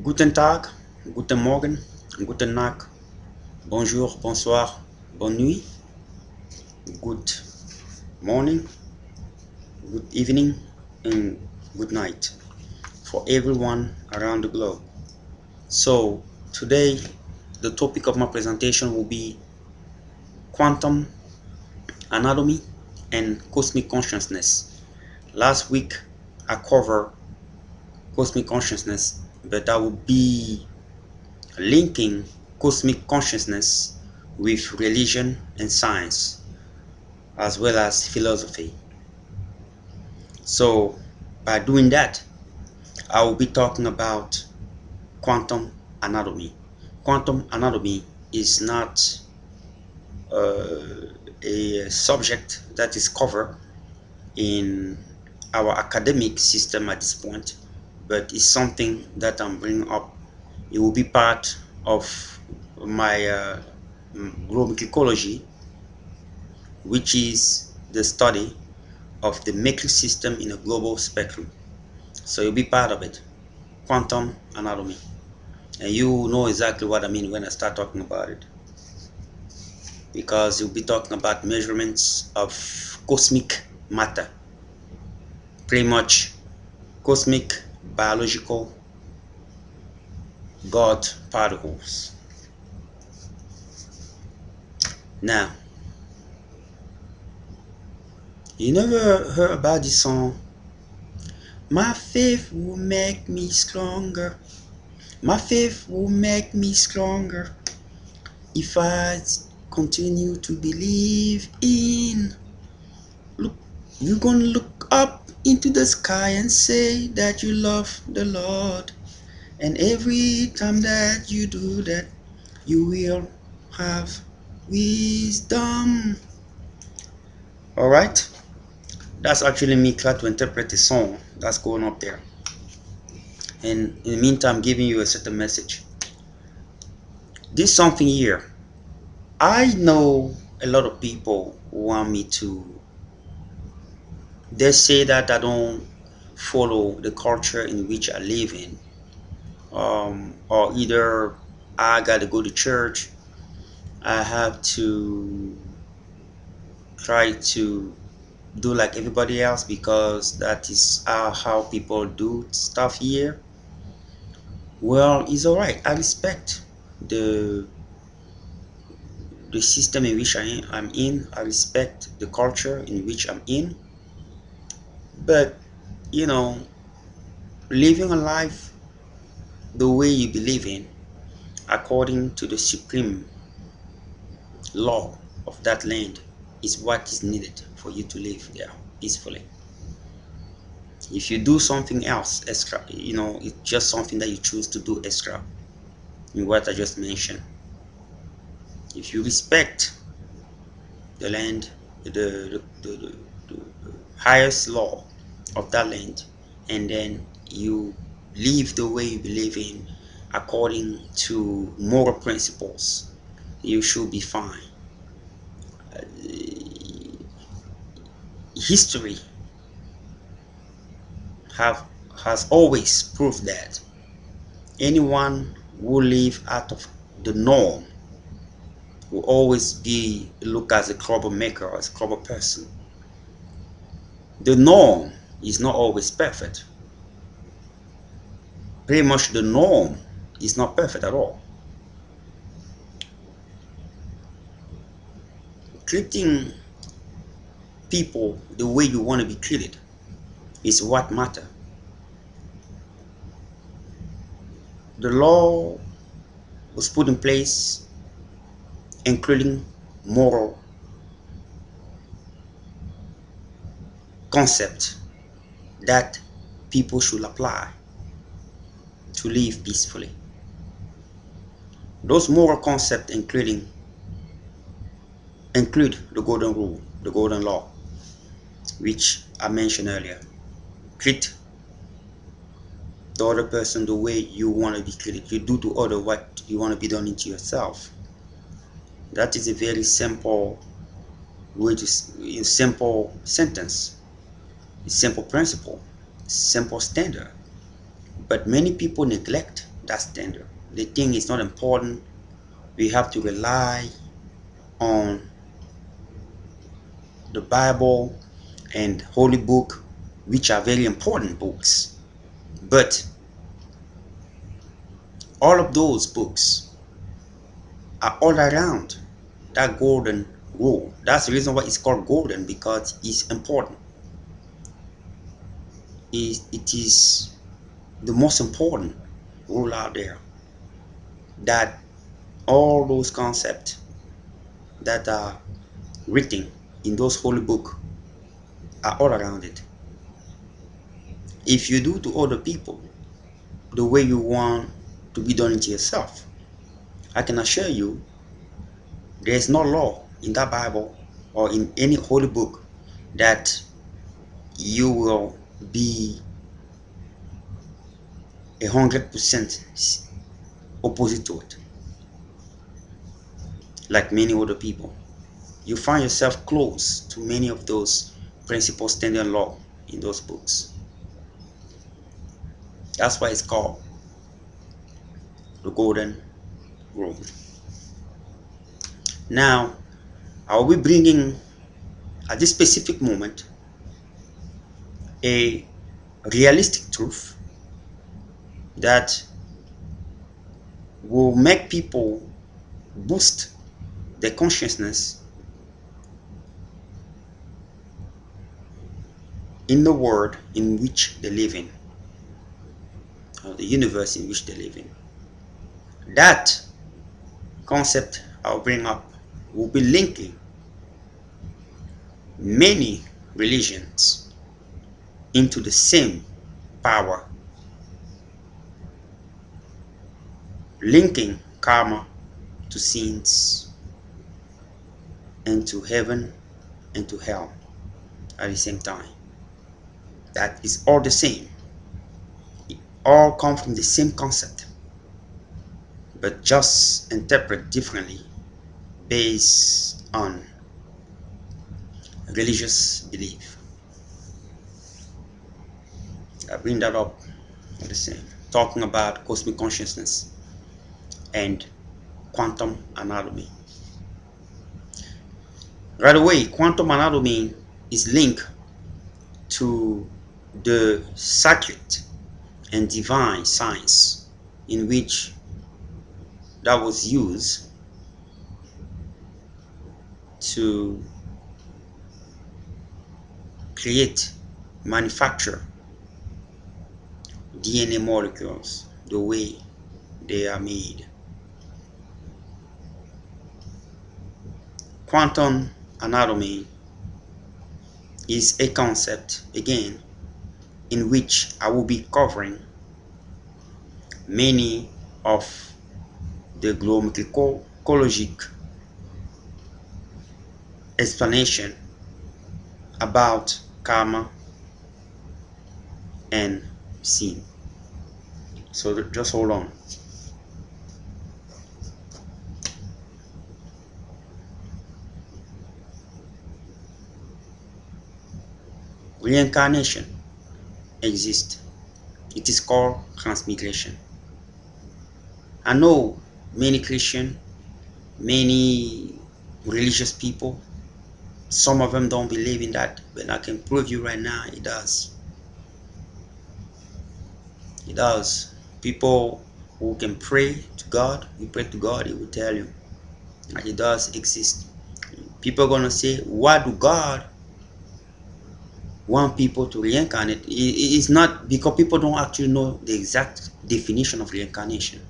Guten Tag, Guten Morgen, Guten Nacht, bonjour, bonsoir, bonne nuit, good morning, good evening, and good night for everyone around the globe. So, today the topic of my presentation will be quantum anatomy and cosmic consciousness. Last week I covered cosmic consciousness, but I will be linking cosmic consciousness with religion and science, as well as philosophy. So, by doing that, I will be talking about quantum anatomy. Quantum anatomy is not a subject that is covered in our academic system at this point, but it's something that I'm bringing up. It will be part of my Glometricology, which is the study of the metric system in a global spectrum. So you'll be part of it. Quantum anatomy. And you know exactly what I mean when I start talking about it. Because you'll be talking about measurements of cosmic matter. Pretty much cosmic biological God particles. Now, you never heard about this song? My faith will make me stronger. My faith will make me stronger if I continue to believe in. Look, you're gonna look up into the sky and say that you love the Lord. And every time that you do that, you will have wisdom. Alright? That's actually me trying to interpret the song that's going up there. And in the meantime, giving you a certain message. This something here. I know a lot of people want me to. They say that I don't follow the culture in which I live in. Or either I gotta go to church, I have to try to do like everybody else because that is how people do stuff here. Well, it's all right. I respect the the system in which I'm in. I respect the culture in which I'm in. But you know, living a life the way you believe in, according to the supreme law of that land, is what is needed for you to live there peacefully. If you do something else extra, it's just something that you choose to do extra in what I just mentioned. If you respect the land, the highest law of that land, and then you live the way you believe in according to moral principles, you should be fine. History have has always proved that anyone who live out of the norm will always be looked as a troublemaker or as a trouble person. The norm is not always perfect. Pretty much the norm is not perfect at all. Treating people the way you want to be treated is what matters. The law was put in place including moral concept that people should apply to live peacefully. Those moral concepts include the golden rule, the golden law, which I mentioned earlier. Treat the other person the way you want to be treated. You do to other what you want to be done into yourself. That is a very simple way to, a simple sentence, a simple principle, simple standard. But many people neglect that standard. The thing is not important. We have to rely on the Bible and Holy Book, which are very important books. But all of those books are all around that golden rule. That's the reason why it's called golden, because it's important. It is the most important rule out there, that all those concepts that are written in those holy books are all around it. If you do to other people the way you want to be done to yourself, I can assure you there is no law in that Bible or in any holy book that you will be 100% opposite to it. Like many other people, you find yourself close to many of those principles standing law in those books. That's why it's called the golden rule. Now, I will be bringing at this specific moment a realistic truth that will make people boost their consciousness in the world in which they live in, or the universe in which they live in. That concept I'll bring up will be linking many religions into the same power, linking karma to sins and to heaven and to hell at the same time. That is all the same. It all come from the same concept, but just interpret differently based on religious belief. I bring that up all the same, talking about cosmic consciousness and quantum anatomy. Right away, quantum anatomy is linked to the sacred and divine science in which that was used to create, manufacture DNA molecules the way they are made. Quantum anatomy is a concept, again, in which I will be covering many of the glometricologic explanation about karma and sin. So just hold on. Reincarnation exists. It is called transmigration. I know many Christian, many religious people, some of them don't believe in that, but I can prove you right now it does. It does. People who can pray to God, you pray to God, He will tell you that it does exist. People are gonna say, why do God want people to reincarnate? It's not because people don't actually know the exact definition of reincarnation.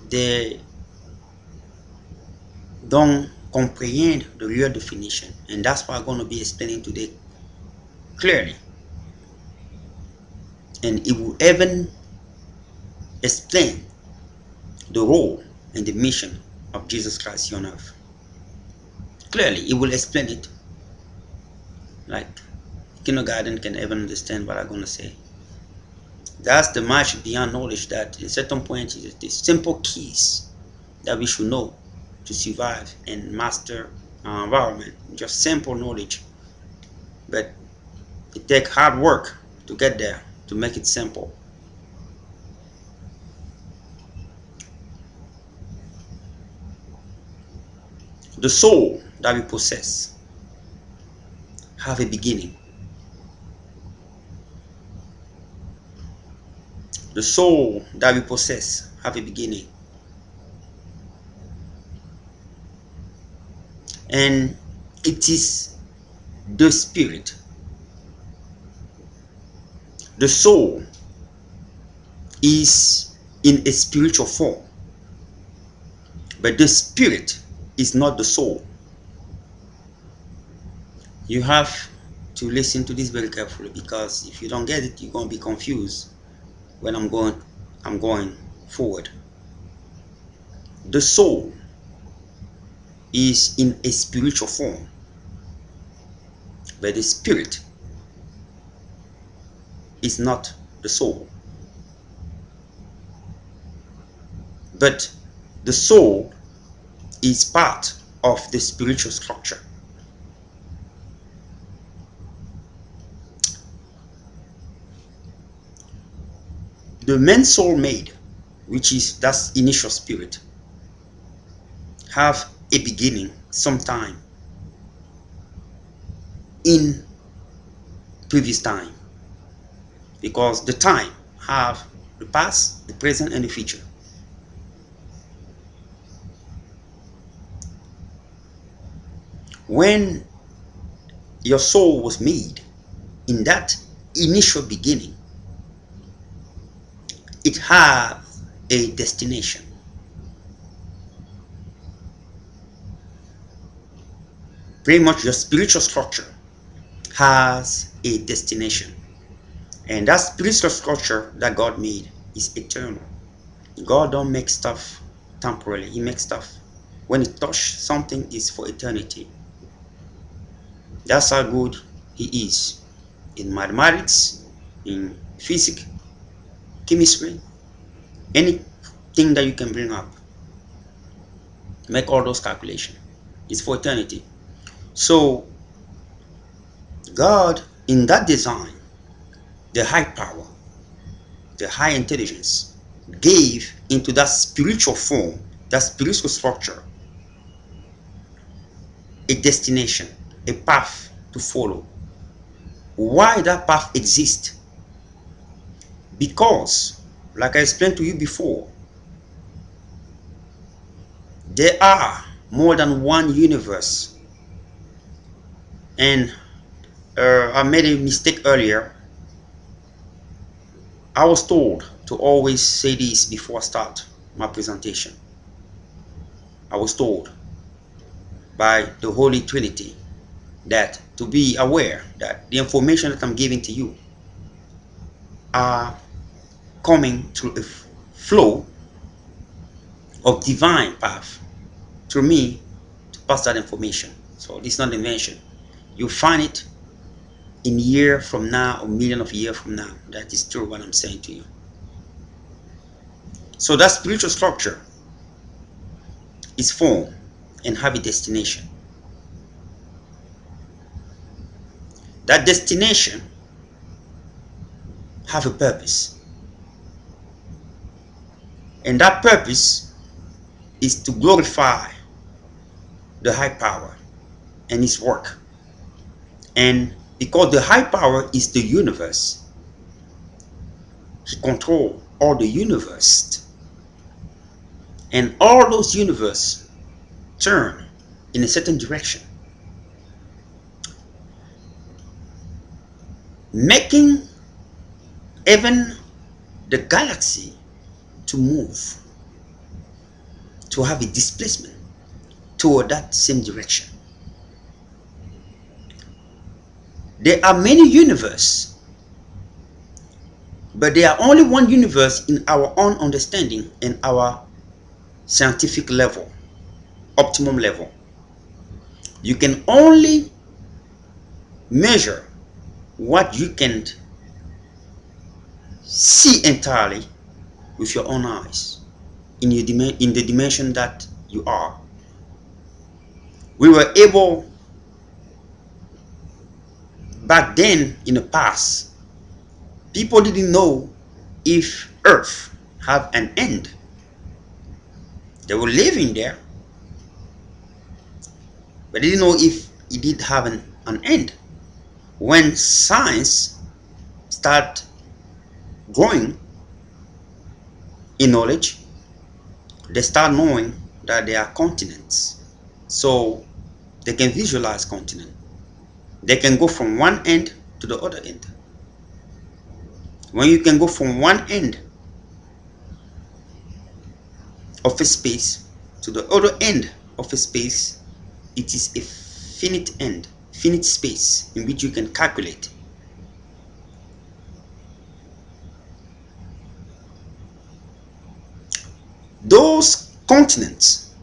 They don't comprehend the real definition, and that's what I'm going to be explaining today clearly. And it will even explain the role and the mission of Jesus Christ here on earth. Clearly, it will explain it like kindergarten can even understand what I'm going to say. That's the magic beyond knowledge, that in certain points it is the simple keys that we should know to survive and master our environment. Just simple knowledge, but it takes hard work to get there, to make it simple. The soul that we possess have a beginning. The soul that we possess have a beginning. And it is the spirit. The soul is in a spiritual form, but the spirit is not the soul. You have to listen to this very carefully, because if you don't get it, you're going to be confused when I'm going forward. The soul is in a spiritual form, but the spirit is not the soul. But the soul is part of the spiritual structure. The man soul made, which is that initial spirit, have a beginning sometime in previous time, because the time have the past, the present, and the future. When your soul was made, in that initial beginning, it had a destination. Pretty much your spiritual structure has a destination, and that spiritual structure that God made is eternal. God don't make stuff temporarily. He makes stuff, when he touch something, is for eternity. That's how good he is in mathematics, in physics, chemistry, anything that you can bring up. Make all those calculations. It's for eternity. So God, in that design, the high power, the high intelligence, gave into that spiritual form, that spiritual structure, a destination, a path to follow. Why that path exists? Because, like I explained to you before, there are more than one universe. And I made a mistake earlier. I was told to always say this before I start my presentation. I was told by the Holy Trinity that to be aware that the information that I'm giving to you are coming through a flow of divine path through me to pass that information. So it's not invention. You find it in year from now or million of years from now. That is true what I'm saying to you. So that spiritual structure is formed and have a destination. That destination have a purpose. And that purpose is to glorify the high power and his work. And because the high power is the universe, he controls all the universe. And all those universe turn in a certain direction, making even the galaxy to move, to have a displacement toward that same direction. There are many universes, but there are only one universe in our own understanding and our scientific level, optimum level. You can only measure what you can see entirely with your own eyes in the dimension that you are. We were able back then, in the past, people didn't know if Earth have an end. They were living there, but they didn't know if it did have an end. When science start growing in knowledge, they start knowing that there are continents. So they can visualize continent. They can go from one end to the other end. When you can go from one end of a space to the other end of a space, it is a finite space in which you can calculate. Those continents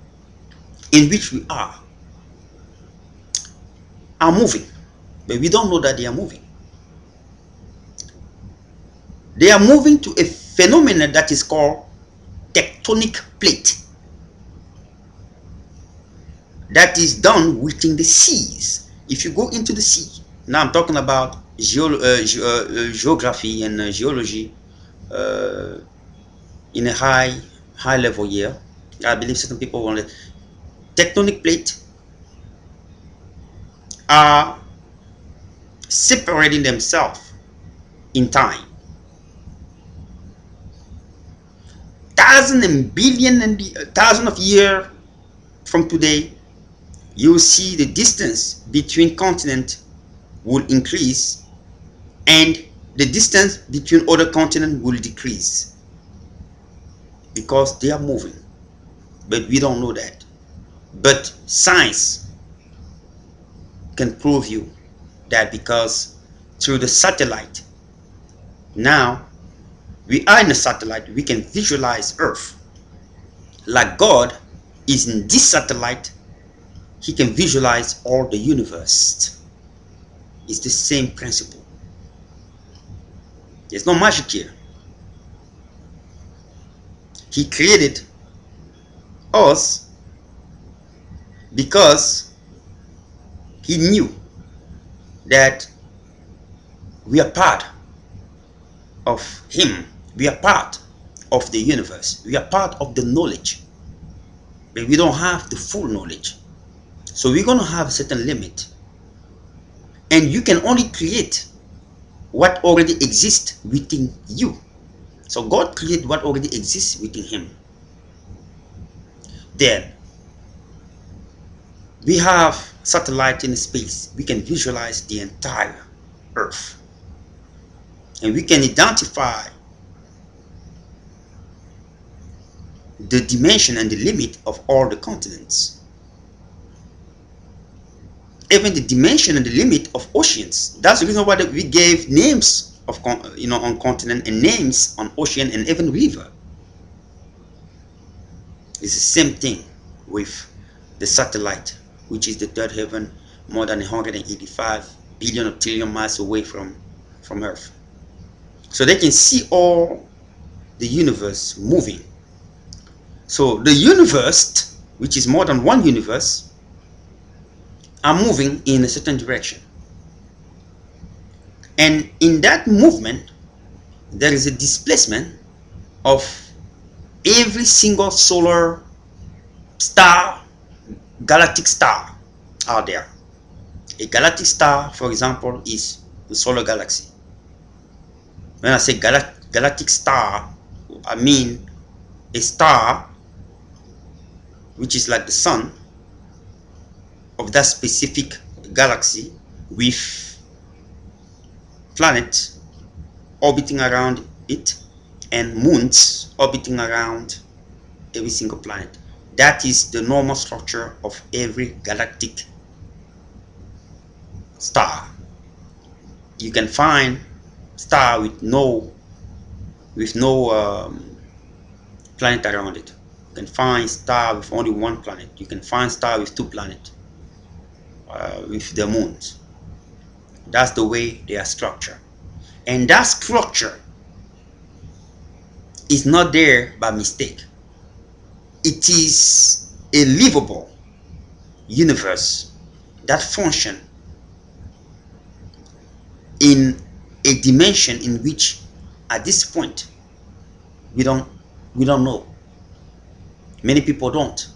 in which we are moving, but we don't know that they are moving. They are moving to a phenomenon that is called tectonic plate, that is done within the seas. If you go into the sea, now I'm talking about geography and geology in a high level here. I believe certain people want it. Tectonic plate are separating themselves in time. Thousand and billion and thousand of years from today, you see the distance between continents will increase and the distance between other continents will decrease because they are moving, but we don't know that. But science can prove you that, because through the satellite, now we are in a satellite, we can visualize Earth. Like God is in this satellite, he can visualize all the universe. It's the same principle. There's no magic here. He created us because he knew that we are part of him. We are part of the universe. We are part of the knowledge. But we don't have the full knowledge. So we're going to have a certain limit. And you can only create what already exists within you. So God created what already exists within him. Then we have satellite in space. We can visualize the entire Earth. And we can identify the dimension and the limit of all the continents. Even the dimension and the limit of oceans. That's the reason why we gave names of on continent and names on ocean and even river. It's the same thing with the satellite, which is the third heaven, more than 185 billion or trillion miles away from Earth. So they can see all the universe moving. So the universe, which is more than one universe, are moving in a certain direction. And in that movement, there is a displacement of every single solar star, galactic star out there. A galactic star, for example, is the solar galaxy. When I say galactic star, I mean a star which is like the sun of that specific galaxy, with planets orbiting around it and moons orbiting around every single planet. That is the normal structure of every galactic star. You can find star with no planet around it. You can find star with only one planet. You can find star with two planets, with the moons. That's the way they are structured. And that structure is not there by mistake. It is a livable universe that function in a dimension in which at this point we don't know. Many people don't.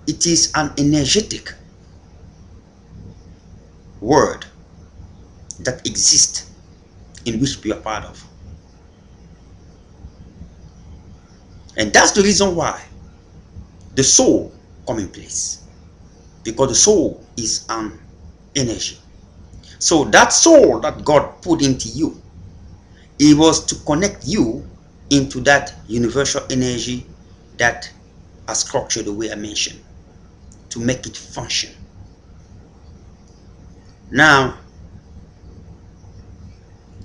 it is an energetic world that exists in which we are part of. And that's the reason why the soul come in place. Because the soul is an energy. So that soul that God put into you, it was to connect you into that universal energy that are structured the way I mentioned, to make it function. Now,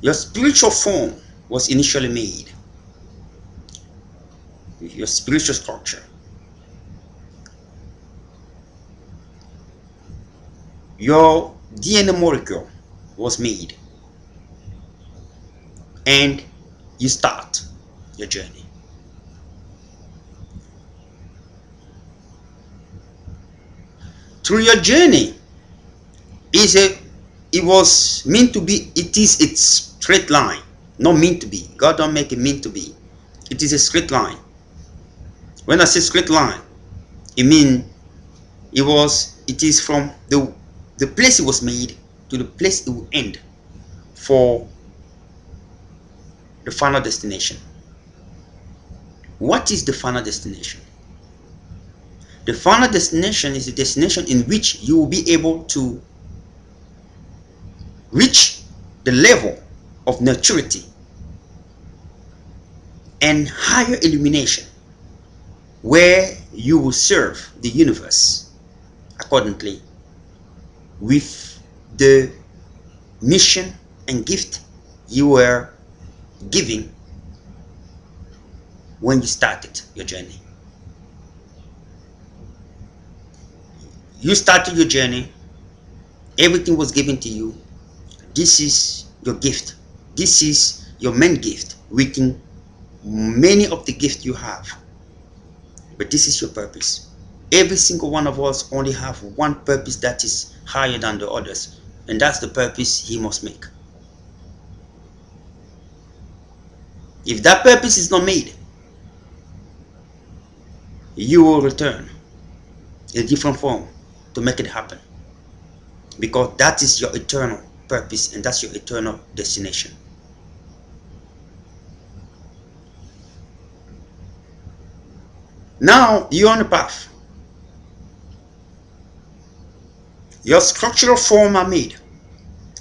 your spiritual form was initially made, your spiritual structure. Your DNA molecule was made, and you start your journey. Through your journey, it was meant to be, it is its straight line, not meant to be. God don't make it meant to be. It is a straight line. When I say straight line, it means it is from the place it was made to the place it will end for the final destination. What is the final destination? The final destination is a destination in which you will be able to reach the level of maturity and higher illumination, where you will serve the universe accordingly with the mission and gift you were giving when you started your journey. You started your journey, everything was given to you. This is your gift. This is your main gift within many of the gifts you have. But this is your purpose. Every single one of us only have one purpose that is higher than the others, and that's the purpose he must make. If that purpose is not made, you will return in a different form to make it happen, because that is your eternal purpose and that's your eternal destination. Now you're on the path. Your structural form are made,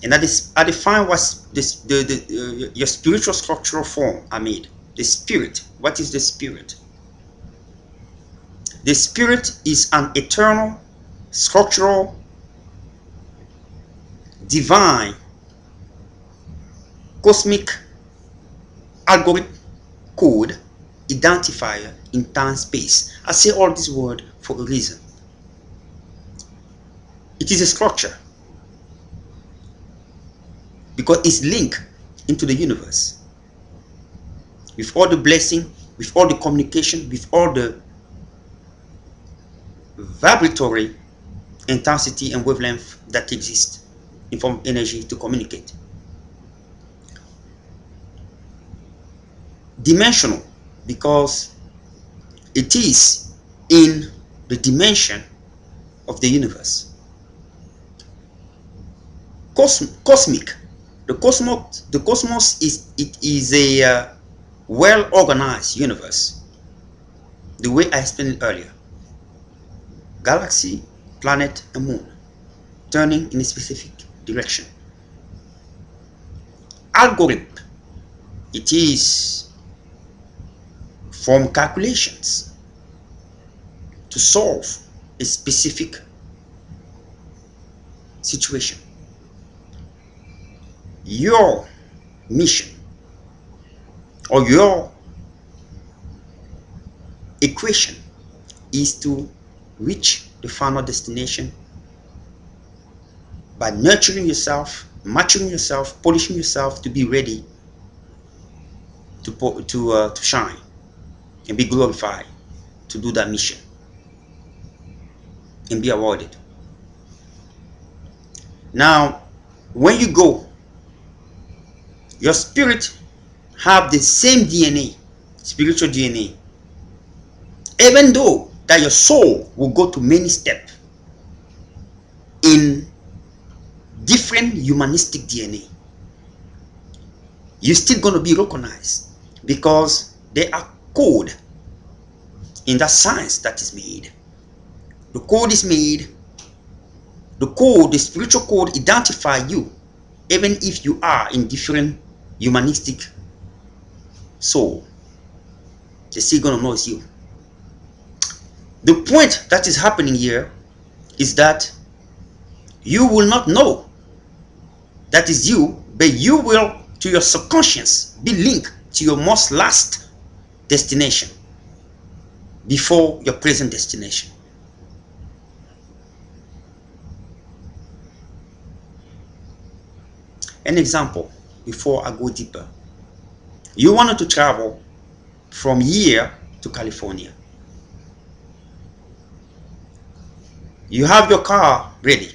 and I define what your spiritual structural form are made. The spirit. What is the spirit? The spirit is an eternal, structural, divine, cosmic algorithm code identifier in time space. I say all this word for a reason. It is a structure because it's linked into the universe with all the blessing, with all the communication, with all the vibratory intensity and wavelength that exist in form of energy to communicate. Dimensional because it is in the dimension of the universe. Cosmic. The cosmos is a well organized universe. The way I explained it earlier. Galaxy, planet, and moon turning in a specific direction. Algorithm. It is from calculations to solve a specific situation. Your mission or your equation is to reach the final destination by nurturing yourself, maturing yourself, polishing yourself to be ready to shine and be glorified to do that mission and be awarded. Now, when you go, your spirit have the same DNA, spiritual DNA, even though that your soul will go to many steps in different humanistic DNA. You're still going to be recognized because there are code in that science that is made. The code is made. The code, the spiritual code, identify you, even if you are in different humanistic soul. They're still gonna know it's you. The point that is happening here is that you will not know that is you, but you will, to your subconscious, be linked to your most last destination before your present destination. An example, before I go deeper. You wanted to travel from here to California. You have your car ready,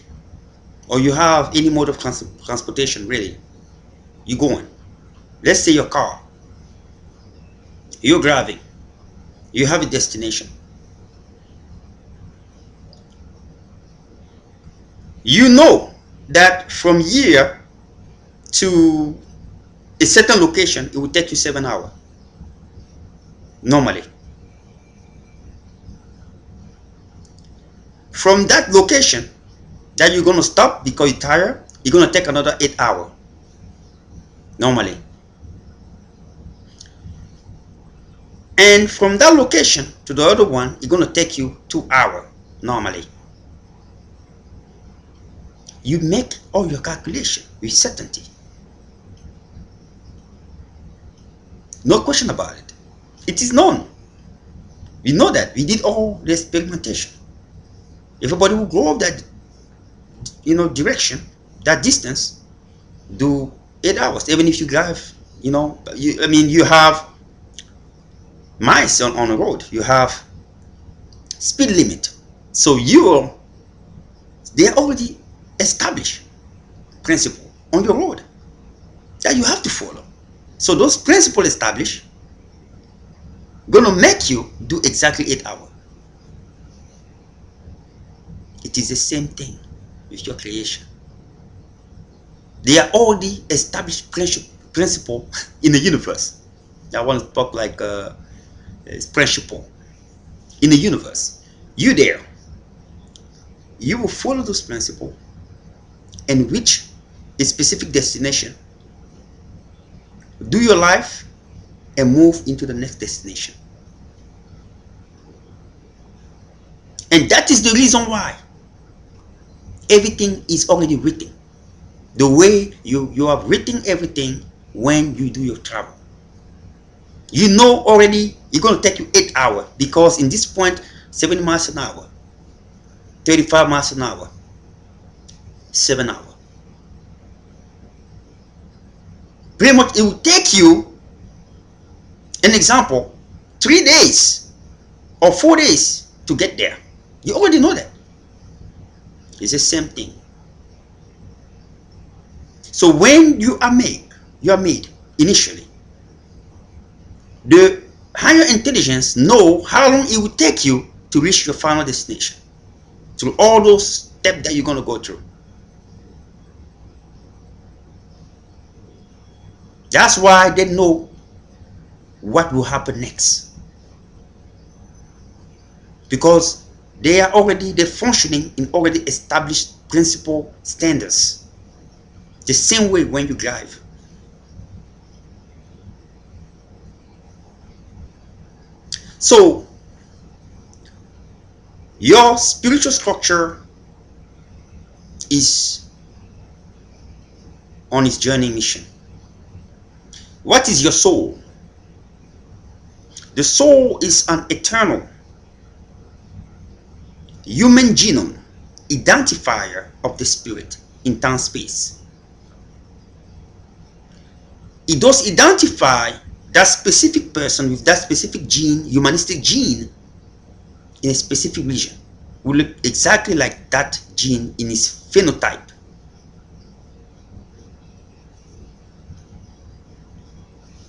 or you have any mode of transportation ready. You're going. Let's say your car. You're driving. You have a destination. You know that from here to a certain location, it will take you 7 hours. Normally. From that location that you're going to stop because you're tired, you're going to take another 8 hours. Normally. And from that location to the other one, it's going to take you 2 hours. Normally. You make all your calculation with certainty. No question about it. It is known. We know that. We did all the experimentation. Everybody will go up that direction, that distance, do 8 hours. Even if you drive, you have miles on the road. You have speed limit. So they already established principle on your road that you have to follow. So those principles established gonna make you do exactly 8 hours. It is the same thing with your creation. They are already established principle in the universe. I want to talk like principle in the universe. You there, you will follow those principles and reach a specific destination. Do your life and move into the next destination. And that is the reason why everything is already written. The way you have written everything when you do your travel. You know already it's going to take you 8 hours because in this point, 70 miles an hour, 35 miles an hour, 7 hours. Pretty much it will take you, an example, 3 days or 4 days to get there. You already know that. It's the same thing. So when you are made initially. The higher intelligence know how long it will take you to reach your final destination. Through all those steps that you're going to go through. That's why they know what will happen next. Because they're functioning in already established principle standards. The same way when you drive. So, your spiritual structure is on its journey mission. What is your soul? The soul is an eternal human genome identifier of the spirit in time space. It does identify that specific person with that specific gene, humanistic gene, in a specific region. Will look exactly like that gene in its phenotype.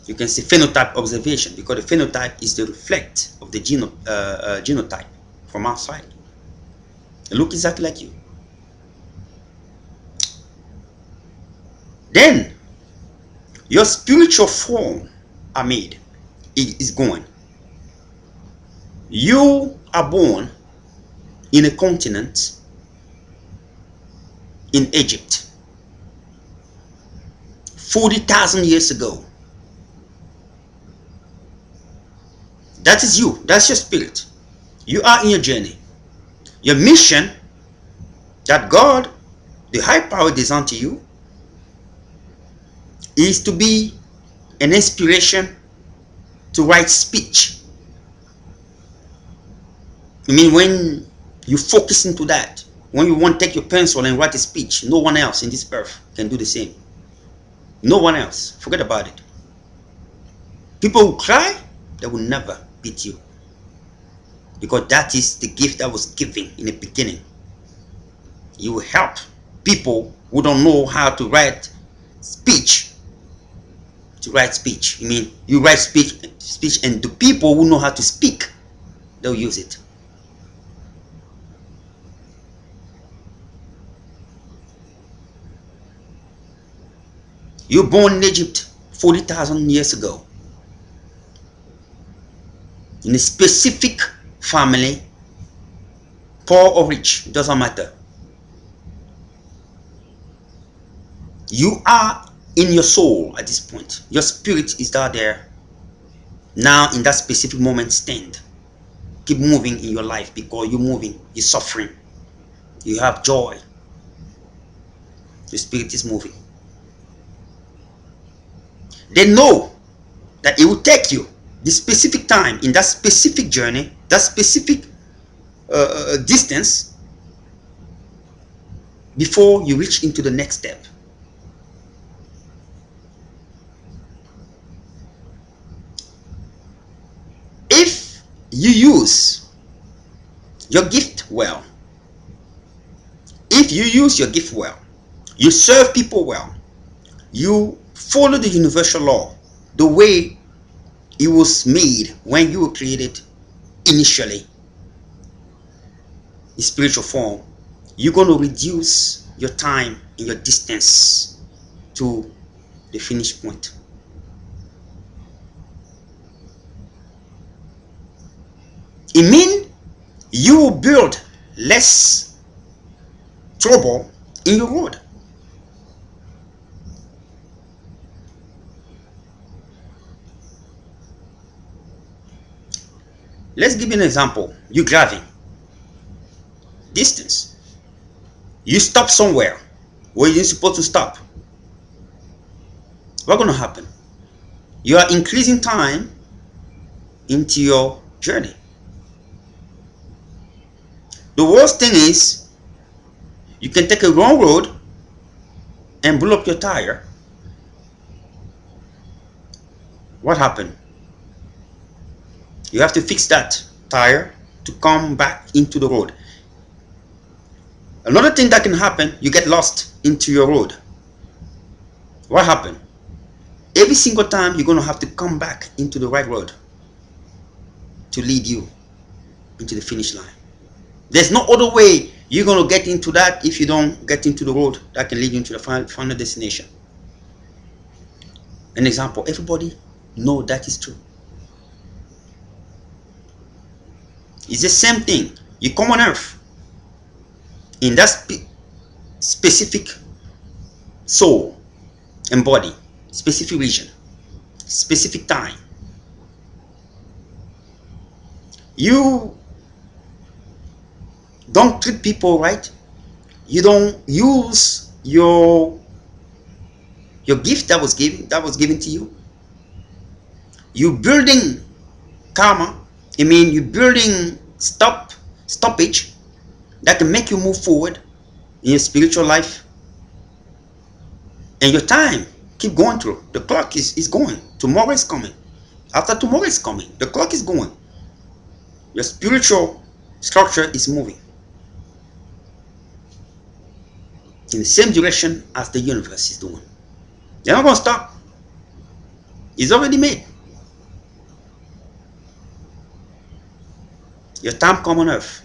You can say phenotype observation because the phenotype is the reflect of the genotype. from outside. They look exactly like you. Then your spiritual form are made. It is going. You are born in a continent in Egypt 40,000 years ago. That is you. That's your spirit. You are in your journey. Your mission that God, the high power, designed to you is to be an inspiration to write speech. I mean, when you focus into that, when you want to take your pencil and write a speech, no one else in this earth can do the same. No one else. Forget about it. People who cry, they will never beat you. Because that is the gift that was given in the beginning. You will help people who don't know how to write speech to write speech. I mean, you write speech, and the people who know how to speak, they'll use it. You're born in Egypt 40,000 years ago in a specific family, poor or rich, doesn't matter. You are in your soul at this point. Your spirit is out there. Now, in that specific moment, stand. Keep moving in your life, because you're moving, you're suffering, you have joy. Your spirit is moving. They know that it will take you the specific time in that specific journey, that specific distance, before you reach into the next step. If you use your gift well, if you use your gift well, you serve people well, you follow the universal law the way it was made when you were created initially in spiritual form, you're going to reduce your time and your distance to the finish point. It means you will build less trouble in your road. Let's give you an example. You're driving distance. You stop somewhere where you're supposed to stop. What's going to happen? You are increasing time into your journey. The worst thing is you can take a wrong road and blow up your tire. What happened? You have to fix that tire to come back into the road. Another thing that can happen, you get lost into your road. What happened? Every single time you're going to have to come back into the right road to lead you into the finish line. There's no other way you're going to get into that if you don't get into the road that can lead you into the final destination. An example, everybody know that is true. It's the same thing. You come on earth in that specific soul and body, specific region, specific time. You don't treat people right. You don't use your gift that was given to you. You building karma. I mean, you building stoppage that can make you move forward in your spiritual life, and your time keep going through. The clock is going. Tomorrow is coming. After tomorrow is coming. The clock is going. Your spiritual structure is moving in the same direction as the universe is doing. They're not going to stop. It's already made. your time come on earth.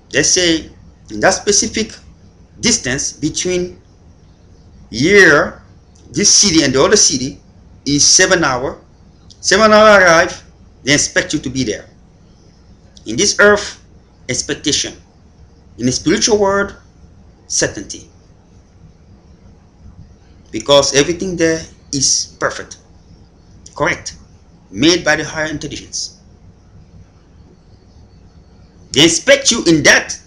They say in that specific distance between here, this city and the other city is 7 hours. 7 hour arrive, they expect you to be there. In this earth, expectation. In the spiritual world, certainty. Because everything there is perfect, correct, made by the higher intelligence. They expect you in that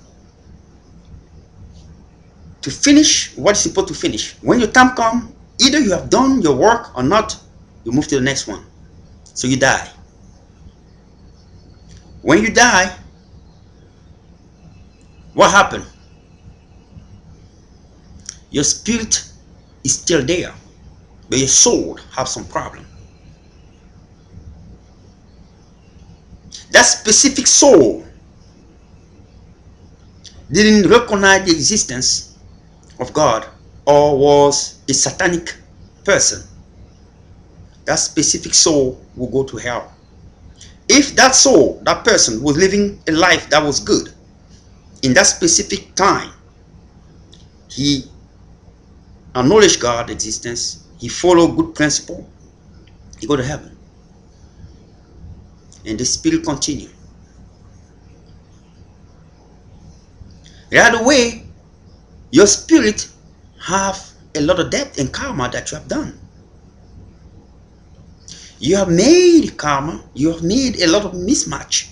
to finish what is supposed to finish. When your time comes, either you have done your work or not, you move to the next one. So you die. When you die, what happened? Your spirit is still there, but your soul have some problem. That specific soul didn't recognize the existence of God or was a satanic person. That specific soul will go to hell. If that soul, that person, was living a life that was good in that specific time, he acknowledged God's existence, he followed good principle, he go to heaven. And the spirit continue. The other way, your spirit have a lot of debt and karma that you have done. You have made karma, you have made a lot of mismatch.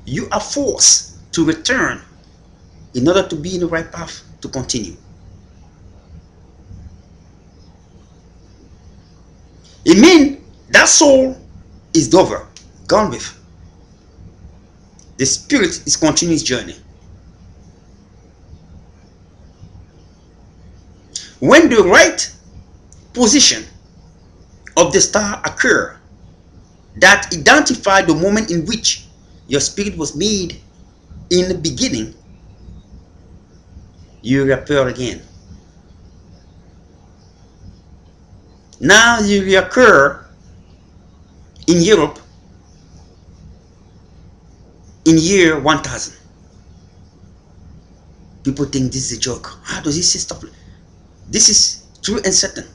You are forced to return in order to be in the right path to continue. It means that soul is over, gone with. The spirit is continuing its journey. When the right position of the star occur, that identify the moment in which your spirit was made in the beginning, you reappear again. Now you reoccur in Europe in year 1000. People think this is a joke. How does this stop? This is true and certain.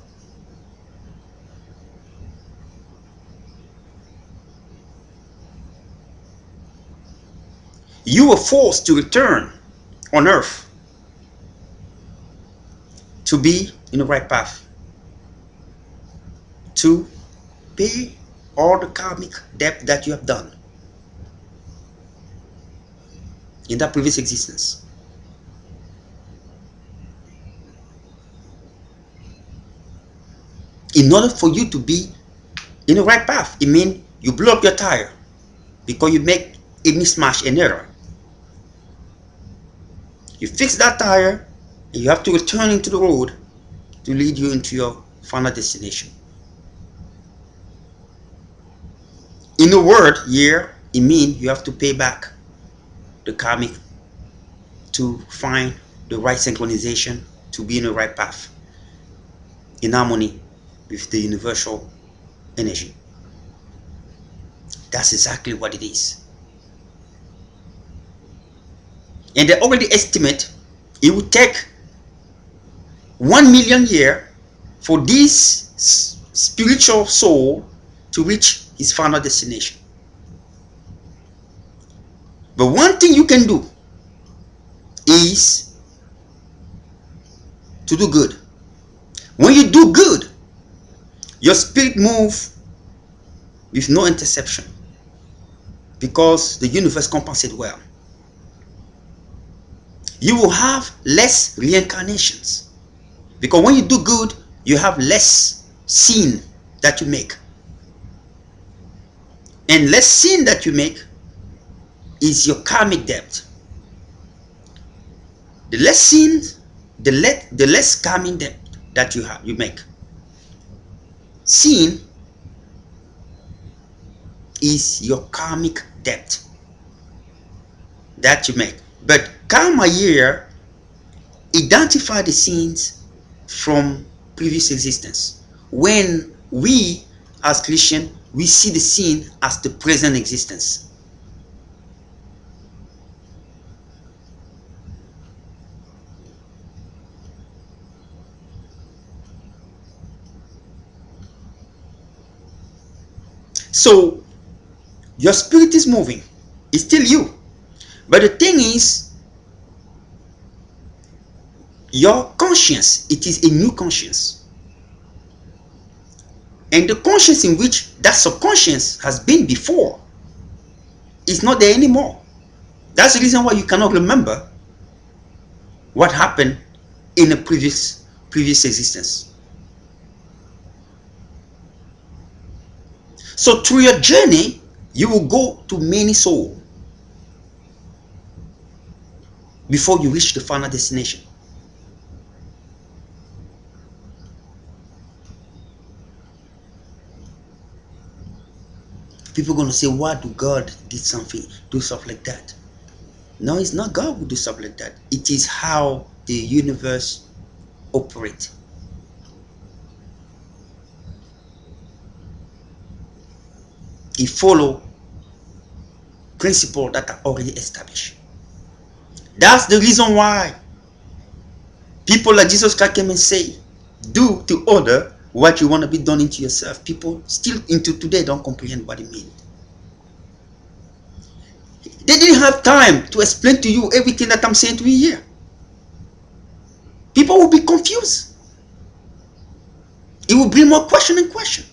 You were forced to return on earth to be in the right path, to pay all the karmic debt that you have done in that previous existence. In order for you to be in the right path, it means you blow up your tire because you make a mismatch, an error. You fix that tire and you have to return into the road to lead you into your final destination. In the word year, it means you have to pay back the karmic to find the right synchronization to be in the right path, in harmony with the universal energy. That's exactly what it is. And they already estimate it would take 1 million years for this spiritual soul to reach his final destination. But one thing you can do is to do good. When you do good, your spirit moves with no interception because the universe compensates well. You will have less reincarnations because when you do good, you have less sin that you make. And less sin that you make is your karmic debt. The less sin, the less karmic debt that you make. Sin is your karmic debt that you make. But karma here identify the sins from previous existence. When we as Christian, we see the sin as the present existence. So your spirit is moving. It's still you. But the thing is, your conscience, it is a new conscience. And the conscience in which that subconscious has been before is not there anymore. That's the reason why you cannot remember what happened in a previous existence. So through your journey, you will go to many souls before you reach the final destination. People are going to say, why do God did something, do stuff like that? No, it's not God who do stuff like that. It is how the universe operates. It follow principles that are already established. That's the reason why people like Jesus Christ came and say, do to other what you want to be done into yourself. People still into today don't comprehend what it means. They didn't have time to explain to you everything that I'm saying to you here. People will be confused. It will bring more question and question.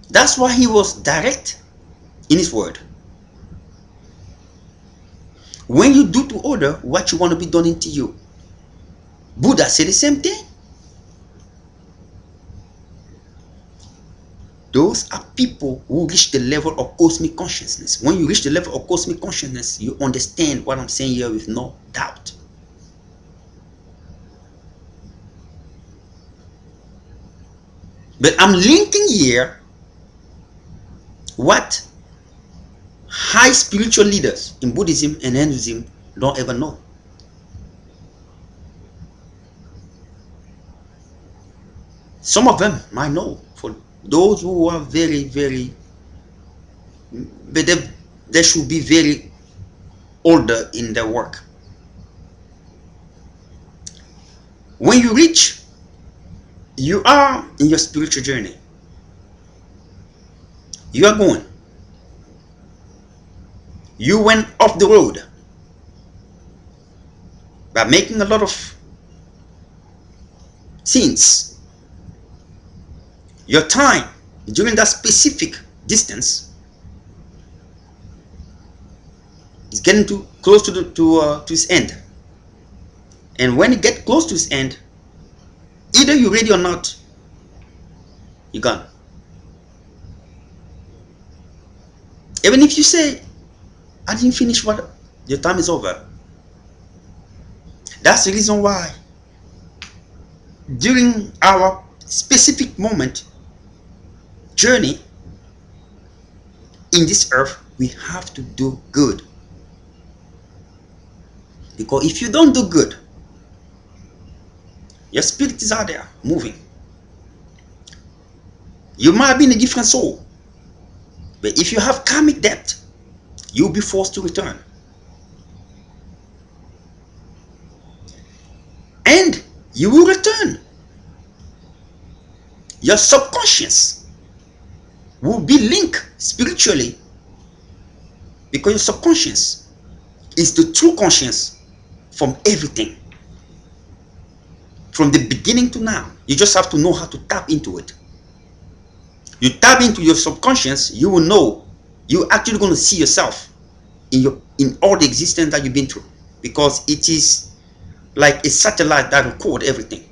That's why he was direct in his word. When you do to other what you want to be done into you, Buddha said the same thing. Those are people who reach the level of cosmic consciousness. When you reach the level of cosmic consciousness, you understand what I'm saying here with no doubt. But I'm linking here what high spiritual leaders in Buddhism and Hinduism don't ever know. Some of them might know. For those who are very, very, but they should be very older in their work. When you reach, you are in your spiritual journey. You are going. You went off the road by making a lot of sins. Your time during that specific distance is getting too close to its end. And when it gets close to its end, either you're ready or not, you're gone. Even if you say, I didn't finish what, your time is over. That's the reason why during our specific moment journey in this earth, we have to do good. Because if you don't do good, your spirit is out there moving. You might be in a different soul, but if you have karmic debt, you'll be forced to return. And you will return. Your subconscious will be linked spiritually, because your subconscious is the true conscience from everything, from the beginning to now. You just have to know how to tap into it. You tap into your subconscious, you will know you're actually going to see yourself in all the existence that you've been through, because it is like a satellite that records everything.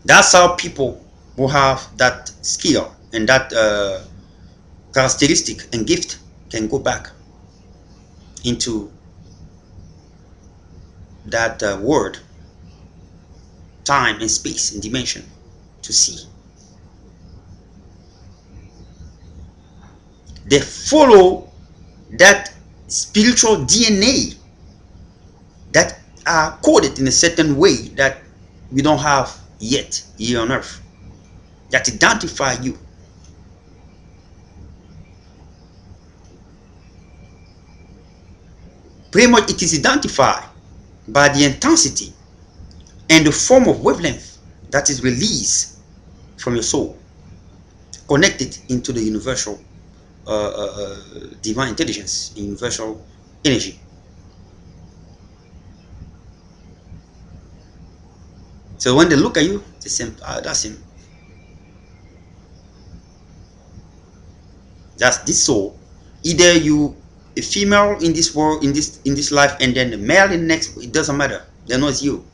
That's how people who have that skill and that characteristic and gift can go back into that word, time and space and dimension to see. They follow that spiritual DNA that are coded in a certain way that we don't have yet here on earth, that identify you. Pretty much it is identified by the intensity and the form of wavelength that is released from your soul. connected into the universal divine intelligence, universal energy. So when they look at you, they say, ah, that's him. That's this soul. Either you a female in this world, in this life, and then the male in the next, it doesn't matter. They know it's you.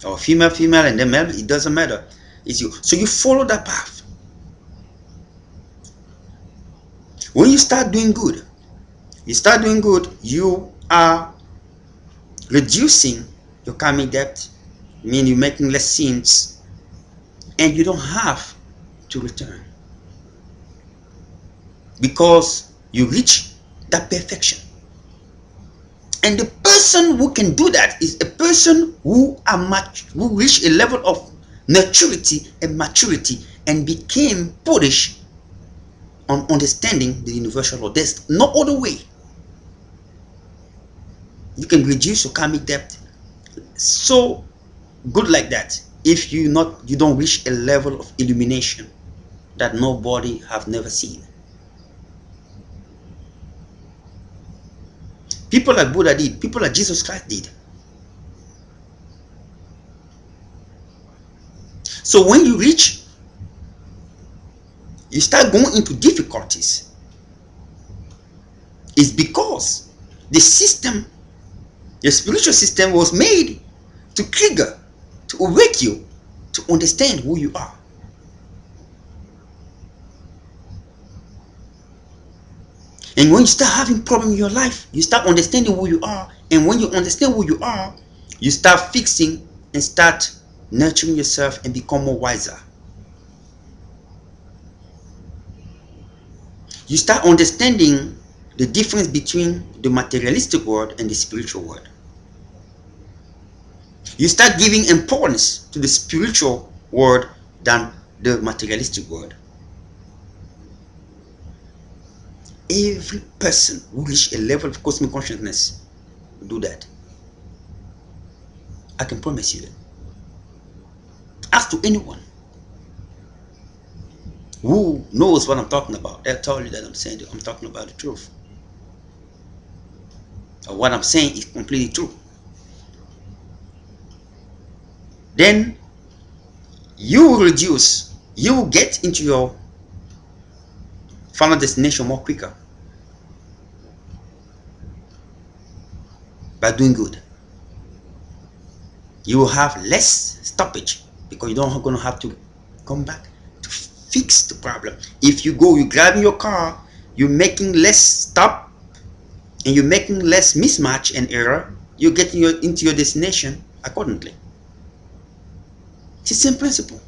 Or female, and then male, it doesn't matter. It's you. So you follow that path. When you start doing good, you are reducing your karmic debt, meaning you're making less sins, and you don't have to return because you reach that perfection. And the person who can do that is a person who reached a level of maturity and became Polish on understanding the universal law. There's no other way you can reduce your karmic debt so good like that if you don't reach a level of illumination that nobody have never seen. People like Buddha did, people like Jesus Christ did. So when you start going into difficulties, it's because the spiritual system was made to trigger, to awake you, to understand who you are. And when you start having problems in your life, you start understanding who you are. And when you understand who you are, you start fixing and start nurturing yourself and become more wiser. You start understanding the difference between the materialistic world and the spiritual world. You start giving importance to the spiritual world than the materialistic world. Every person who reach a level of cosmic consciousness will do that. I can promise you that. Ask to anyone who knows what I'm talking about. They'll tell you that I'm talking about the truth. Or what I'm saying is completely true. Then you will get into your final destination more quicker by doing good. You will have less stoppage because you don't going to have to come back to fix the problem. If you're driving your car, you're making less stop and you're making less mismatch and error, you're getting into your destination accordingly. It's the same principle.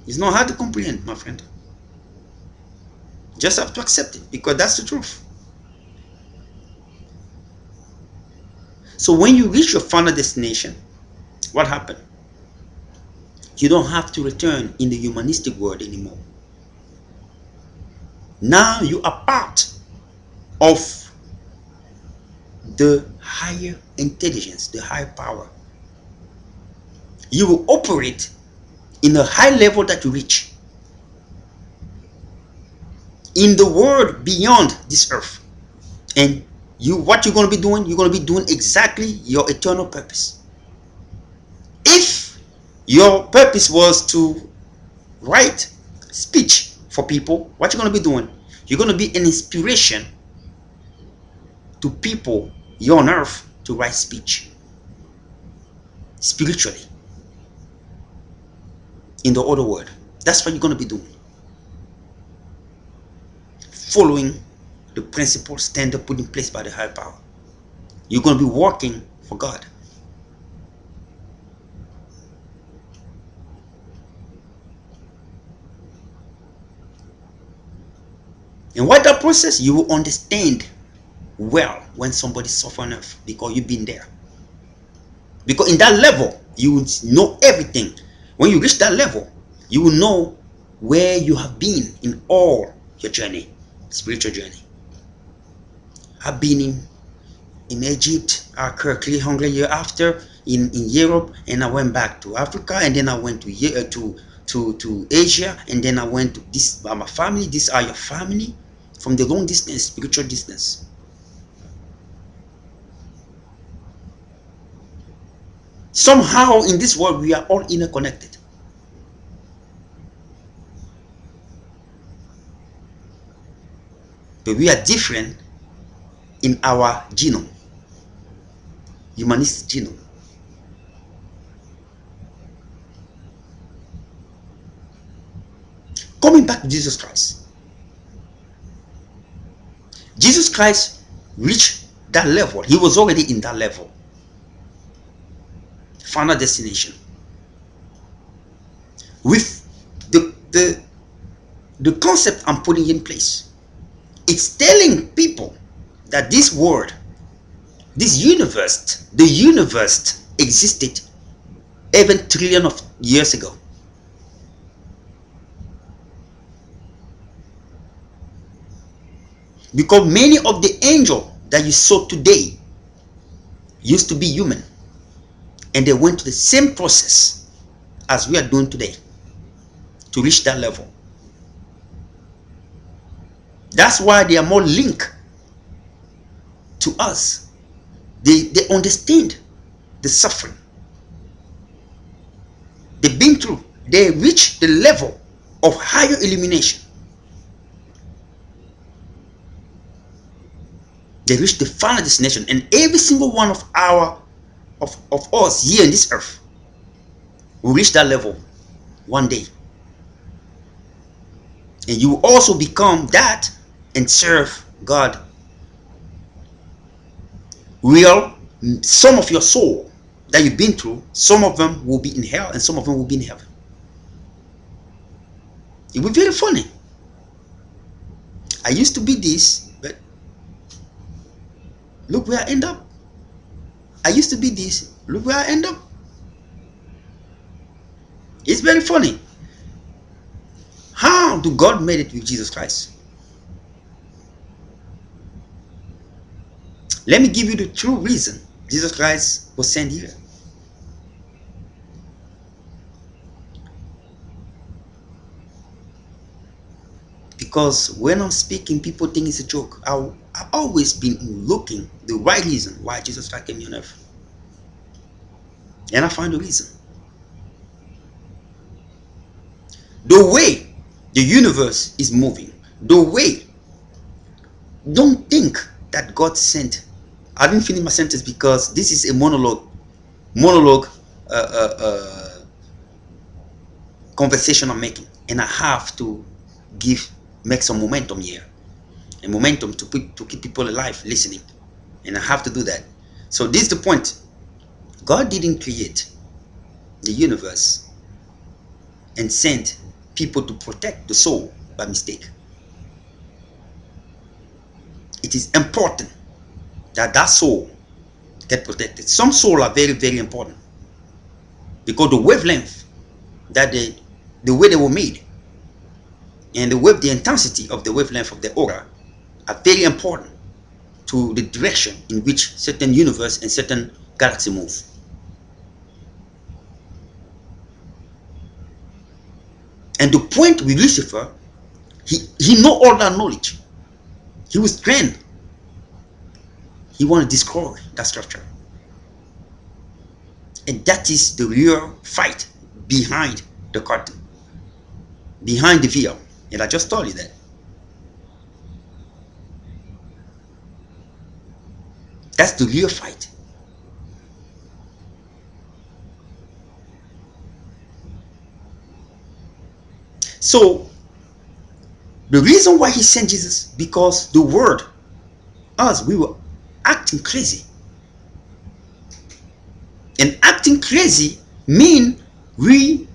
It's not hard to comprehend, my friend. Just have to accept it because that's the truth. So when you reach your final destination, what happened? You don't have to return in the humanistic world anymore. Now you are part of the higher intelligence, the higher power. You will operate in a high level that you reach in the world beyond this earth. And what you're going to be doing, you're going to be doing exactly your eternal purpose. If your purpose was to write speech for people, what you're going to be doing, you're going to be an inspiration to people here on earth to write speech spiritually in the other world. That's what you're going to be doing, following the principle standard put in place by the higher power. You're going to be working for God. And what that process, you will understand well when somebody suffers on earth because you've been there. Because in that level, you will know everything. When you reach that level, you will know where you have been in all your journey, spiritual journey. I've been in in Egypt. I quickly hungry year after in Europe, and I went back to Africa, and then I went to Asia, and then I went to this by my family. These are your family from the long distance, spiritual distance. Somehow in this world we are all interconnected, but we are different in our genome, humanistic genome. Coming back to Jesus Christ, Jesus Christ reached that level. He was already in that level, final destination. With the concept I'm putting in place, it's telling people that this world, this universe, the universe existed even trillion of years ago. Because many of the angels that you saw today used to be human, and they went to the same process as we are doing today to reach that level. That's why they are more linked to us. They understand the suffering they've been through. They reach the level of higher illumination. They reach the final destination, and every single one of of us here in this earth will reach that level one day. And you will also become that and serve God. Real, some of your soul that you've been through, some of them will be in hell and some of them will be in heaven. It will be very funny. I used to be this, but look where I end up. I used to be this, look where I end up. It's very funny. How do God made it with Jesus Christ? Let me give you the true reason Jesus Christ was sent here. Because when I'm speaking, people think it's a joke. I've always been looking the right reason why Jesus Christ came on earth. And I find the reason. The way the universe is moving, the way, don't think that God sent. I didn't finish my sentence because this is a monologue uh, uh, uh, conversation I'm making, and I have to make some momentum here, and momentum to keep people alive listening, and I have to do that. So this is the point. God didn't create the universe and send people to protect the soul by mistake. It is important that that soul get protected. Some soul are very, very important because the wavelength that the way they were made, and the intensity of the wavelength of the aura are very important to the direction in which certain universe and certain galaxy move. And the point with Lucifer, he know all that knowledge. He was trained. He want to destroy that structure. And that is the real fight behind the curtain, behind the veil. And I just told you that. That's the real fight. So the reason why he sent Jesus, because the world, us, we were acting crazy. And acting crazy mean we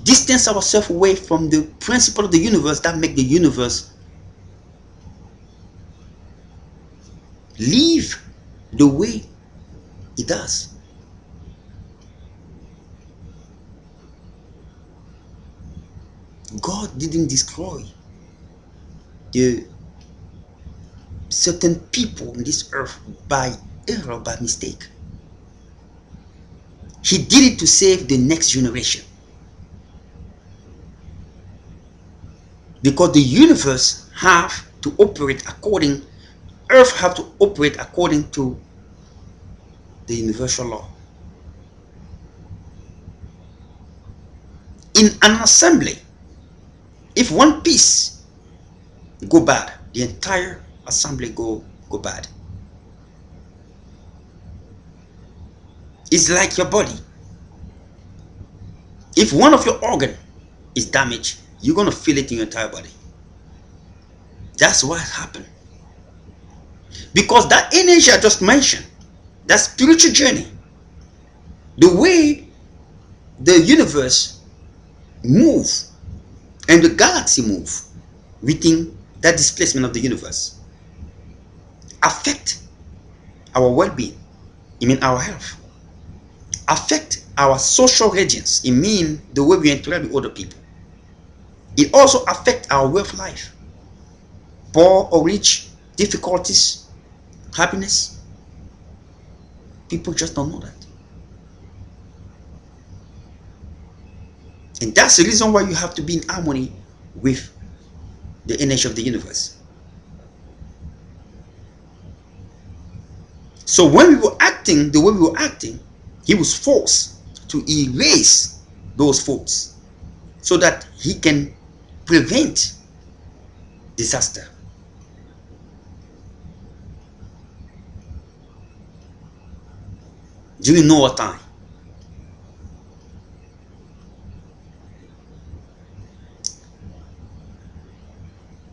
distance ourselves away from the principle of the universe that make the universe live the way it does. God didn't destroy the certain people on this earth by error, by mistake. He did it to save the next generation. Because the universe have to operate according, earth have to operate according to the universal law. In an assembly, if one piece go bad, the entire assembly go bad. It's like your body. If one of your organ is damaged, you're going to feel it in your entire body. That's what happened. Because that energy I just mentioned, that spiritual journey, the way the universe move and the galaxy move within that displacement of the universe affect our well-being. It means our health. Affect our social regions. It means the way we interact with other people. It also affects our way of life. Poor or rich, difficulties, happiness. People just don't know that. And that's the reason why you have to be in harmony with the energy of the universe. So when we were acting the way we were acting, he was forced to erase those faults so that he can prevent disaster. During Noah time,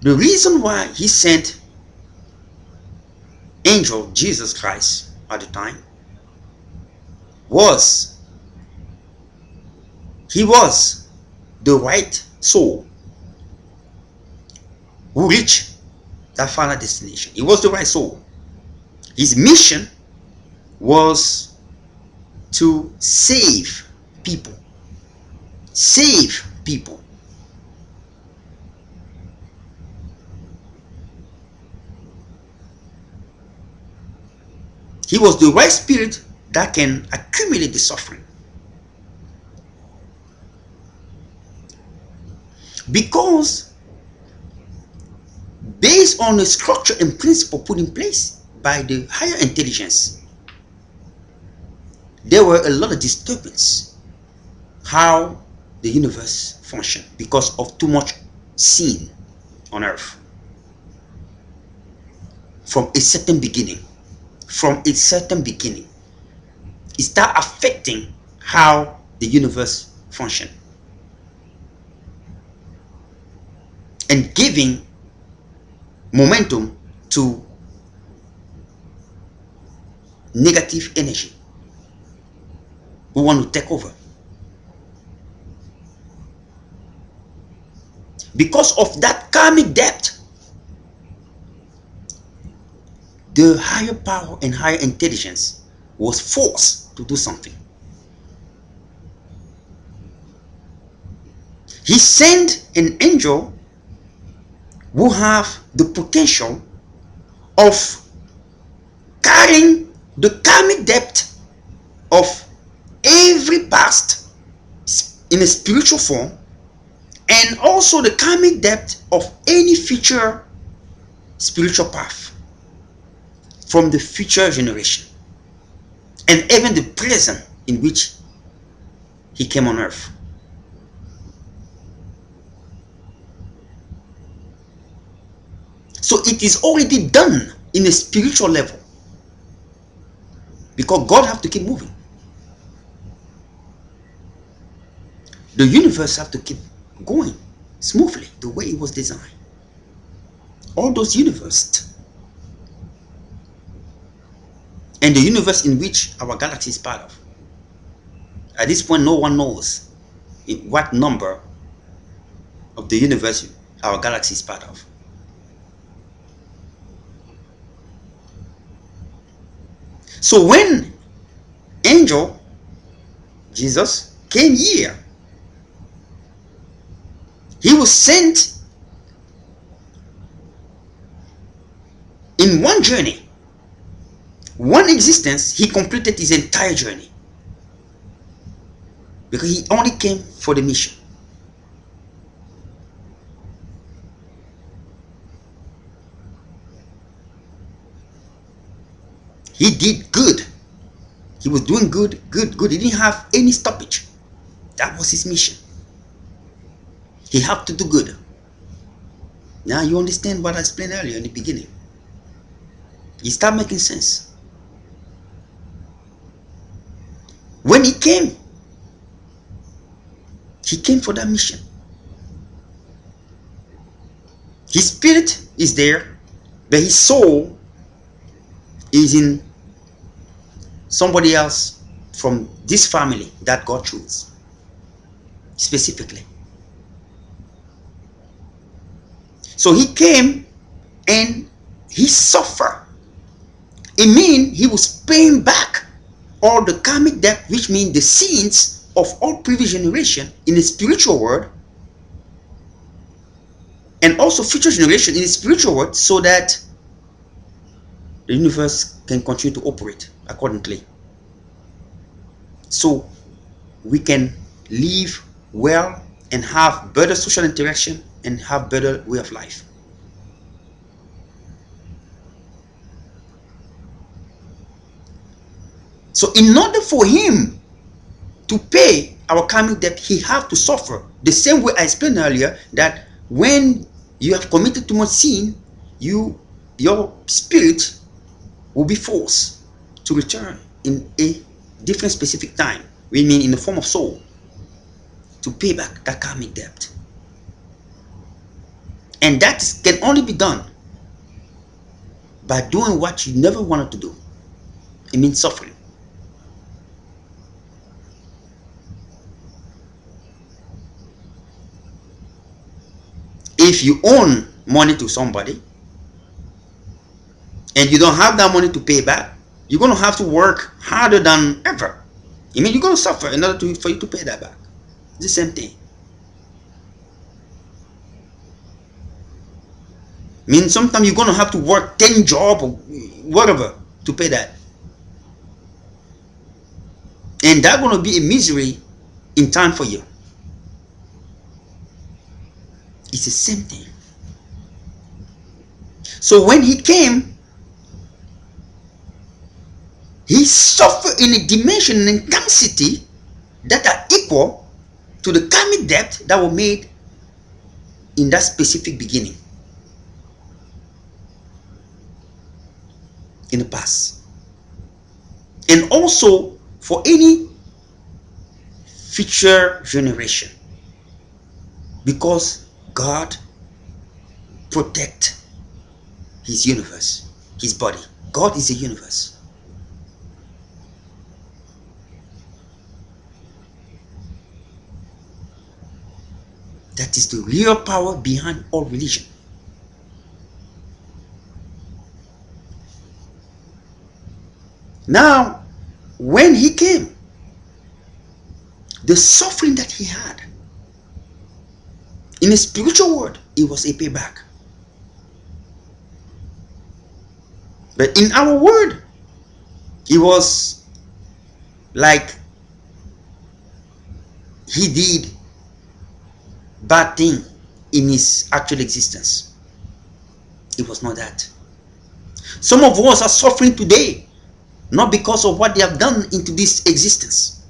the reason why he sent angel Jesus Christ at the time was he was the right soul who reached that final destination. He was the right soul. His mission was to save people. Save people. He was the right spirit that can accumulate the suffering. Because based on the structure and principle put in place by the higher intelligence, there were a lot of disturbance how the universe functioned because of too much sin on earth. From a certain beginning, it start affecting how the universe functioned and giving momentum to negative energy who want to take over. Because of that karmic debt, the higher power and higher intelligence was forced to do something. He sent an angel who have the potential of carrying the karmic debt of every past in a spiritual form, and also the karmic debt of any future spiritual path from the future generation, and even the present in which he came on earth. So it is already done in a spiritual level, because God have to keep moving. The universe have to keep going smoothly the way it was designed. All those universes and the universe in which our galaxy is part of. At this point, no one knows what number of the universe our galaxy is part of. So when angel Jesus came here, he was sent In one journey, one existence, he completed his entire journey. Because he only came for the mission. He did good. He was doing good. He didn't have any stoppage. That was his mission. He had to do good. Now you understand what I explained earlier in the beginning. It start making sense. When he came for that mission. His spirit is there, but his soul is in somebody else from this family that God chose specifically. So he came and he suffered. It means he was paying back all the karmic debt, which means the sins of all previous generation in the spiritual world, and also future generation in the spiritual world, so that the universe can continue to operate accordingly. So we can live well and have better social interaction and have better way of life. So in order for him to pay our karmic debt, he have to suffer. The same way I explained earlier, that when you have committed too much sin, your spirit will be forced to return in a different specific time. We mean in the form of soul, to pay back that karmic debt. And that can only be done by doing what you never wanted to do. It means suffering. If you own money to somebody and you don't have that money to pay back, you're going to have to work harder than ever. I mean, you're going to suffer in order for you to pay that back. It's the same thing. I mean, sometimes you're going to have to work 10 jobs or whatever to pay that. And that's going to be a misery in time for you. It's the same thing. So when he came, he suffered in a dimension and intensity that are equal to the karmic debt that were made in that specific beginning in the past. And also for any future generation, because God protect his universe, his body. God is a universe. That is the real power behind all religion. Now, when he came, the suffering that he had in the spiritual world, it was a payback. But in our world, it was like he did bad thing in his actual existence. It was not that. Some of us are suffering today, not because of what they have done into this existence,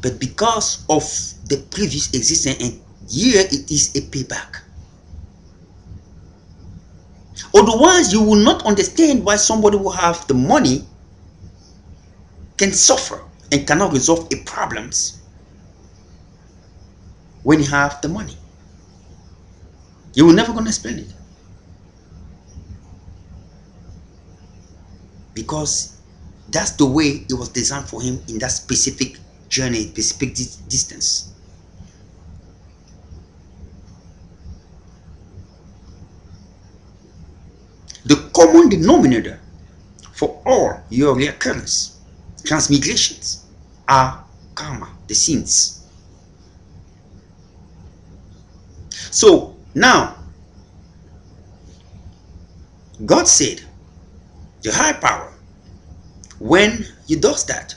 but because of the previous existence, and here it is a payback. Otherwise, you will not understand why somebody who have the money can suffer and cannot resolve a problems when you have the money. You will never gonna explain it, because that's the way it was designed for him in that specific journey, specific distance. The common denominator for all your reoccurrence, transmigrations, are karma, the sins. So Now, God said, the high power, when you does that,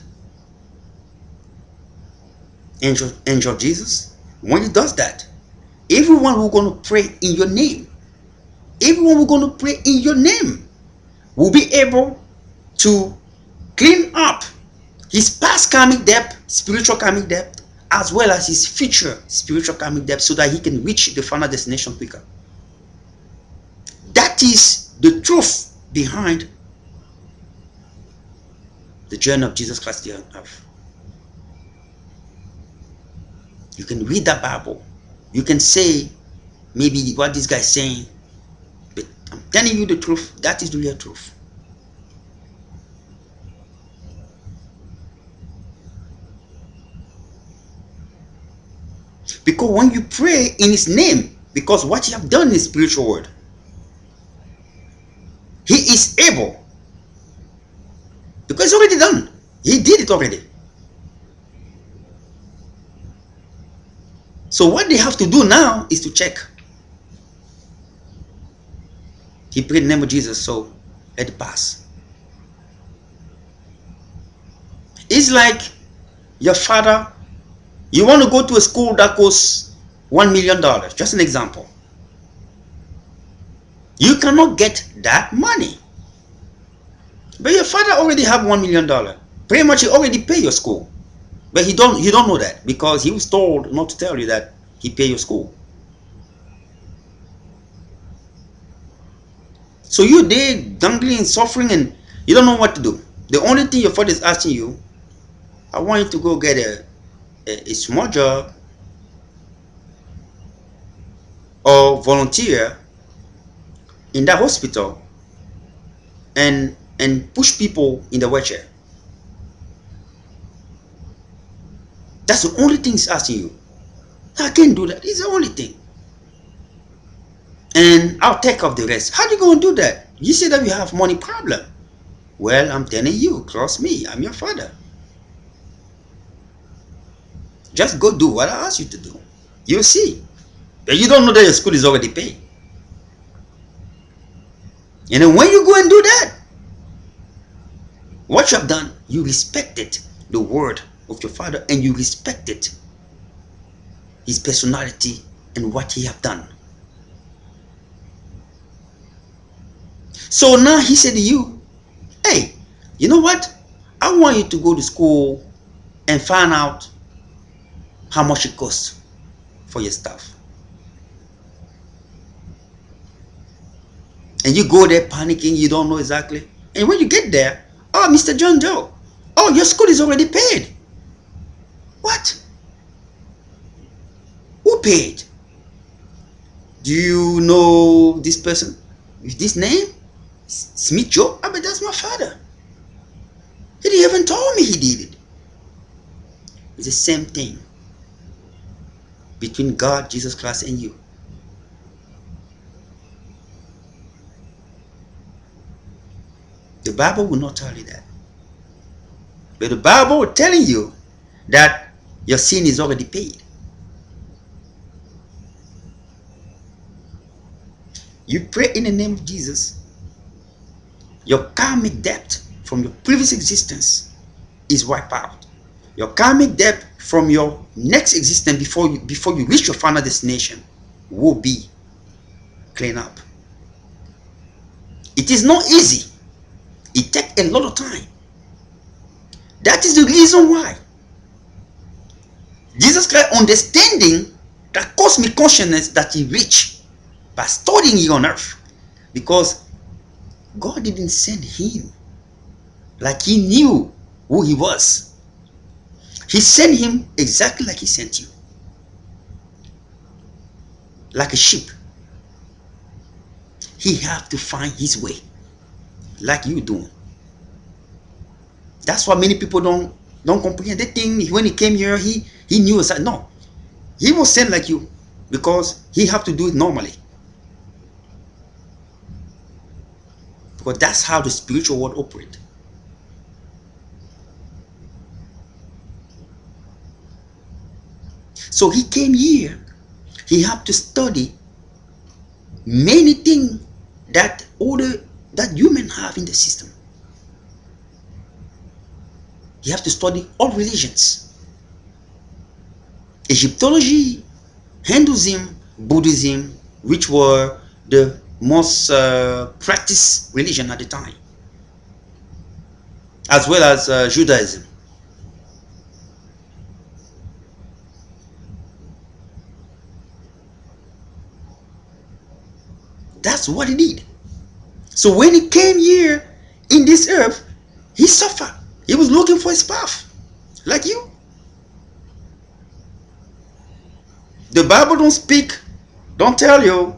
angel of Jesus, when you does that, everyone who's going to pray in your name, everyone who's going to pray in your name will be able to clean up his past karmic debt, spiritual karmic debt, as well as his future spiritual karmic debt, so that he can reach the final destination quicker. That is the truth behind the journey of Jesus Christ here on earth. You can read that Bible. You can say maybe what this guy is saying, but I'm telling you the truth. That is the real truth. Because when you pray in his name, because what you have done is spiritual word, he is able. Because it's already done. He did it already. So what they have to do now is to check. He prayed in the name of Jesus, so let it pass. It's like your father, you want to go to a school that costs $1 million, just an example. You cannot get that money. But your father already have $1 million. Pretty much he already pay your school. But you don't know that, because he was told not to tell you that he pay your school. So you there dangling, suffering, and you don't know what to do. The only thing your father is asking you, I want you to go get a small job or volunteer in that hospital and push people in the wheelchair. That's the only thing he's asking you. I can't do that. It's the only thing. And I'll take off the rest. How do you go and do that? You say that you have money problem. Well, I'm telling you, trust me, I'm your father. Just go do what I ask you to do. You'll see. But you don't know that your school is already paid. And then when you go and do that, what you have done, you respected the word of your father, and you respected his personality and what he have done. So now he said to you, hey, you know what? I want you to go to school and find out how much it costs for your stuff. And you go there panicking, you don't know exactly. And when you get there, oh, Mr. John Doe, oh, your school is already paid. What? Who paid? Do you know this person with this name? Smith Joe? I mean, that's my father. He didn't even tell me he did it. It's the same thing between God, Jesus Christ, and you. The Bible will not tell you that. But the Bible is telling you that your sin is already paid. You pray in the name of Jesus, your karmic debt from your previous existence is wiped out. Your karmic debt from your next existence before you reach your final destination will be cleaned up. It is not easy. It takes a lot of time. That is the reason why Jesus Christ, understanding that cosmic consciousness that he reached by studying here on earth, because God didn't send him like he knew who he was. He sent him exactly like he sent you, like a sheep. He have to find his way, like you doing. That's why many people don't comprehend. They think when he came here, he knew. No, he was sent like you, because he have to do it normally. Because that's how the spiritual world operates. So he came here. He had to study many things that human have in the system. You have to study all religions: Egyptology, Hinduism, Buddhism, which were the most practiced religion at the time, as well as Judaism. That's what he did. So when he came here in this earth, he suffered. He was looking for his path, like you. The Bible don't tell you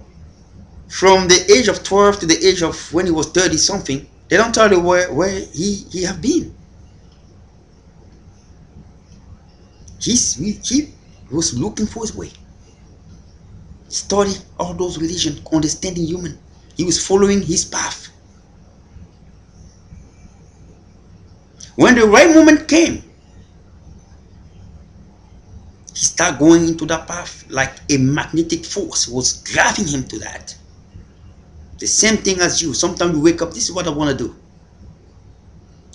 from the age of 12 to the age of when he was 30 something. They don't tell you where he have been. He was looking for his way. Study all those religions, understanding human. He was following his path. When the right moment came, he started going into that path like a magnetic force was driving him to that. The same thing as you. Sometimes you wake up, this is what I want to do.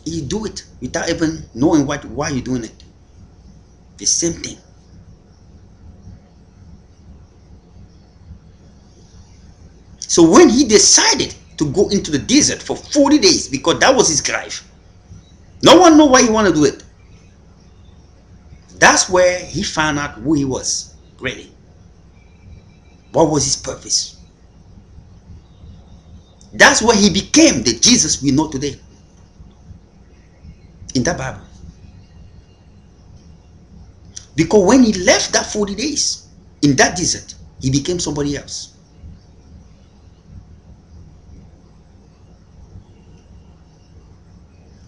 You do it without even knowing why you're doing it. The same thing. So when he decided to go into the desert for 40 days, because that was his drive, no one knew why he wanted to do it. That's where he found out who he was, really. What was his purpose? That's where he became the Jesus we know today in that Bible. Because when he left that 40 days in that desert, he became somebody else.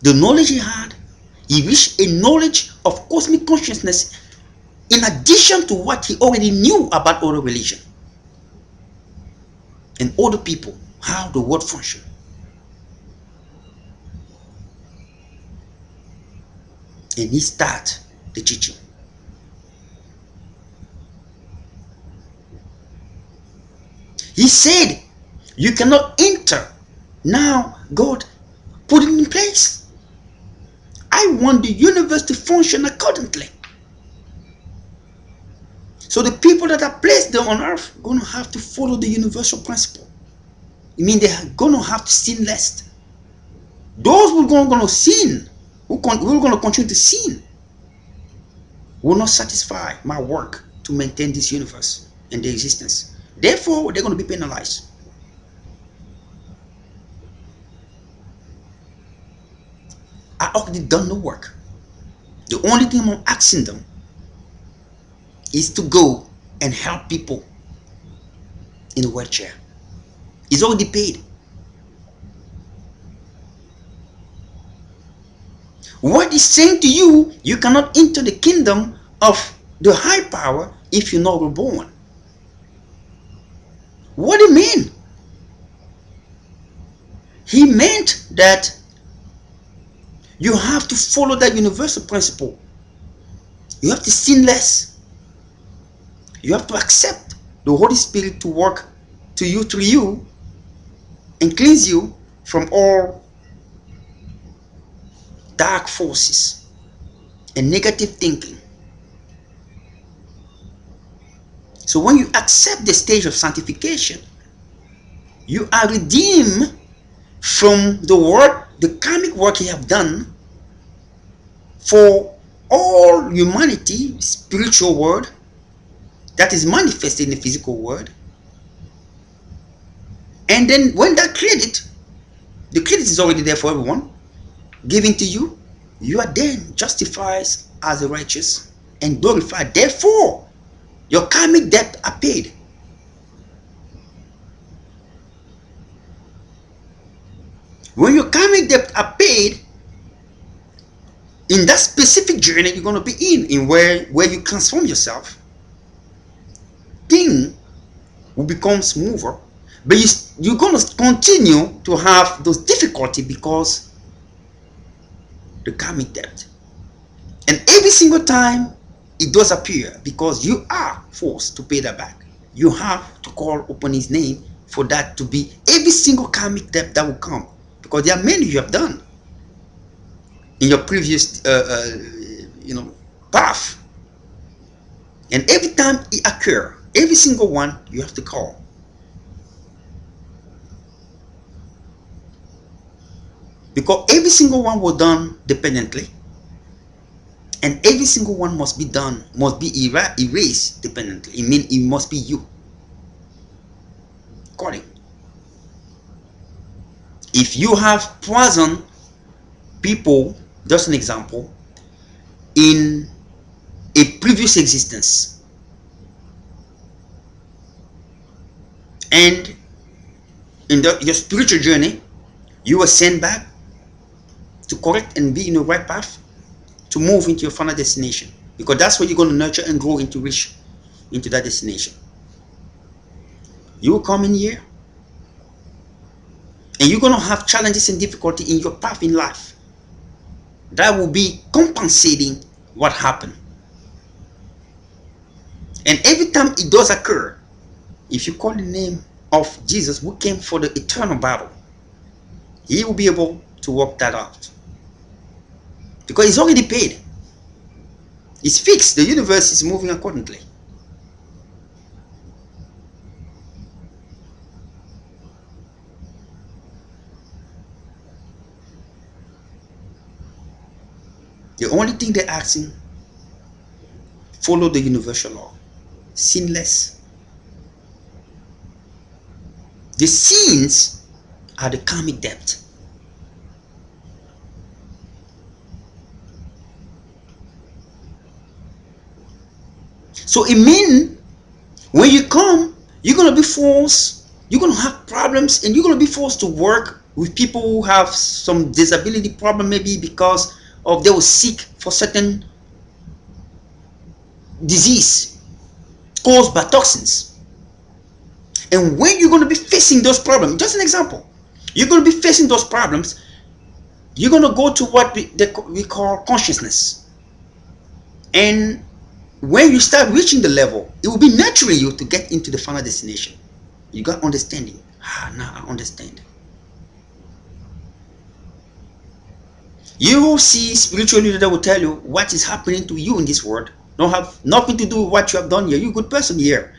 The knowledge he had, he reached a knowledge of cosmic consciousness in addition to what he already knew about other religion and other people, how the world functions. And he started the teaching. He said, you cannot enter. Now God put it in place. I want the universe to function accordingly. So the people that are placed there on earth are going to have to follow the universal principle. It means they are going to have to sin less. Those who are going to sin, who are going to continue to sin, will not satisfy my work to maintain this universe and their existence. Therefore, they're going to be penalized. I already done the work. The only thing I'm asking them is to go and help people in a wheelchair. It's already paid. What is saying to you, you cannot enter the kingdom of the high power if you're not reborn. What do you mean? He meant that you have to follow that universal principle. You have to sin less. You have to accept the Holy Spirit to work to you, through you, and cleanse you from all dark forces and negative thinking. So when you accept the stage of sanctification, you are redeemed from the work, the karmic work you have done for all humanity, spiritual world that is manifested in the physical world. And then when that credit, the credit is already there for everyone, given to you, you are then justified as a righteous and glorified. Therefore, your karmic debt are paid. When your karmic debt are paid, in that specific journey you're going to be in where you transform yourself, thing will become smoother, but you're going to continue to have those difficulty because the karmic debt. And every single time it does appear because you are forced to pay that back. You have to call upon his name for that to be every single karmic debt that will come, because there are many you have done in your previous path, and every time it occur, every single one you have to call. Because every single one was done dependently, and every single one must be done, must be erased dependently. It means it must be you calling. If you have poisoned people, just an example, in a previous existence, and in your spiritual journey, you were sent back to correct and be in the right path to move into your final destination, because that's where you're going to nurture and grow into, reach into that destination. You will come in here and you're going to have challenges and difficulty in your path in life that will be compensating what happened. And every time it does occur, if you call the name of Jesus who came for the eternal battle, he will be able to work that out, because it's already paid. It's fixed. The universe is moving accordingly. The only thing they're asking, follow the universal law, sinless. The sins are the karmic debt. So it means when you come, you're going to be forced, you're going to have problems, and you're going to be forced to work with people who have some disability problem, maybe because of they were sick for certain disease caused by toxins. And when you're going to be facing those problems, just an example, you're going to be facing those problems, you're going to go to what we call consciousness. And when you start reaching the level, it will be nurturing you to get into the final destination. You got understanding. Now I understand. You will see spiritual leader that will tell you what is happening to you in this world. Don't have nothing to do with what you have done here. You're a good person here.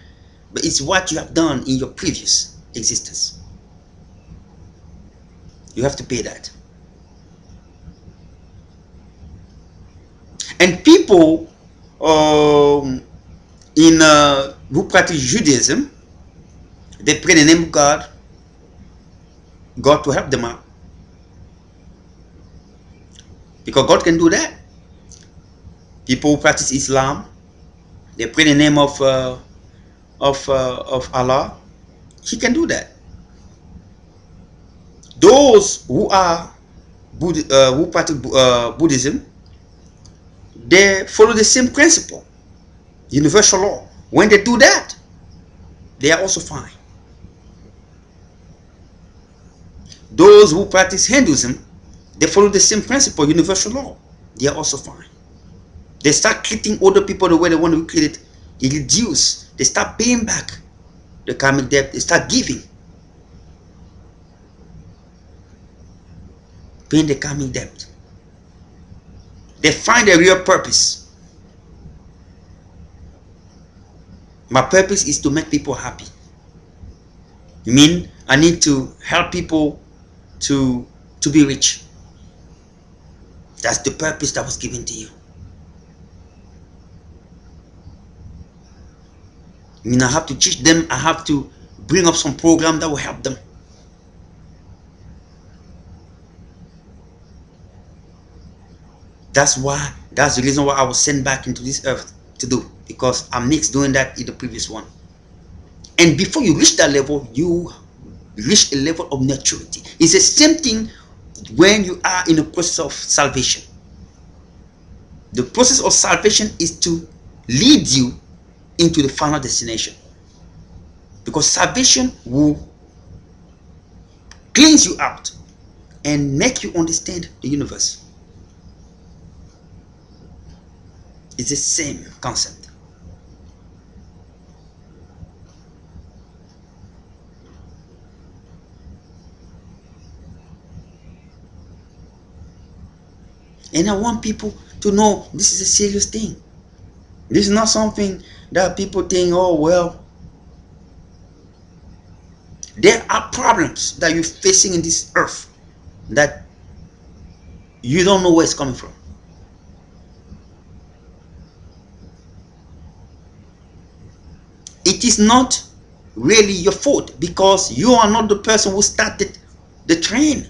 But it's what you have done in your previous existence. You have to pay that. And people who practice Judaism, they pray in the name of God, God to help them out. Because God can do that. People who practice Islam, they pray in the name of Allah. He can do that. Those who are who practice Buddhism, they follow the same principle, universal law. When they do that, they are also fine. Those who practice Hinduism, they follow the same principle, universal law. They are also fine. They start treating other people the way they want to be treated. They reduce. They start paying back the karmic debt. They start giving, paying the karmic debt. They find a real purpose. My purpose is to make people happy. You mean I need to help people to be rich? That's the purpose that was given to you. I mean, I have to teach them. I have to bring up some program that will help them. That's the reason why I was sent back into this earth to do, because I'm next doing that in the previous one. And before you reach that level, you reach a level of maturity. It's the same thing when you are in the process of salvation. The process of salvation is to lead you into the final destination, because salvation will cleanse you out and make you understand the universe. It's the same concept. And I want people to know this is a serious thing. This is not something that people think, oh well. There are problems that you're facing in this earth that you don't know where it's coming from. It is not really your fault because you are not the person who started the train.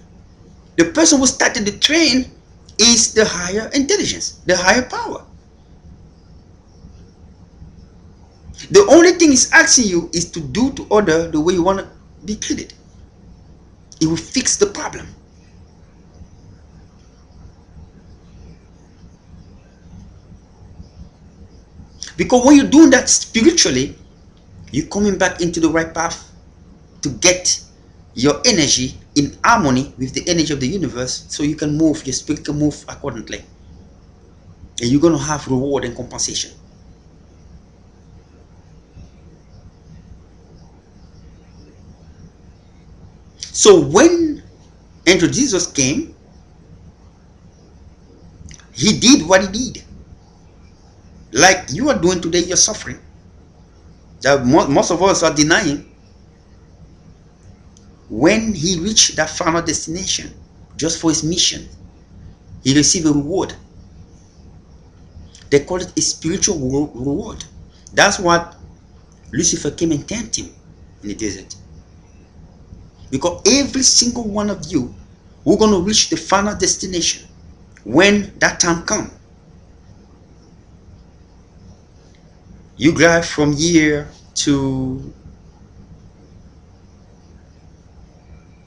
The person who started the train is the higher intelligence, the higher power. The only thing it's asking you is to do to order the way you want to be treated. It will fix the problem. Because when you're doing that spiritually, you're coming back into the right path to get your energy in harmony with the energy of the universe so you can move, your spirit can move accordingly. And you're going to have reward and compensation. So when Angel Jesus came, he did what he did. Like you are doing today, you're suffering. That most of us are denying. When he reached that final destination, just for his mission, he received a reward. They call it a spiritual reward. That's what Lucifer came and tempted him in the desert. Because every single one of you, we're going to reach the final destination when that time comes. You drive from here to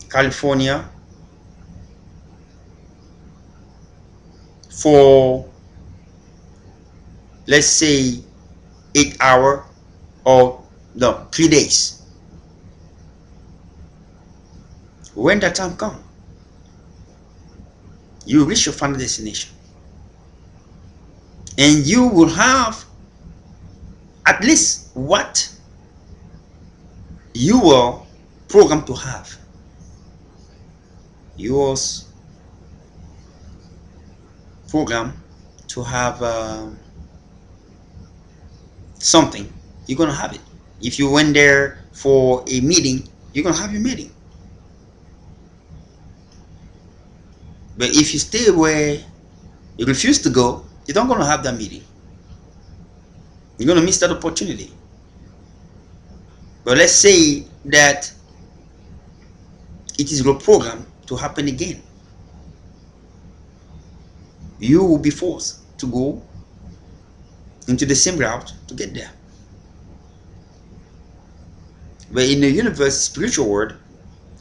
California for, let's say, 8 hours or no, 3 days. When that time comes, you reach your final destination. And you will have at least what you were programmed to have. You was programmed to have something. You're gonna have it. If you went there for a meeting, you're gonna have your meeting. But if you stay where you refuse to go, you're not gonna have that meeting. You're gonna miss that opportunity. But let's say that it is your program to happen again. You will be forced to go into the same route to get there. But in the universe, spiritual world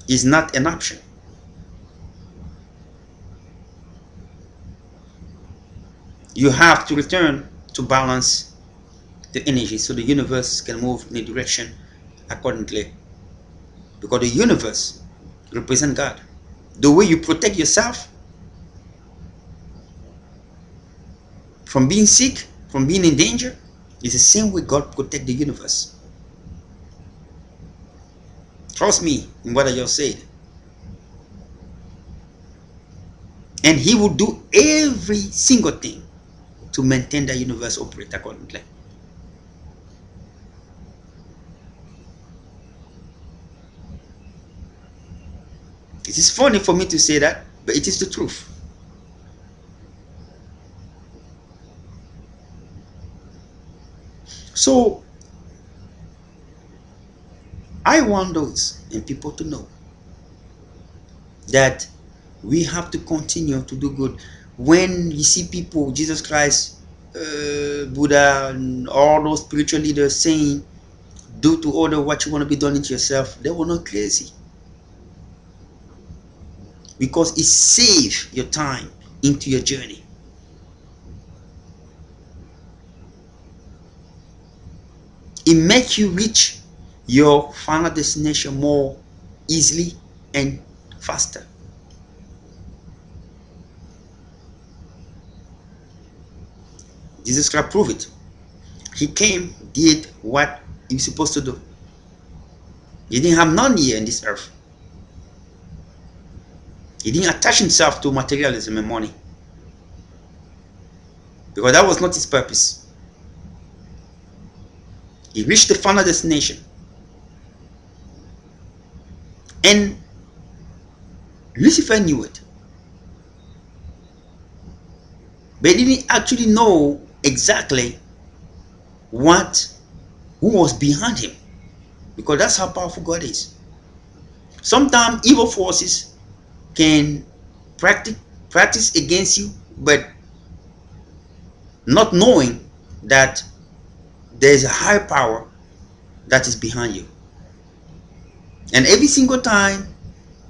is not an option. You have to return to balance the energy so the universe can move in a direction accordingly. Because the universe represents God. The way you protect yourself from being sick, from being in danger, is the same way God protects the universe. Trust me in what I just said. And he will do every single thing to maintain the universe operate accordingly. It is funny for me to say that, but it is the truth. So I want those and people to know that we have to continue to do good. When you see people, Jesus Christ, Buddha, and all those spiritual leaders saying, do to order what you want to be done into yourself, they were not crazy. Because it saves your time into your journey. It makes you reach your final destination more easily and faster. Jesus Christ proved it. He came, did what he was supposed to do. He didn't have none here in this earth. He didn't attach himself to materialism and money. because that was not his purpose. He reached the final destination, and Lucifer knew it, but he didn't actually know exactly who was behind him, because that's how powerful God is. Sometimes evil forces can practice against you, but not knowing that there's a higher power that is behind you. And every single time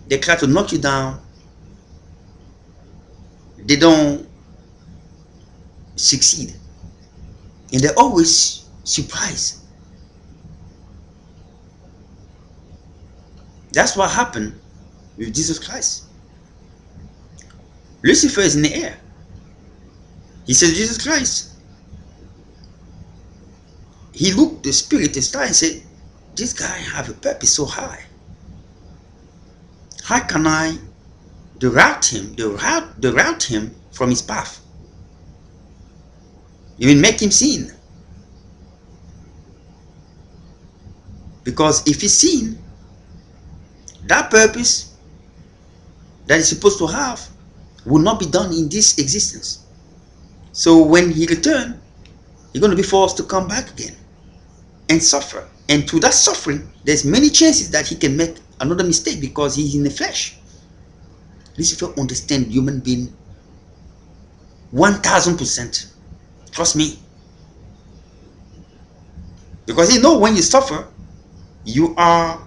they try to knock you down, they don't succeed, and they're always surprised. That's what happened with Jesus Christ. Lucifer is in the air. He said, Jesus Christ. He looked the spirit and started and said, this guy have a purpose so high. How can I deroute him from his path? Even make him sin. Because if he's sin, that purpose that he's supposed to have will not be done in this existence. So when he returns, he's going to be forced to come back again and suffer. And through that suffering, there's many chances that he can make another mistake because he's in the flesh. Lucifer understands human being 1000%. Trust me. Because he knows when you suffer, it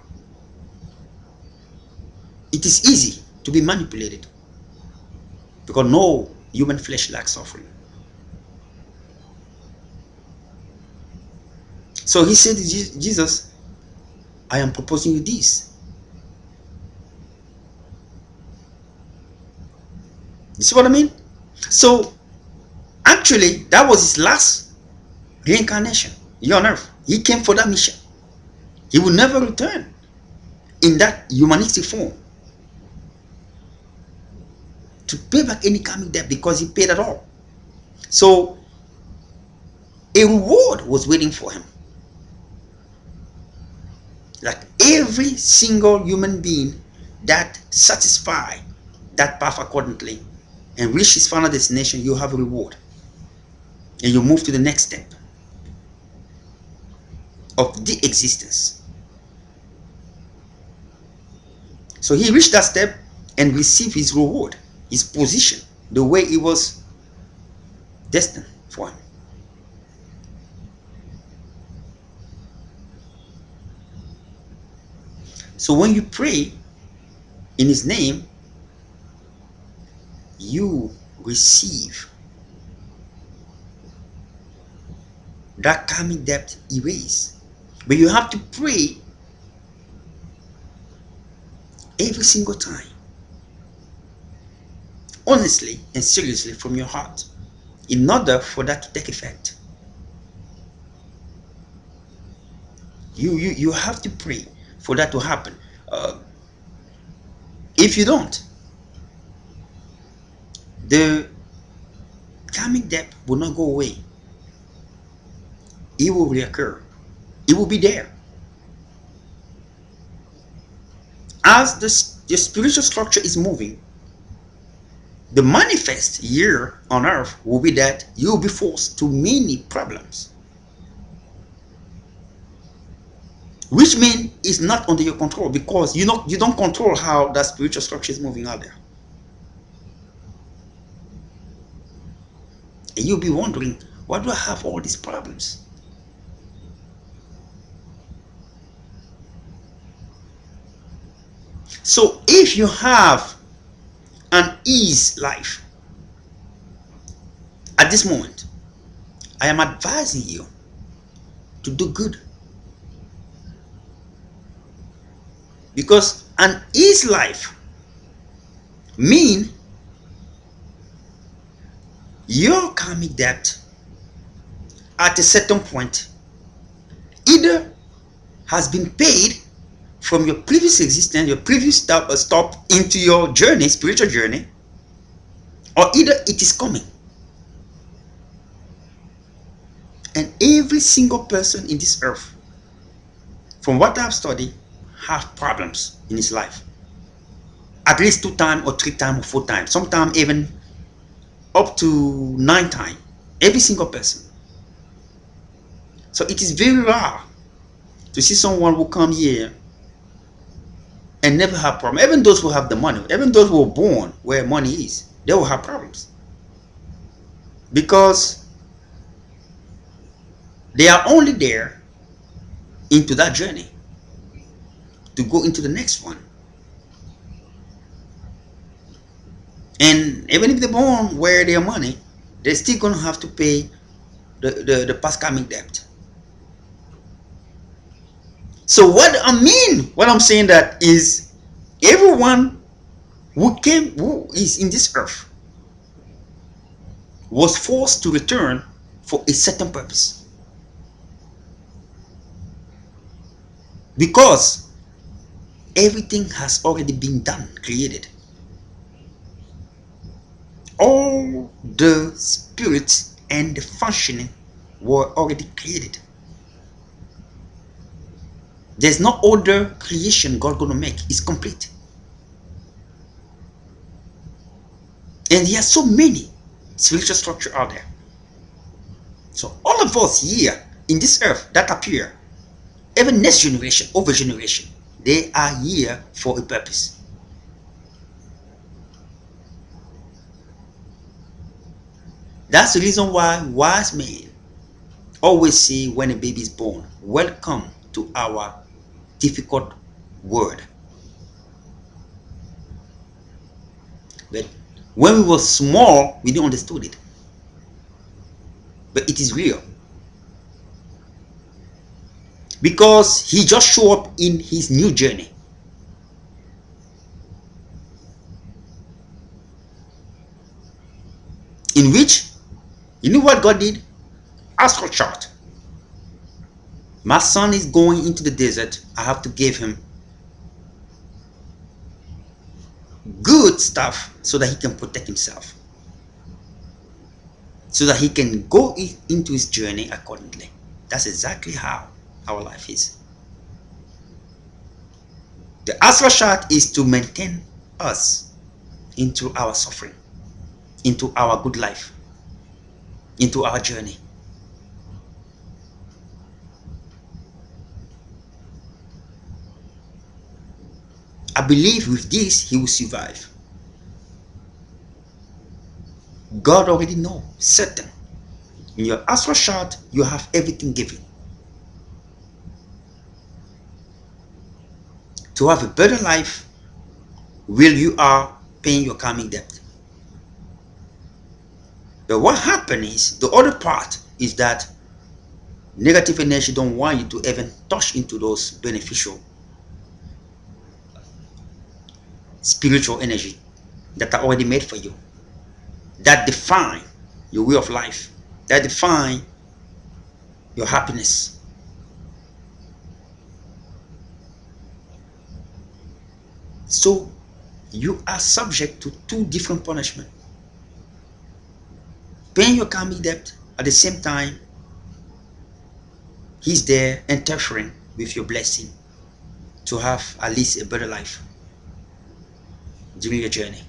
is easy to be manipulated. Because no human flesh lacks suffering. So he said to Jesus, I am proposing you this. You see what I mean? So actually, that was his last reincarnation here on earth. He came for that mission. He will never return in that humanistic form to pay back any karmic debt, because he paid it all. So a reward was waiting for him. Like every single human being that satisfy that path accordingly and reach his final destination, you have a reward. And you move to the next step of the existence. So he reached that step and received his reward, his position, the way it was destined for him. So when you pray in his name, you receive that karmic debt erased. But you have to pray every single time, honestly and seriously from your heart, in order for that to take effect. You have to pray for that to happen. If you don't, the karmic debt will not go away. It will reoccur. It will be there. As the spiritual structure is moving, the manifest here on earth will be that you will be forced to many problems, which means it's not under your control, because you don't control how that spiritual structure is moving out there. And you'll be wondering, why do I have all these problems? So if you have an ease life at this moment, I am advising you to do good, because an ease life mean your karmic debt at a certain point either has been paid from your previous existence, your previous stop into your journey, spiritual journey, or either it is coming. And every single person in this earth, from what I've studied, have problems in his life. At least 2 times or 3 times or 4 times. Sometimes even up to 9 times. Every single person. So it is very rare to see someone who come here and never have problems. Even those who have the money, even those who were born where money is, they will have problems. Because they are only there into that journey to go into the next one. And even if they're born where their money, they're still going to have to pay the past karmic debt. So what I'm saying that is everyone who is in this earth was forced to return for a certain purpose. Because everything has already been done, created. All the spirits and the functioning were already created. There's no other creation God gonna make. It's complete. And there are so many spiritual structure out there. So all of us here in this earth that appear, even next generation, over generation, they are here for a purpose. That's the reason why wise men always say when a baby is born, welcome to our difficult world. But when we were small, we didn't understand it. But it is real. Because he just showed up in his new journey. In which, you know what God did? Astral chart. My son is going into the desert. I have to give him good stuff so that he can protect himself. So that he can go into his journey accordingly. That's exactly how our life is. The astral chart is to maintain us into our suffering, into our good life, into our journey. I believe with this he will survive. God already knows, certain. In your astral chart, you have everything given. To have a better life, while you are paying your karmic debt. But what happens is, the other part is that negative energy don't want you to even touch into those beneficial spiritual energy that are already made for you, that define your way of life, that define your happiness. So you are subject to two different punishments. Paying your karmic debt, at the same time he's there interfering with your blessing to have at least a better life during your journey.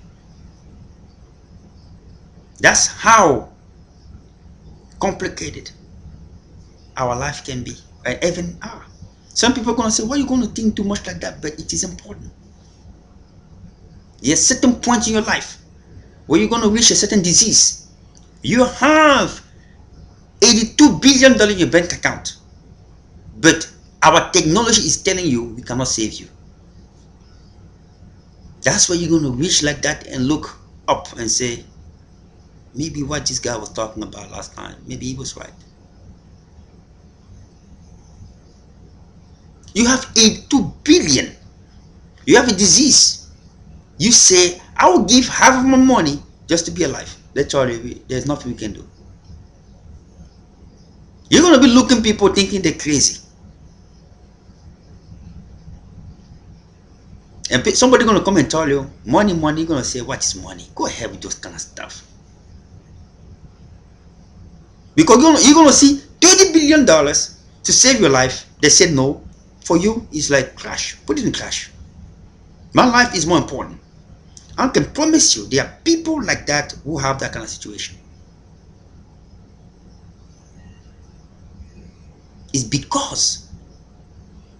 That's how complicated our life can be, and even are. Some people are going to say, why are you going to think too much like that? But it is important. There's a certain point in your life where you're going to reach a certain disease. You have $82 billion in your bank account, but our technology is telling you we cannot save you. That's where you're going to reach like that and look up and say, maybe what this guy was talking about last time, maybe he was right. You have 82 billion. You have a disease. You say, I will give half of my money just to be alive. Literally, there's nothing we can do. You're going to be looking people thinking they're crazy. And somebody going to come and tell you, money, money. You're going to say, what is money? Go ahead with those kind of stuff. Because you're going to see $30 $1 million to save your life. They said no. For you, it's like crash. Put it in crash. My life is more important. I can promise you there are people like that who have that kind of situation. It's because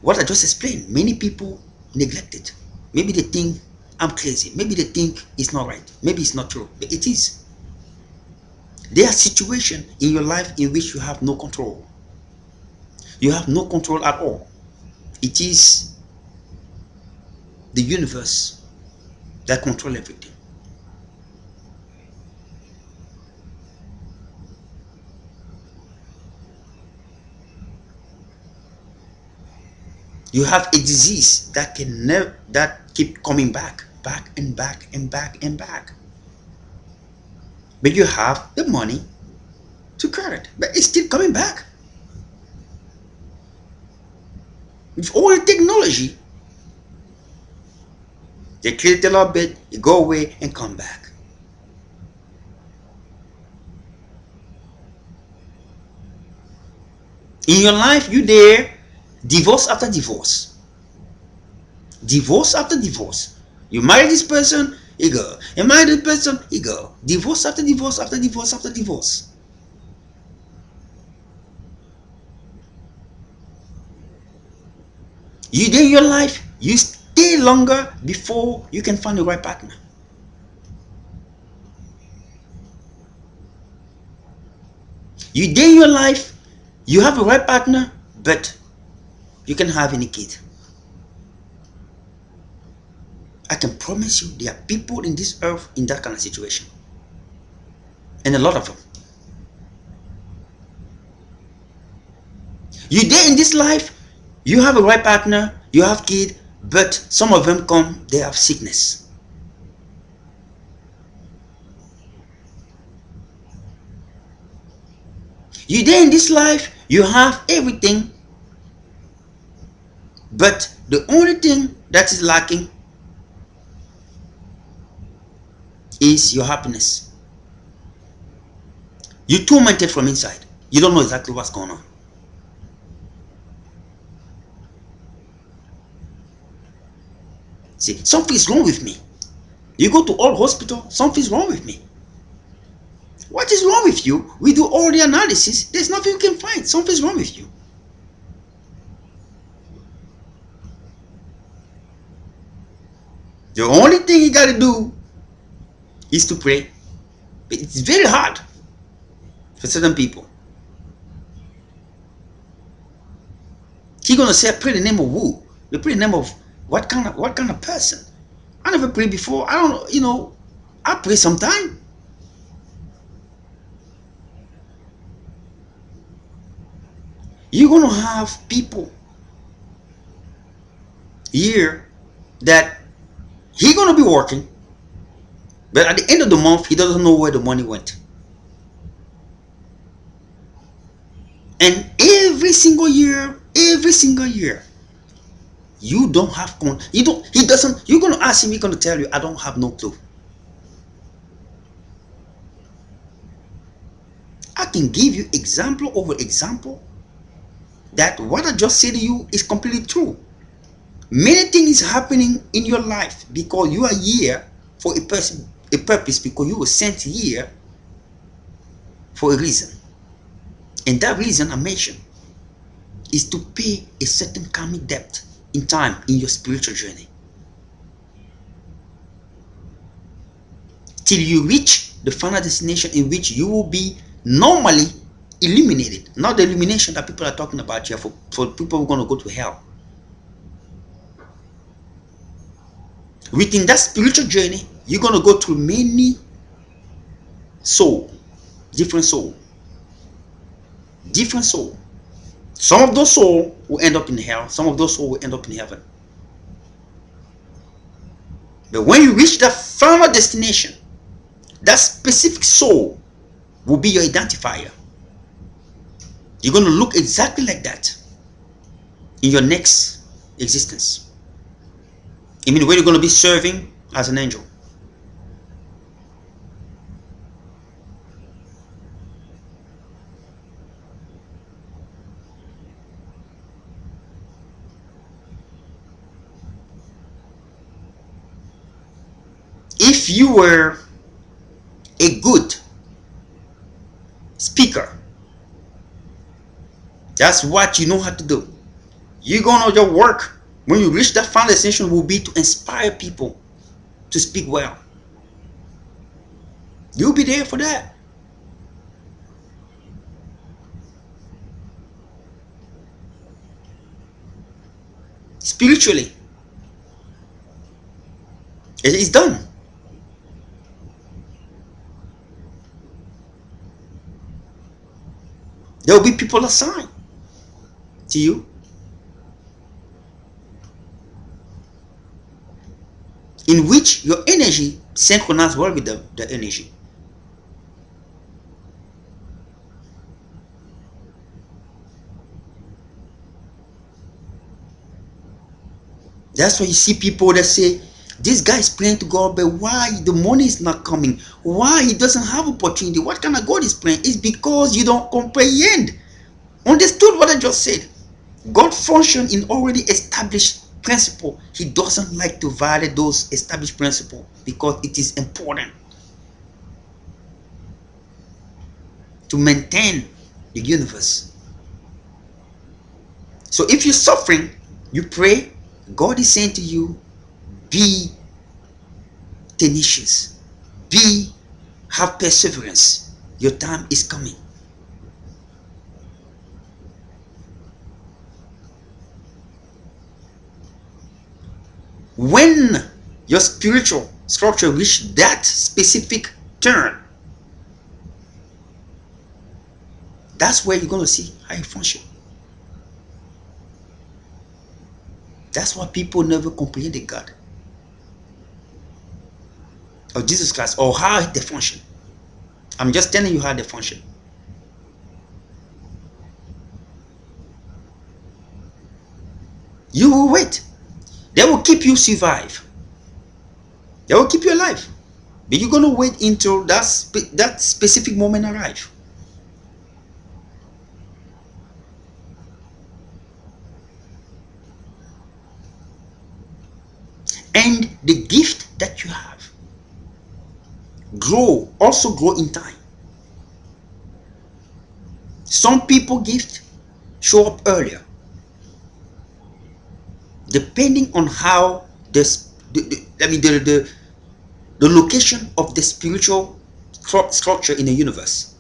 what I just explained, many people neglect it. Maybe they think I'm crazy. Maybe they think it's not right. Maybe it's not true. But it is. There are situations in your life in which you have no control. You have no control at all. It is the universe that controls everything. You have a disease that can never that keep coming back and back and back and back. But you have the money to cure it. But it's still coming back. With all the technology, they kill it a little bit, you go away and come back. In your life, you there, divorce after divorce. Divorce after divorce. You marry this person, he go. You marry this person, he go. Divorce after divorce after divorce after divorce. You there in your life, you stay longer before you can find the right partner. You there in your life, you have a right partner, but you can have any kid. I can promise you there are people in this earth in that kind of situation. And a lot of them. You there in this life, you have a right partner, you have kid, but some of them come, they have sickness. You there in this life, you have everything, but the only thing that is lacking is your happiness. You're tormented from inside. You don't know exactly what's going on. See, something's wrong with me. You go to all hospital, something's wrong with me. What is wrong with you? We do all the analysis. There's nothing we can find. Something's wrong with you. The only thing you got to do is to pray. But it's very hard for certain people. He gonna say, pray the name of who? They pray the name of what kind of person? I never prayed before. I don't I pray sometime. You're gonna have people here that he gonna be working, but at the end of the month he doesn't know where the money went. And every single year, you don't have you don't he doesn't you're gonna ask him, he's gonna tell you, I don't have no clue. I can give you example over example that what I just said to you is completely true. Many things happening in your life because you are here for a purpose, because you were sent here for a reason. And that reason I mentioned is to pay a certain karmic debt in time in your spiritual journey. Till you reach the final destination in which you will be normally eliminated. Not the elimination that people are talking about here for people who are going to go to hell. Within that spiritual journey, you're going to go through many different soul. Some of those souls will end up in hell, some of those souls will end up in heaven. But when you reach that final destination, that specific soul will be your identifier. You're going to look exactly like that in your next existence. I mean, where you're going to be serving as an angel. if you were a good speaker, that's what you know how to do. You're gonna your work when you reach that final destination will be to inspire people to speak well. You'll be there for that. Spiritually, it's done. There will be people assigned to you in which your energy synchronizes well with the energy. That's why you see people that say, this guy is praying to God, but why the money is not coming? Why he doesn't have opportunity? What kind of God is praying? It's because you don't comprehend. Understood what I just said. God functions in already established principle. He doesn't like to violate those established principles because it is important to maintain the universe. So if you're suffering, you pray, God is saying to you, be tenacious, be have perseverance. Your time is coming. When your spiritual structure reach that specific turn, that's where you're going to see how you function. That's why people never comprehended God or Jesus Christ or how they function. I'm just telling you how they function. You will wait. They will keep you survive. They will keep you alive. But you're going to wait until that specific moment arrive. And the gift that you have also grow in time. Some people gift show up earlier, depending on how the location of the spiritual structure in the universe.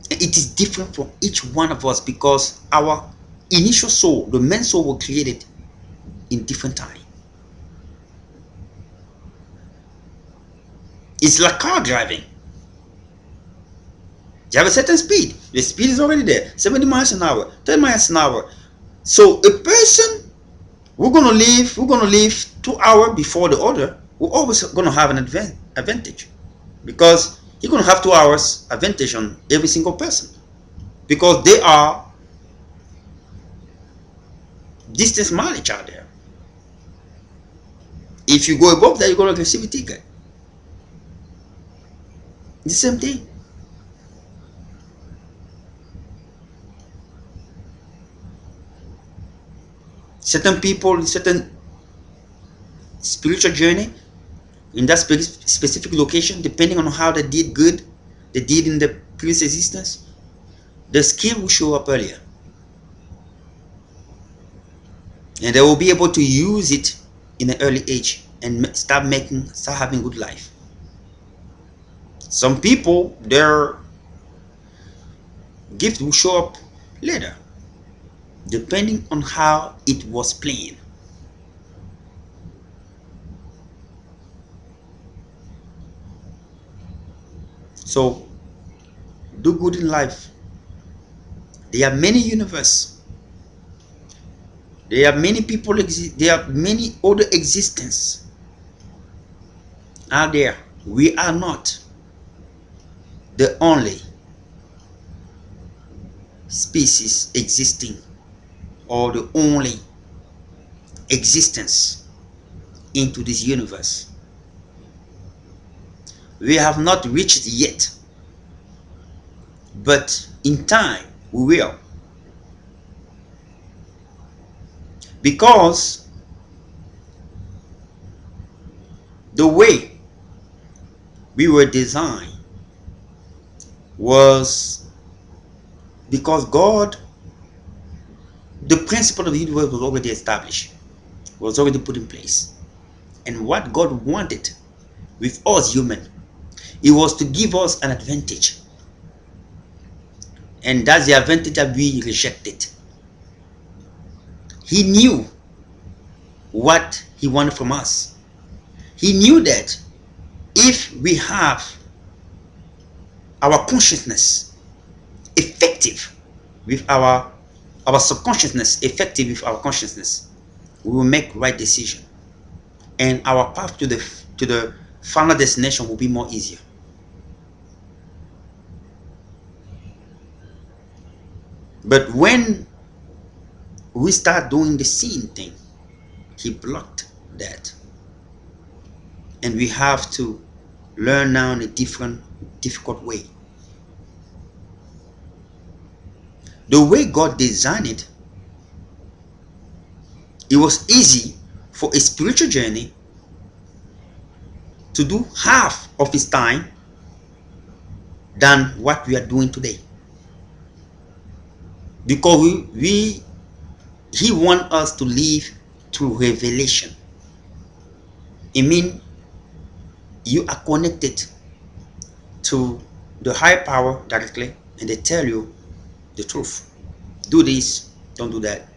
It is different from each one of us because our initial soul, the main soul, was created in different time. It's like car driving. You have a certain speed. The speed is already there. 70 miles an hour, 10 miles an hour. So a person we're gonna live 2 hours before the other, we're always gonna have an advantage. Because you're gonna have 2 hours advantage on every single person. Because they are distance mileage out there. If you go above that, you're gonna receive a ticket. The same thing. Certain people, certain spiritual journey in that specific location, depending on how they did good, they did in the previous existence, the skill will show up earlier, and they will be able to use it in an early age and start having good life. Some people, their gift will show up later, depending on how it was playing. So do good in life. There are many universe. There are many people there are many other existence out there. We are not the only species existing or the only existence into this universe. We have not reached yet, but in time we will. Because The way we were designed was because God, the principle of the universe was already established, was already put in place. And what God wanted with us human, it was to give us an advantage. And that's the advantage that we rejected. He knew what he wanted from us. He knew that if we have our consciousness effective with our subconsciousness effective with our consciousness, we will make right decision, and our path to the final destination will be more easier. But when we start doing the sin thing, he blocked that, and we have to learn now in a difficult way. The way God designed it, it was easy for a spiritual journey to do half of his time than what we are doing today, because he wants us to live through revelation. It means you are connected to the higher power directly, and they tell you the truth. Do this, don't do that.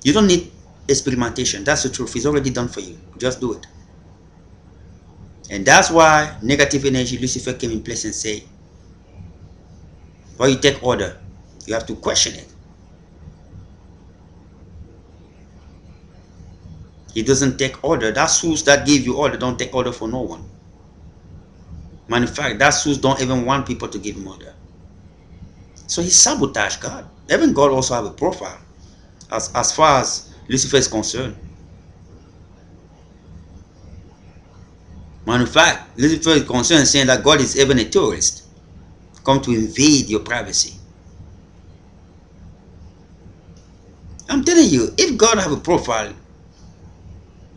You don't need experimentation. That's the truth. It's already done for you. Just do it. And that's why negative energy, Lucifer came in place and say, why you take order, you have to question it. He doesn't take order. That source that gave you order don't take order for no one. Matter of fact, that source don't even want people to give him order. So he sabotaged God. Even God also have a profile as far as Lucifer is concerned. Matter of fact, Lucifer is concerned saying that God is even a terrorist, come to invade your privacy. I'm telling you, if God have a profile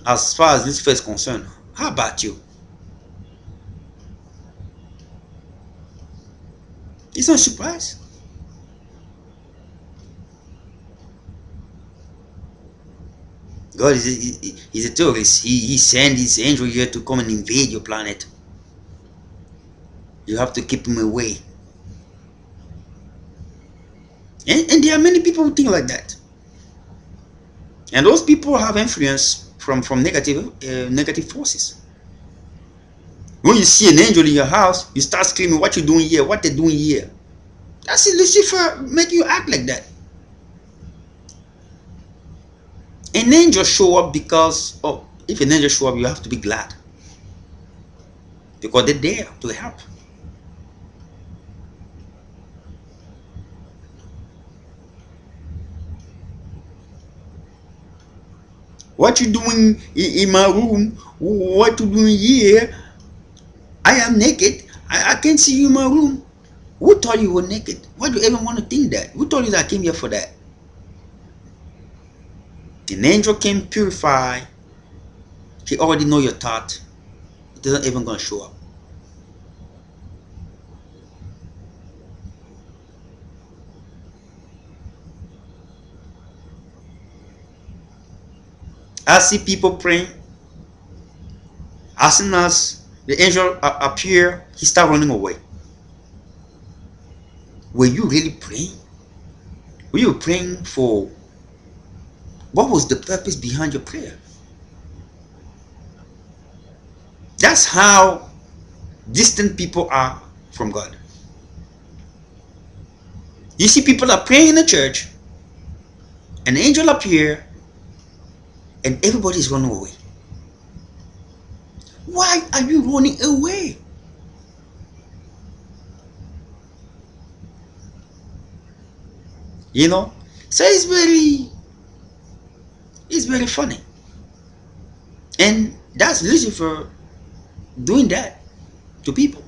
as far as Lucifer is concerned, how about you? It's not a surprise. God is a terrorist. He sent his angel here to come and invade your planet. You have to keep him away. And there are many people who think like that. And those people have influence from negative forces. When you see an angel in your house, you start screaming, what you doing here? What they doing here? That's it. Lucifer make you act like that. An angel show up because, oh, if an angel show up, you have to be glad, because they're there to help. What you doing in my room? What you doing here? I am naked. I can't see you in my room. Who told you were naked? Why do you even want to think that? Who told you that I came here for that? An angel can purify. He already know your thought. It isn't even gonna show up. I see people praying. As soon as the angel appear, he start running away. Were you really praying? Were you praying for? What was the purpose behind your prayer? That's how distant people are from God. You see people are praying in the church, an angel appear, and everybody's running away. Why are you running away? You know? So it's very funny. And that's Lucifer doing that to people.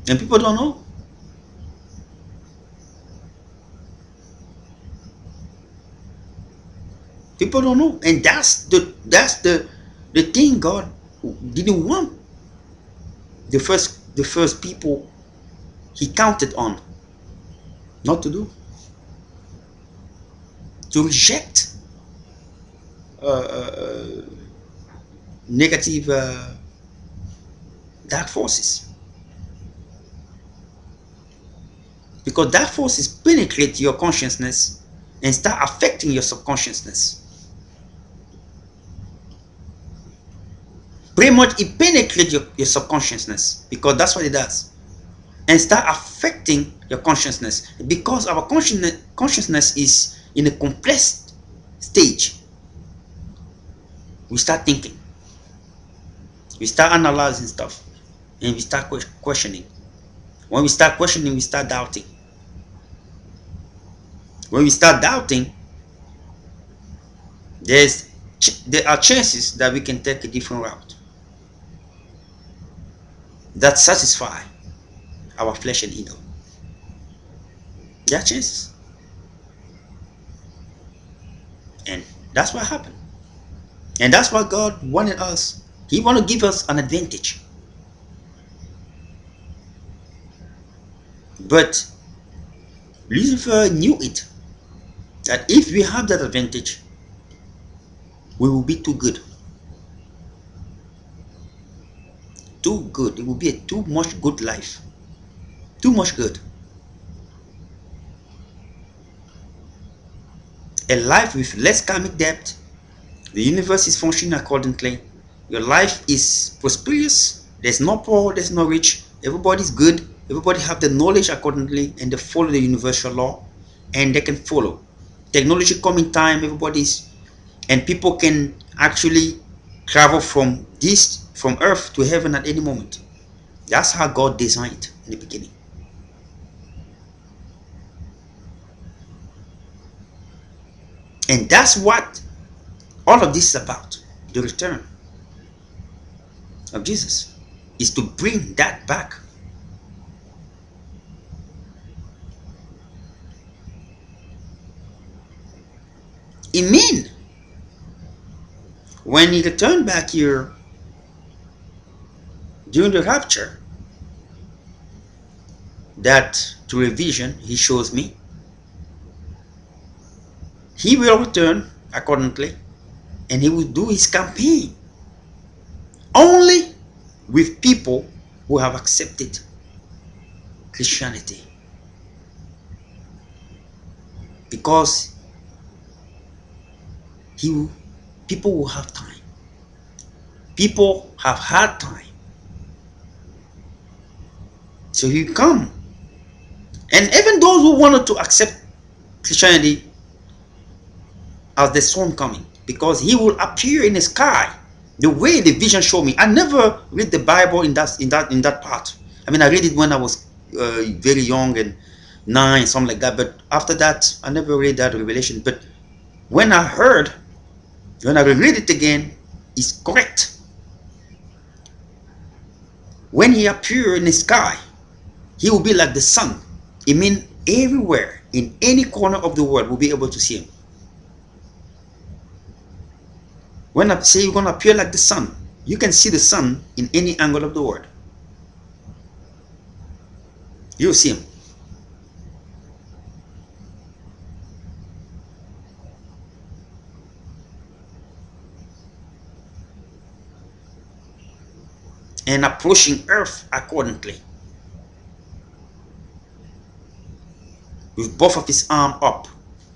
And people don't know. People don't know, and that's the thing God didn't want the first people He counted on not to do, to reject negative dark forces, because dark forces penetrate your consciousness and start affecting your subconsciousness. Pretty much it penetrates your subconsciousness, because that's what it does, and start affecting your consciousness, because our consciousness is in a complex stage. We start thinking, we start analyzing stuff, and we start questioning. When we start questioning, we start doubting. When we start doubting, there are chances that we can take a different route that satisfy our flesh and ego. There are chances, and that's what happened. And that's what God wanted us. He wanted to give us an advantage. But Lucifer knew it, that if we have that advantage, we will be too good. Too good. It will be a too much good life. Too much good. A life with less karmic debt. The universe is functioning accordingly. Your life is prosperous. There's no poor, there's no rich. Everybody's good. Everybody have the knowledge accordingly, and they follow the universal law, and they can follow. Technology come in time, and people can actually travel from earth to heaven at any moment. That's how God designed it in the beginning. And that's what all of this is about. The return of Jesus is to bring that back. It means when he returned back here during the rapture, that through a vision he shows me, he will return accordingly, and he will do his campaign only with people who have accepted Christianity, because he will, people will have time. People have had time, so he will come, and even those who wanted to accept Christianity as the son coming, because he will appear in the sky the way the vision showed me. I never read the Bible in that part. I mean, I read it when I was very young and 9, something like that, but after that I never read that revelation. But when I read it again, it's correct. When he appear in the sky, he will be like the sun. It means everywhere, in any corner of the world, we'll be able to see him. When I say you're going to appear like the sun, you can see the sun in any angle of the world. You'll see him. And approaching earth accordingly, with both of his arm up,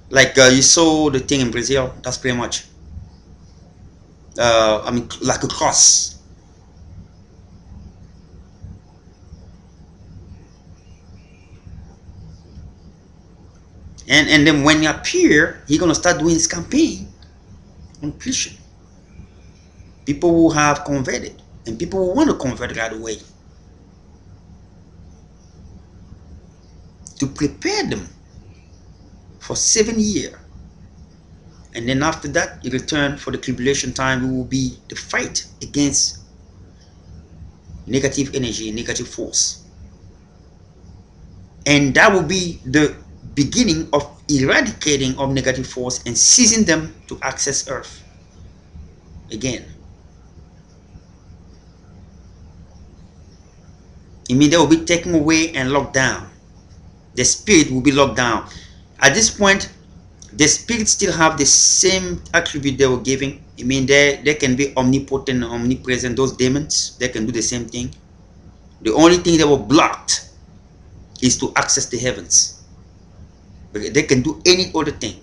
like you saw the thing in Brazil. That's pretty much I mean, like a cross. And then when he appear, he's gonna start doing his campaign on Christian people who have converted, and people who want to convert right away, to prepare them for 7 years. And then after that, you return for the tribulation time. It will be the fight against negative energy, negative force. And that will be the beginning of eradicating of negative force and seizing them to access Earth again. It means they will be taken away and locked down. The spirit will be locked down. At this point, the spirits still have the same attribute they were giving. I mean, they can be omnipotent, omnipresent. Those demons, they can do the same thing. The only thing they were blocked is to access the heavens. But they can do any other thing.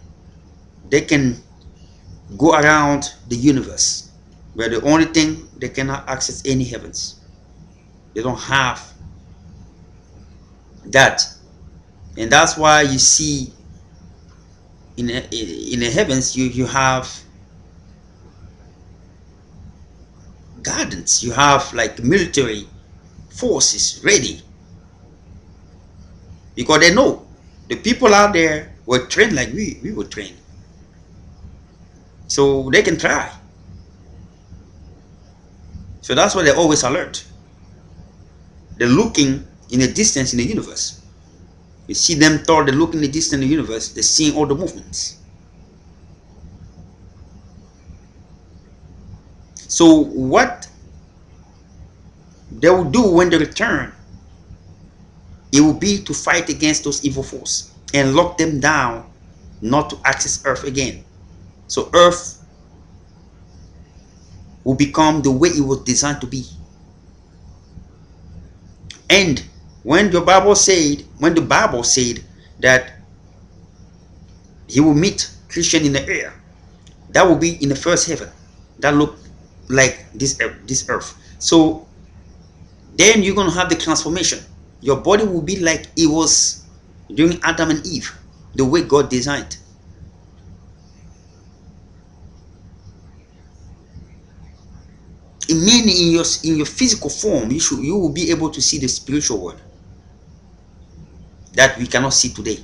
They can go around the universe, but the only thing they cannot access any heavens. They don't have that, and that's why you see in the heavens you have gardens, you have like military forces ready, because they know the people out there were trained like we were trained, so they can try. So that's why they're always alert. They're looking in the distance in the universe. You see them thought they look in the distance in the universe, they're seeing all the movements. So what they will do when they return, it will be to fight against those evil forces and lock them down, not to access Earth again. So Earth will become the way it was designed to be. And when the Bible said that he will meet Christian in the air, that will be in the first heaven. That look like this earth. So then you're gonna have the transformation. Your body will be like it was during Adam and Eve, the way God designed. It means in your physical form, you will be able to see the spiritual world that we cannot see today.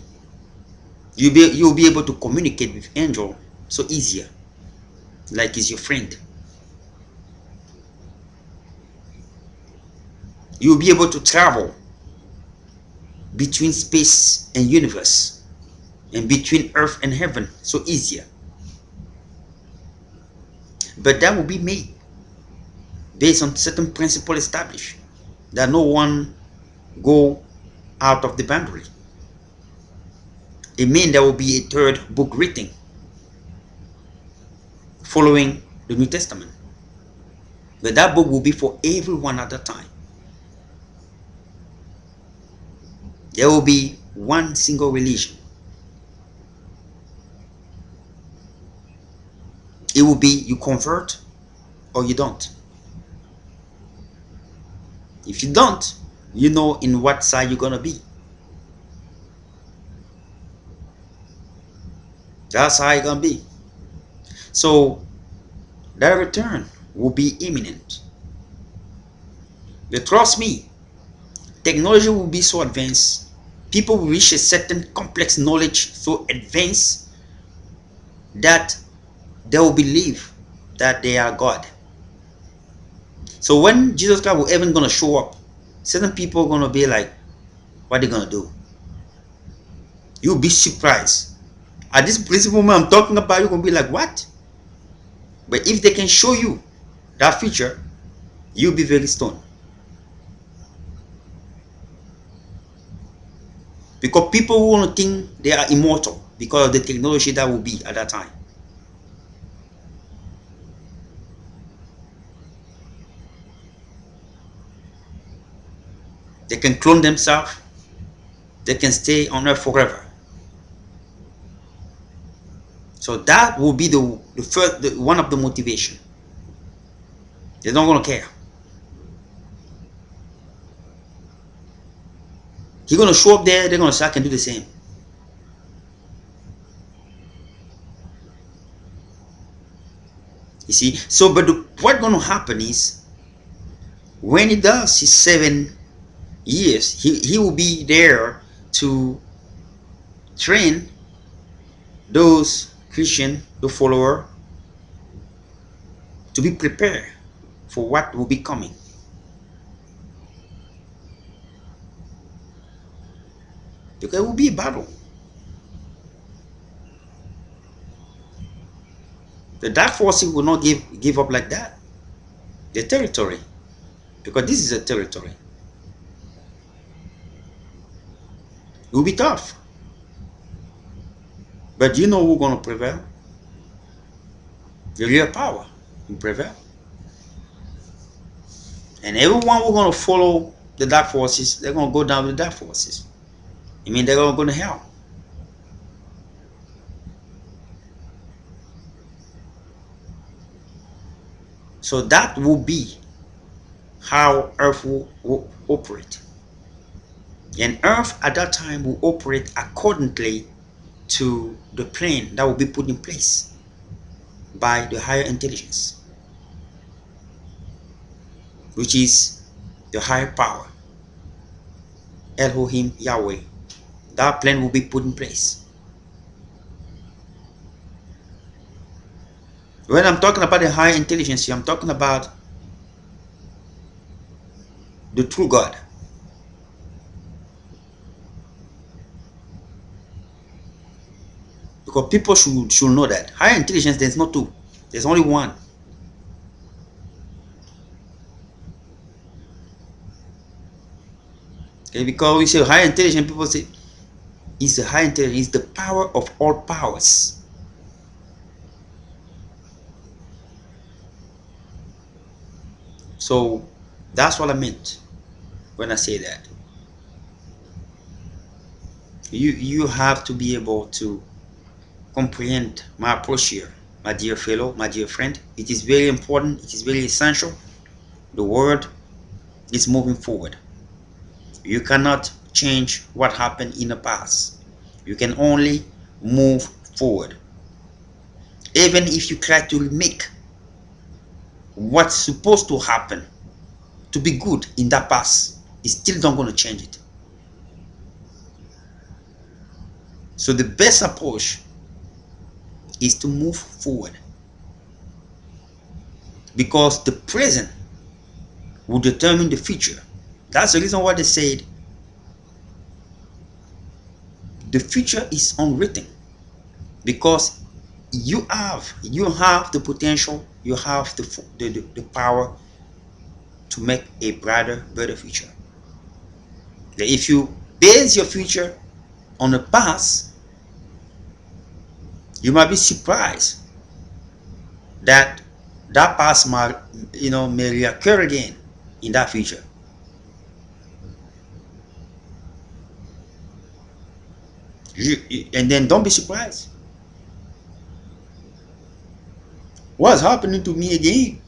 You'll be able to communicate with angel so easier, like he's your friend. You'll be able to travel between space and universe and between earth and heaven so easier. But that will be made based on certain principle established, that no one go out of the boundary. It means there will be a third book written following the New Testament. But that book will be for everyone at that time. There will be one single religion. It will be you convert or you don't. If you don't, you know in what side you're gonna be. That's how it's gonna be. So that return will be imminent. But trust me, technology will be so advanced, people will reach a certain complex knowledge so advanced that they will believe that they are God. So when Jesus Christ will even gonna show up, certain people are gonna be like, what are they gonna do? You'll be surprised. At this principle moment I'm talking about, you're gonna be like, what? But if they can show you that feature, you'll be very stoned. Because people will want to think they are immortal because of the technology that will be at that time. They can clone themselves. They can stay on earth forever. So that will be the first one of the motivation. They're not gonna care. He's gonna show up there. They're gonna say, I can do the same. You see. So, but what's gonna happen is when he does his 7 years, he will be there to train those Christian, the follower, to be prepared for what will be coming. Because it will be a battle. The dark forces will not give up like that. The territory, because this is a territory, it will be tough. But you know who's going to prevail? The real power will prevail. And everyone who's going to follow the dark forces, they're going to go down with the dark forces. I mean, they're going to go to hell. So that will be how Earth will operate. And Earth at that time will operate accordingly to the plan that will be put in place by the higher intelligence, which is the higher power, Elohim Yahweh. That plan will be put in place. When I'm talking about the higher intelligence, I'm talking about the true God. Because people should know that higher intelligence, there's not two, there's only one. Okay, because we say higher intelligence, people say it's the higher intelligence, it's the power of all powers. So that's what I meant when I say that. You have to be able to comprehend my approach here, my dear fellow, my dear friend. It is very important, it is very essential. The world is moving forward. You cannot change what happened in the past. You can only move forward. Even if you try to make what's supposed to happen to be good in that past, it's still not going to change it. So the best approach is to move forward, because the present will determine the future. That's the reason why they said the future is unwritten, because you have the potential, you have the power to make a brighter, better future. That if you base your future on the past, you might be surprised that that past might, may reoccur again in that future. And then don't be surprised. What's happening to me again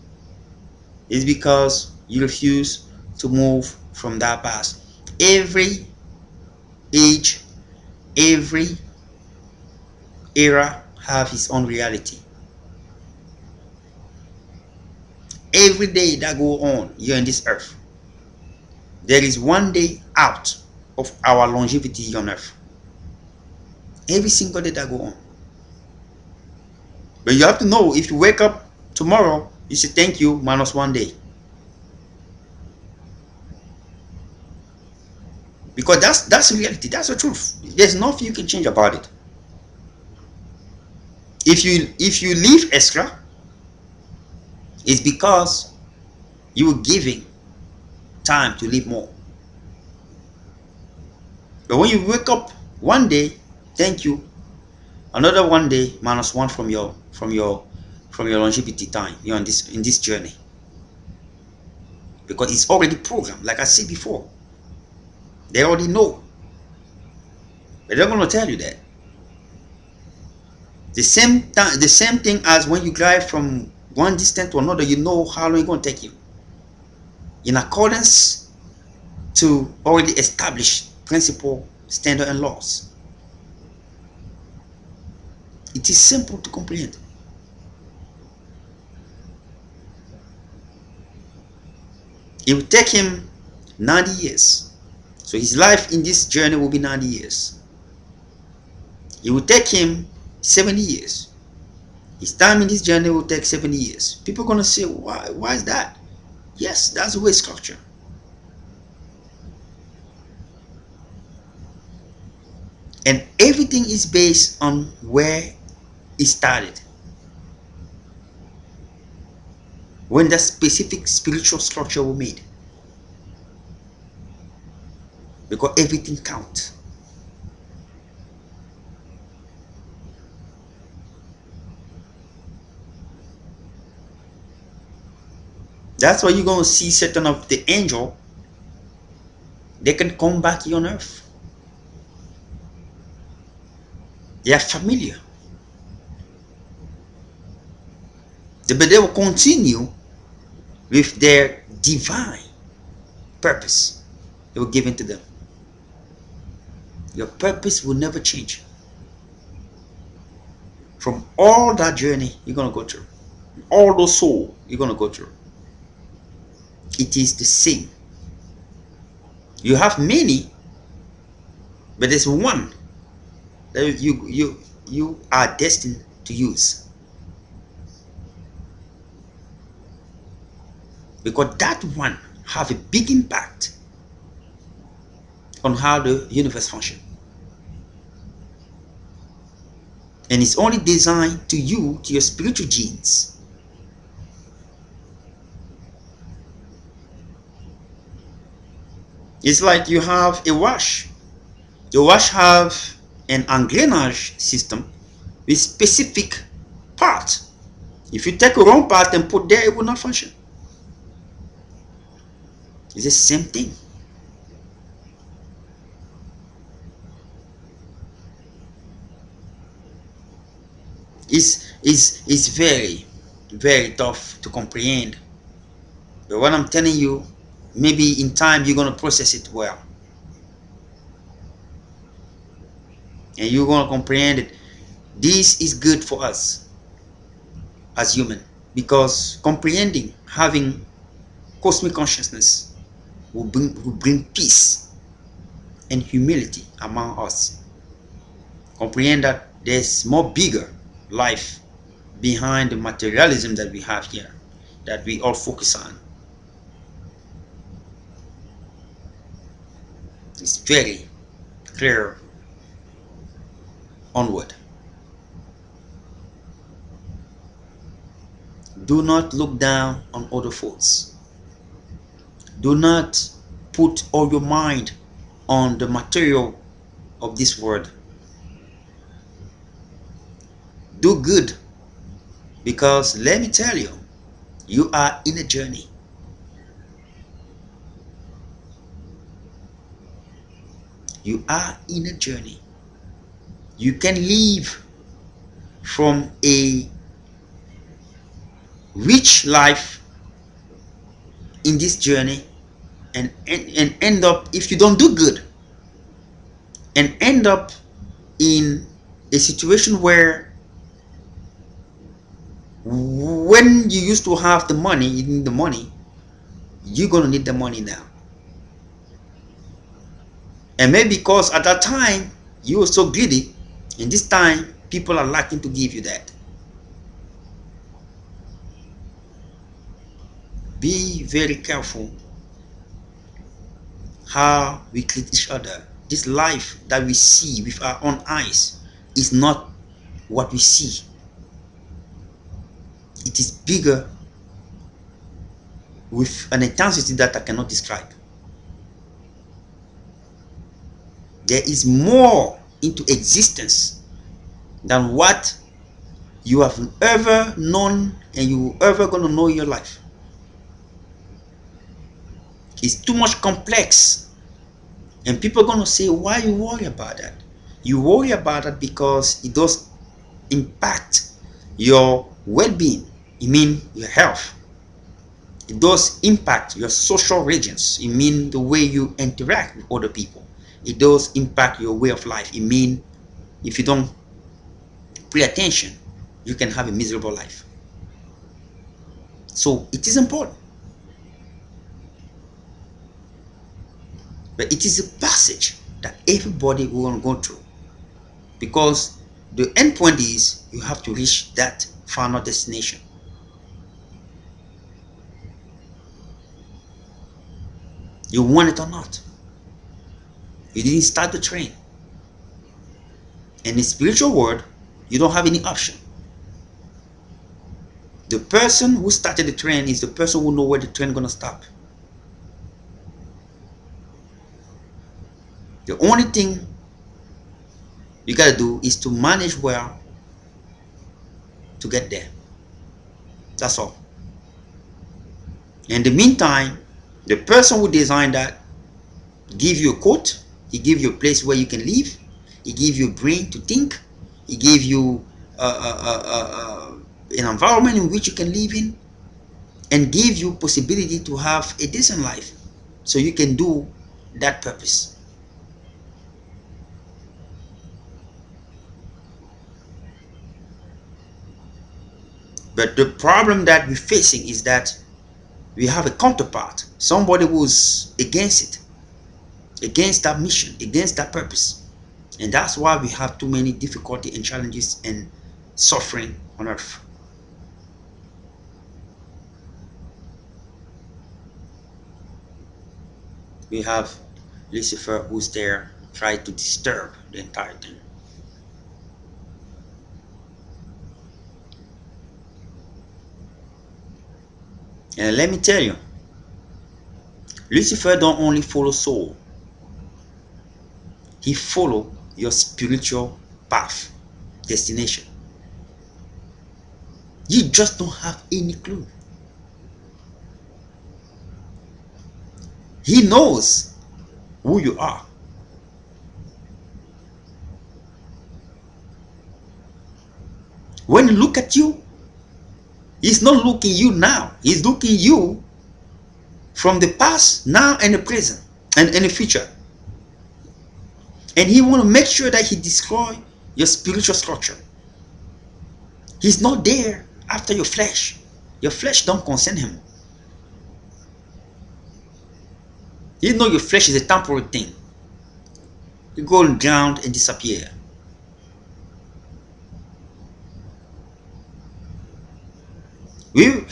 is because you refuse to move from that past. Every age, every era have its own reality. Every day that go on here on this earth, there is one day out of our longevity on earth. Every single day that go on. But you have to know, if you wake up tomorrow, you say thank you minus one day. Because that's reality, that's the truth. There's nothing you can change about it. If you live extra, it's because you were giving time to live more. But when you wake up one day, thank you, another one day minus one from your longevity time. You're in this journey, because it's already programmed. Like I said before, they already know, but they're going to tell you that. The same thing as when you drive from one distance to another, you know how long it's going to take you, in accordance to already established principle, standard, and laws. It is simple to comprehend. It will take him 90 years. So his life in this journey will be 90 years. It will take him 70 years. His time in this journey will take 70 years. People are going to say, why is that? Yes, that's the way it's structured. And everything is based on where it started. when that specific spiritual structure was made, because everything counts. That's why you're going to see certain of the angel, they can come back here on earth. They are familiar. But they will continue with their divine purpose that was given to them. Your purpose will never change. From all that journey you're going to go through, all those souls you're going to go through, it is the same. You have many, but there's one that you are destined to use, because that one have a big impact on how the universe functions, and it's only designed to you, to your spiritual genes. It's like you have a wash. The wash have an engrenage system with specific part. If you take a wrong part and put there, it will not function. It's the same thing. It's very, very tough to comprehend. But what I'm telling you, maybe in time you're gonna process it well. And you're gonna comprehend it. This is good for us as human, because comprehending, having cosmic consciousness will bring peace and humility among us. Comprehend that there's more bigger life behind the materialism that we have here, that we all focus on. It's very clear onward. Do not look down on other folks. Do not put all your mind on the material of this world. Do good, because let me tell you, you are in a journey. You are in a journey. You can live from a rich life in this journey and end up, if you don't do good, and end up in a situation where when you used to have the money, you need the money, you're going to need the money now. And maybe because at that time you were so greedy, and this time people are lacking to give you that. Be very careful how we treat each other. This life that we see with our own eyes is not what we see. It is bigger with an intensity that I cannot describe. There is more into existence than what you have ever known and you ever going to know in your life. It's too much complex, and people are going to say, why you worry about that? You worry about it because it does impact your well-being. It means your health. It does impact your social regions. It means the way you interact with other people. It does impact your way of life. It means if you don't pay attention, you can have a miserable life. So it is important. But it is a passage that everybody will go through, because the end point is you have to reach that final destination. You want it or not. You didn't start the train. In the spiritual world, you don't have any option. The person who started the trend is the person who know where the trend gonna stop. The only thing you gotta do is to manage well to get there. That's all. In the meantime, the person who designed that give you a quote, he give you a place where you can live, he give you a brain to think, he gave you an environment in which you can live in, and give you possibility to have a decent life so you can do that purpose. But the problem that we're facing is that we have a counterpart, somebody who's against it, against that mission, against that purpose. And that's why we have too many difficulty and challenges and suffering on earth. We have Lucifer who's there trying to disturb the entire thing. And let me tell you, Lucifer don't only follow soul, he follow your spiritual path, destination. You just don't have any clue. He knows who you are. When he look at you, he's not looking you now. He's looking you from the past, now, and the present, and in the future. And he want to make sure that he destroy your spiritual structure. He's not there after your flesh. Your flesh don't concern him. You know your flesh is a temporary thing. You go on ground and disappear. We,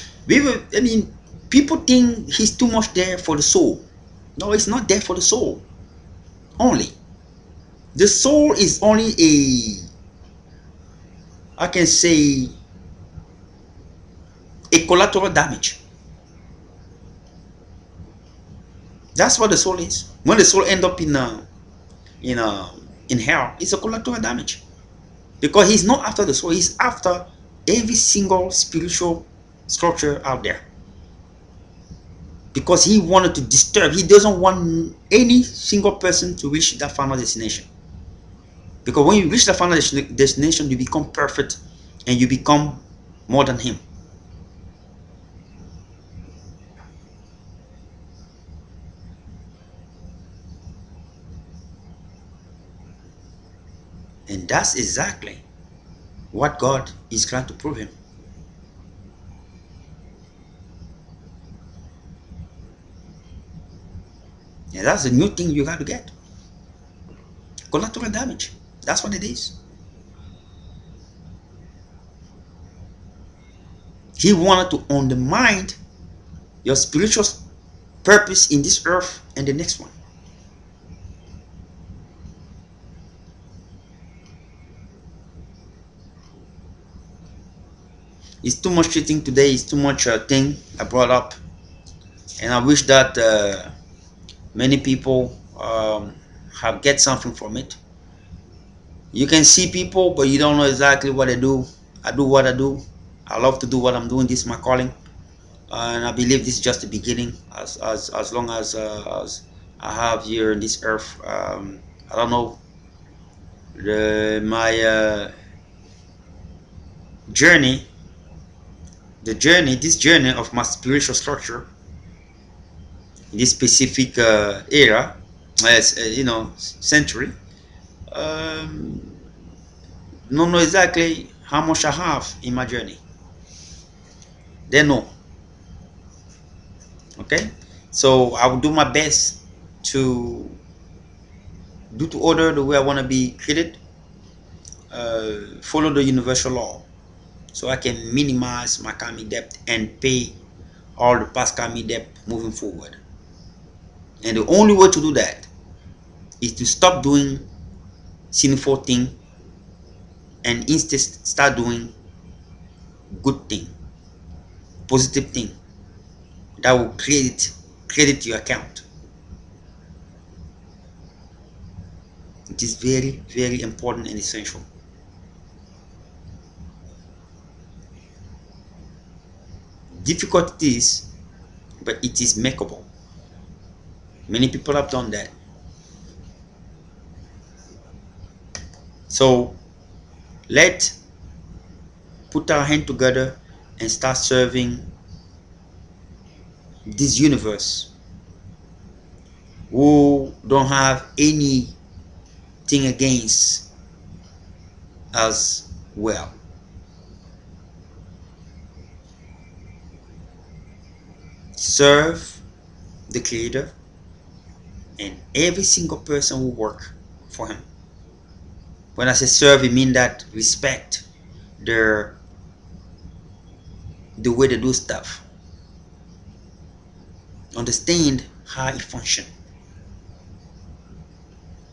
I mean, people think he's too much there for the soul. No, it's not there for the soul only. The soul is only I can say, a collateral damage. That's what the soul is. When the soul end up in a in hell, it's a collateral damage. Because he's not after the soul, he's after every single spiritual structure out there. Because he wanted to disturb, he doesn't want any single person to reach that final destination. Because when you reach the final destination, you become perfect and you become more than him. And that's exactly what God is trying to prove him. And that's the new thing you got to get. Collateral damage. That's what it is. He wanted to undermine your spiritual purpose in this earth and the next one. It's too much cheating today. It's too much thing I brought up, and I wish that many people have get something from it. You can see people, but you don't know exactly what they do. I do what I do. I love to do what I'm doing. This is my calling, and I believe this is just the beginning. As long as I have here in this earth, I don't know my journey, this journey of my spiritual structure in this specific era, century. Um, don't know exactly how much I have in my journey. They know. Okay, so I will do my best to do to order the way I want to be treated. Follow the universal law, so I can minimize my karmic debt and pay all the past karmic debt moving forward. And the only way to do that is to stop doing sinful thing and instead start doing good thing. positive thing that will credit your account. It is very, very important and essential. Difficult it is, but it is makeable. Many people have done that. So let's put our hand together and start serving this universe who don't have anything against us well. Serve the Creator and every single person who work for Him. When I say serve, it means that respect their the way they do stuff. Understand how it functions.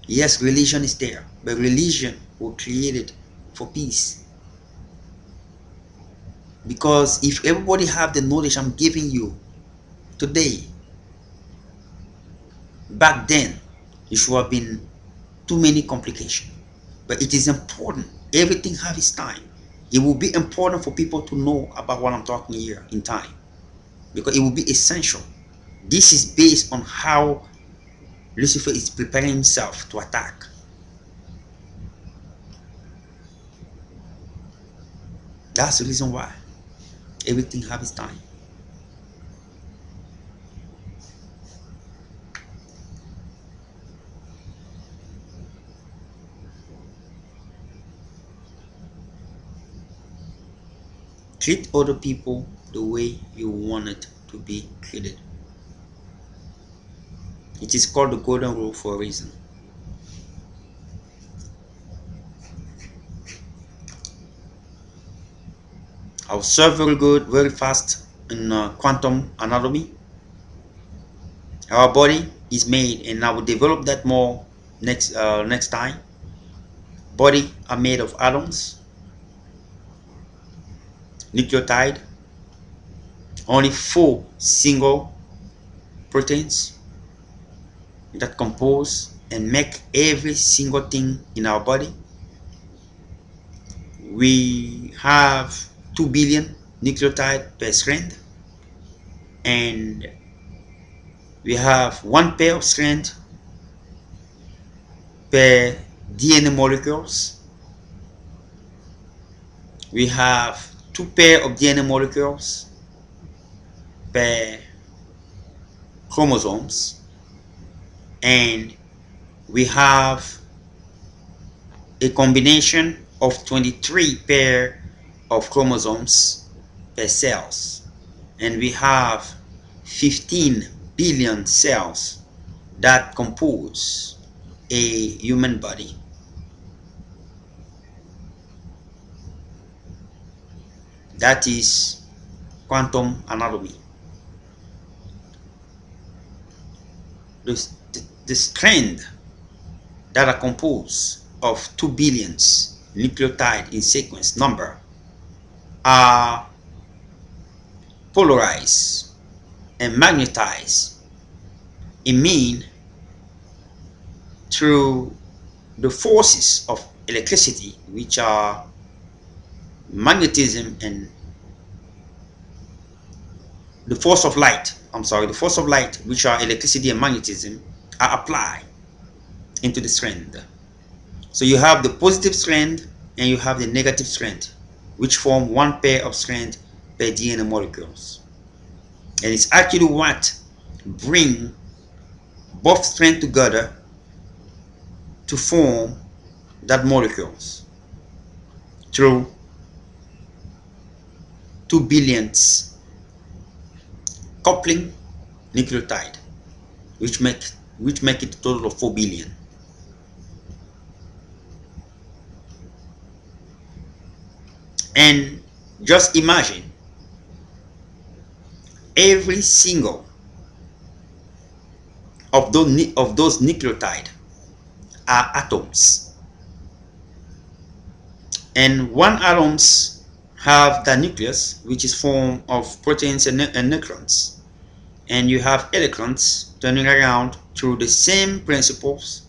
Yes, religion is there, but religion was created for peace. Because if everybody have the knowledge I'm giving you today, back then, it should have been too many complications. But it is important. Everything have its time. It will be important for people to know about what I'm talking here in time, because it will be essential. This is based on how Lucifer is preparing himself to attack. That's the reason why everything have its time. Treat other people the way you want it to be treated. It is called the golden rule for a reason. I'll serve very good, very fast in quantum anatomy. Our body is made, and I will develop that more next time. Body are made of atoms, nucleotide, only four single proteins that compose and make every single thing in our body. We have 2 billion nucleotide per strand, and we have one pair of strand per DNA molecules. We have two pair of DNA molecules per chromosomes, and we have a combination of 23 pair of chromosomes per cells, and we have 15 billion cells that compose a human body. That is quantum anatomy. The strand that are composed of 2 billions nucleotide in sequence number are polarized and magnetized, it mean through the forces of electricity, which are magnetism, and the force of light, the force of light, which are electricity and magnetism, are applied into the strand. So you have the positive strand and you have the negative strand, which form one pair of strand per DNA molecules. And it's actually what bring both strands together to form that molecules through 2 billions coupling nucleotide, which make it a total of 4 billion. And just imagine every single of those nucleotide are atoms, and one atoms have the nucleus, which is formed of proteins and neutrons, and you have electrons turning around through the same principles,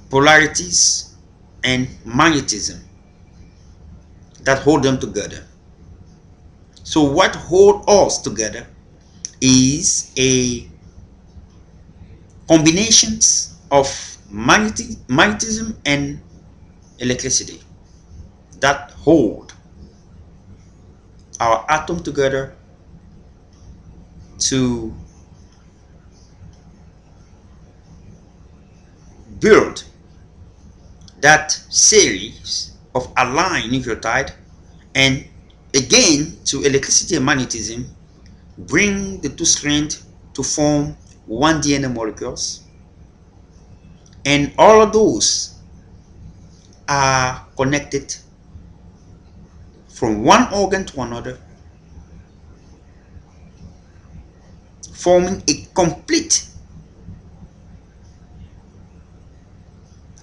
polarities, and magnetism that hold them together. So what holds us together is a combinations of magnetism and electricity that hold our atom together to build that series of aligned nucleotide, and again to electricity and magnetism bring the two strands to form one DNA molecules, and all of those are connected from one organ to another, forming a complete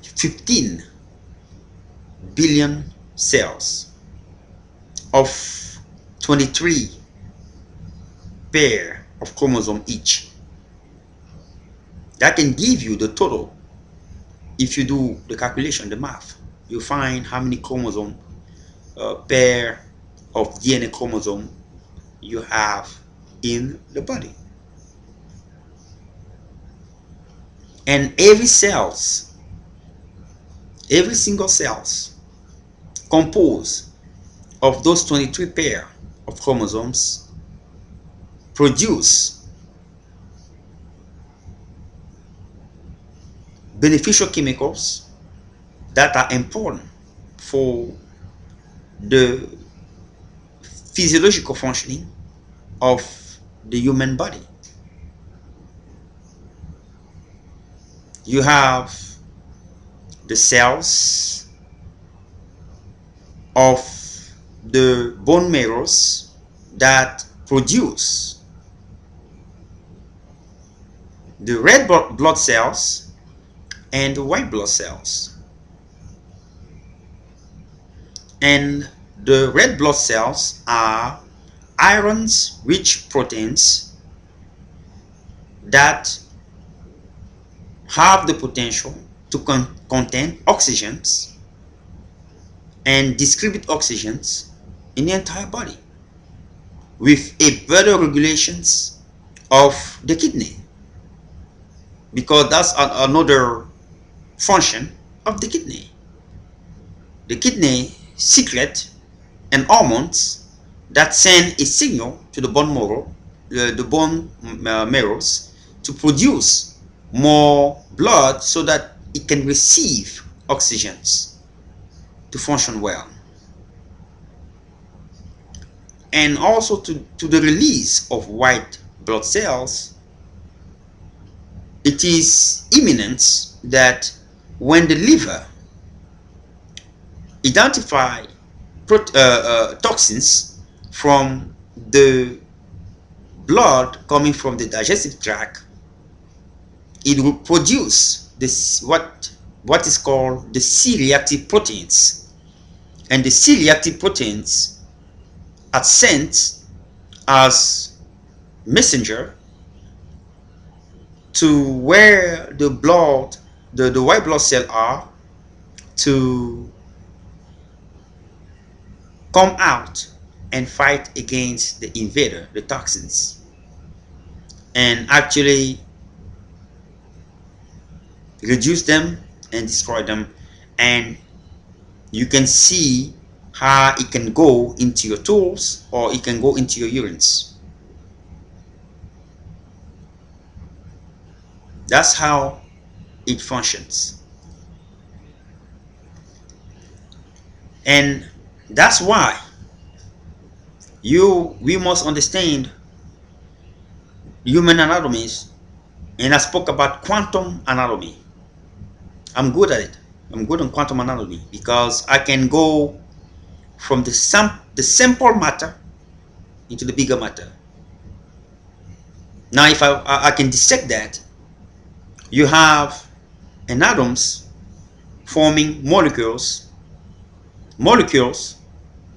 15 billion cells of 23 pair of chromosomes each. That can give you the total. If you do the calculation, the math, you find how many chromosome pair of DNA chromosome you have in the body. And every single cells composed of those 23 pair of chromosomes produce beneficial chemicals that are important for the physiological functioning of the human body. You have the cells of the bone marrows that produce the red blood cells and the white blood cells. And the red blood cells are iron's rich proteins that have the potential to contain oxygens and distribute oxygens in the entire body with a better regulations of the kidney, because that's another function of the kidney. The kidney secret and hormones that send a signal to the bone marrow, the bone marrows, to produce more blood so that it can receive oxygens to function well, and also to the release of white blood cells. It is imminent that when the liver identify toxins from the blood coming from the digestive tract, it will produce this what is called the C-reactive proteins, and the C-reactive proteins are sent as messenger to where the blood, the white blood cell are, to come out and fight against the invader, the toxins, and actually reduce them and destroy them. And you can see how it can go into your tools or it can go into your urines. That's how it functions. And that's why we must understand human anatomies. And I spoke about quantum anatomy. I'm good at it. I'm good on quantum anatomy because I can go from the simple matter into the bigger matter. Now, if I can dissect that, you have an atoms forming molecules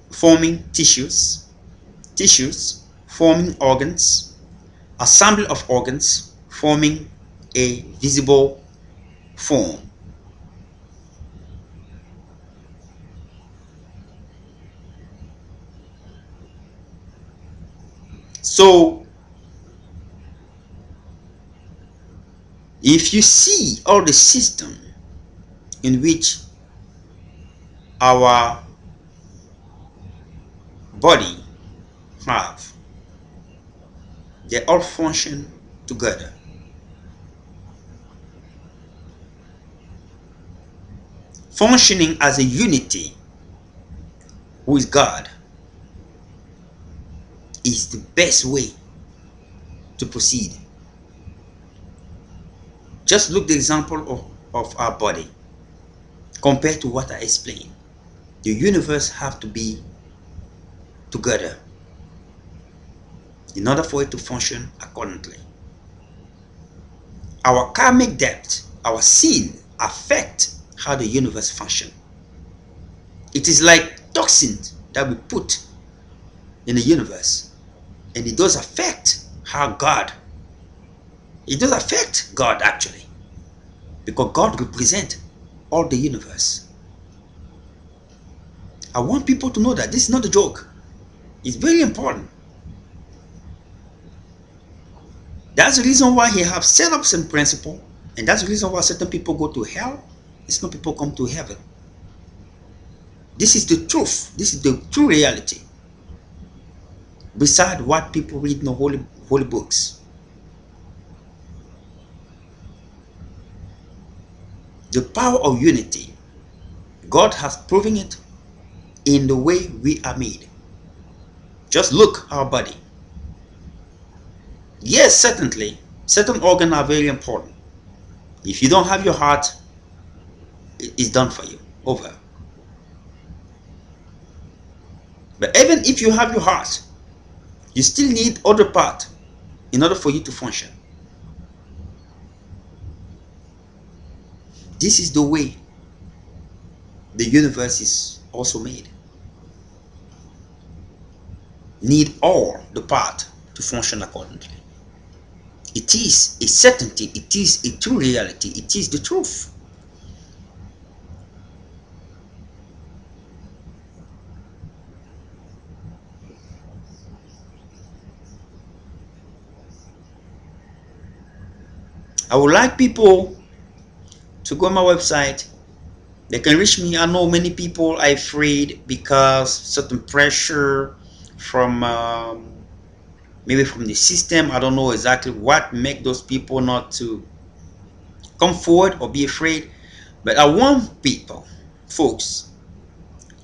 forming tissues forming organs, assembly of organs forming a visible form. So if you see all the system in which our body have, they all function together, functioning as a unity, who is God, is the best way to proceed. Just look the example of our body compared to what I explained. The universe have to be together in order for it to function accordingly. Our karmic debt, our sin, affect how the universe function. It is like toxins that we put in the universe, and it does affect how God. It does affect God actually, because God represents all the universe. I want people to know that this is not a joke. It's very important. That's the reason why he have set up some principle, and that's the reason why certain people go to hell and some people come to heaven. This is the truth. This is the true reality. Beside what people read in the holy books, the power of unity, God has proven it in the way we are made. Just look our body. Yes, certainly, certain organs are very important. If you don't have your heart, it's done for you. Over. But even if you have your heart, you still need other part in order for you to function. This is the way the universe is also made. Need all the part to function accordingly. It is a certainty, it is a true reality, it is the truth. I would like people to go on my website. They can reach me. I know many people are afraid because certain pressure from maybe from the system. I don't know exactly what make those people not to come forward or be afraid. But I want people, folks,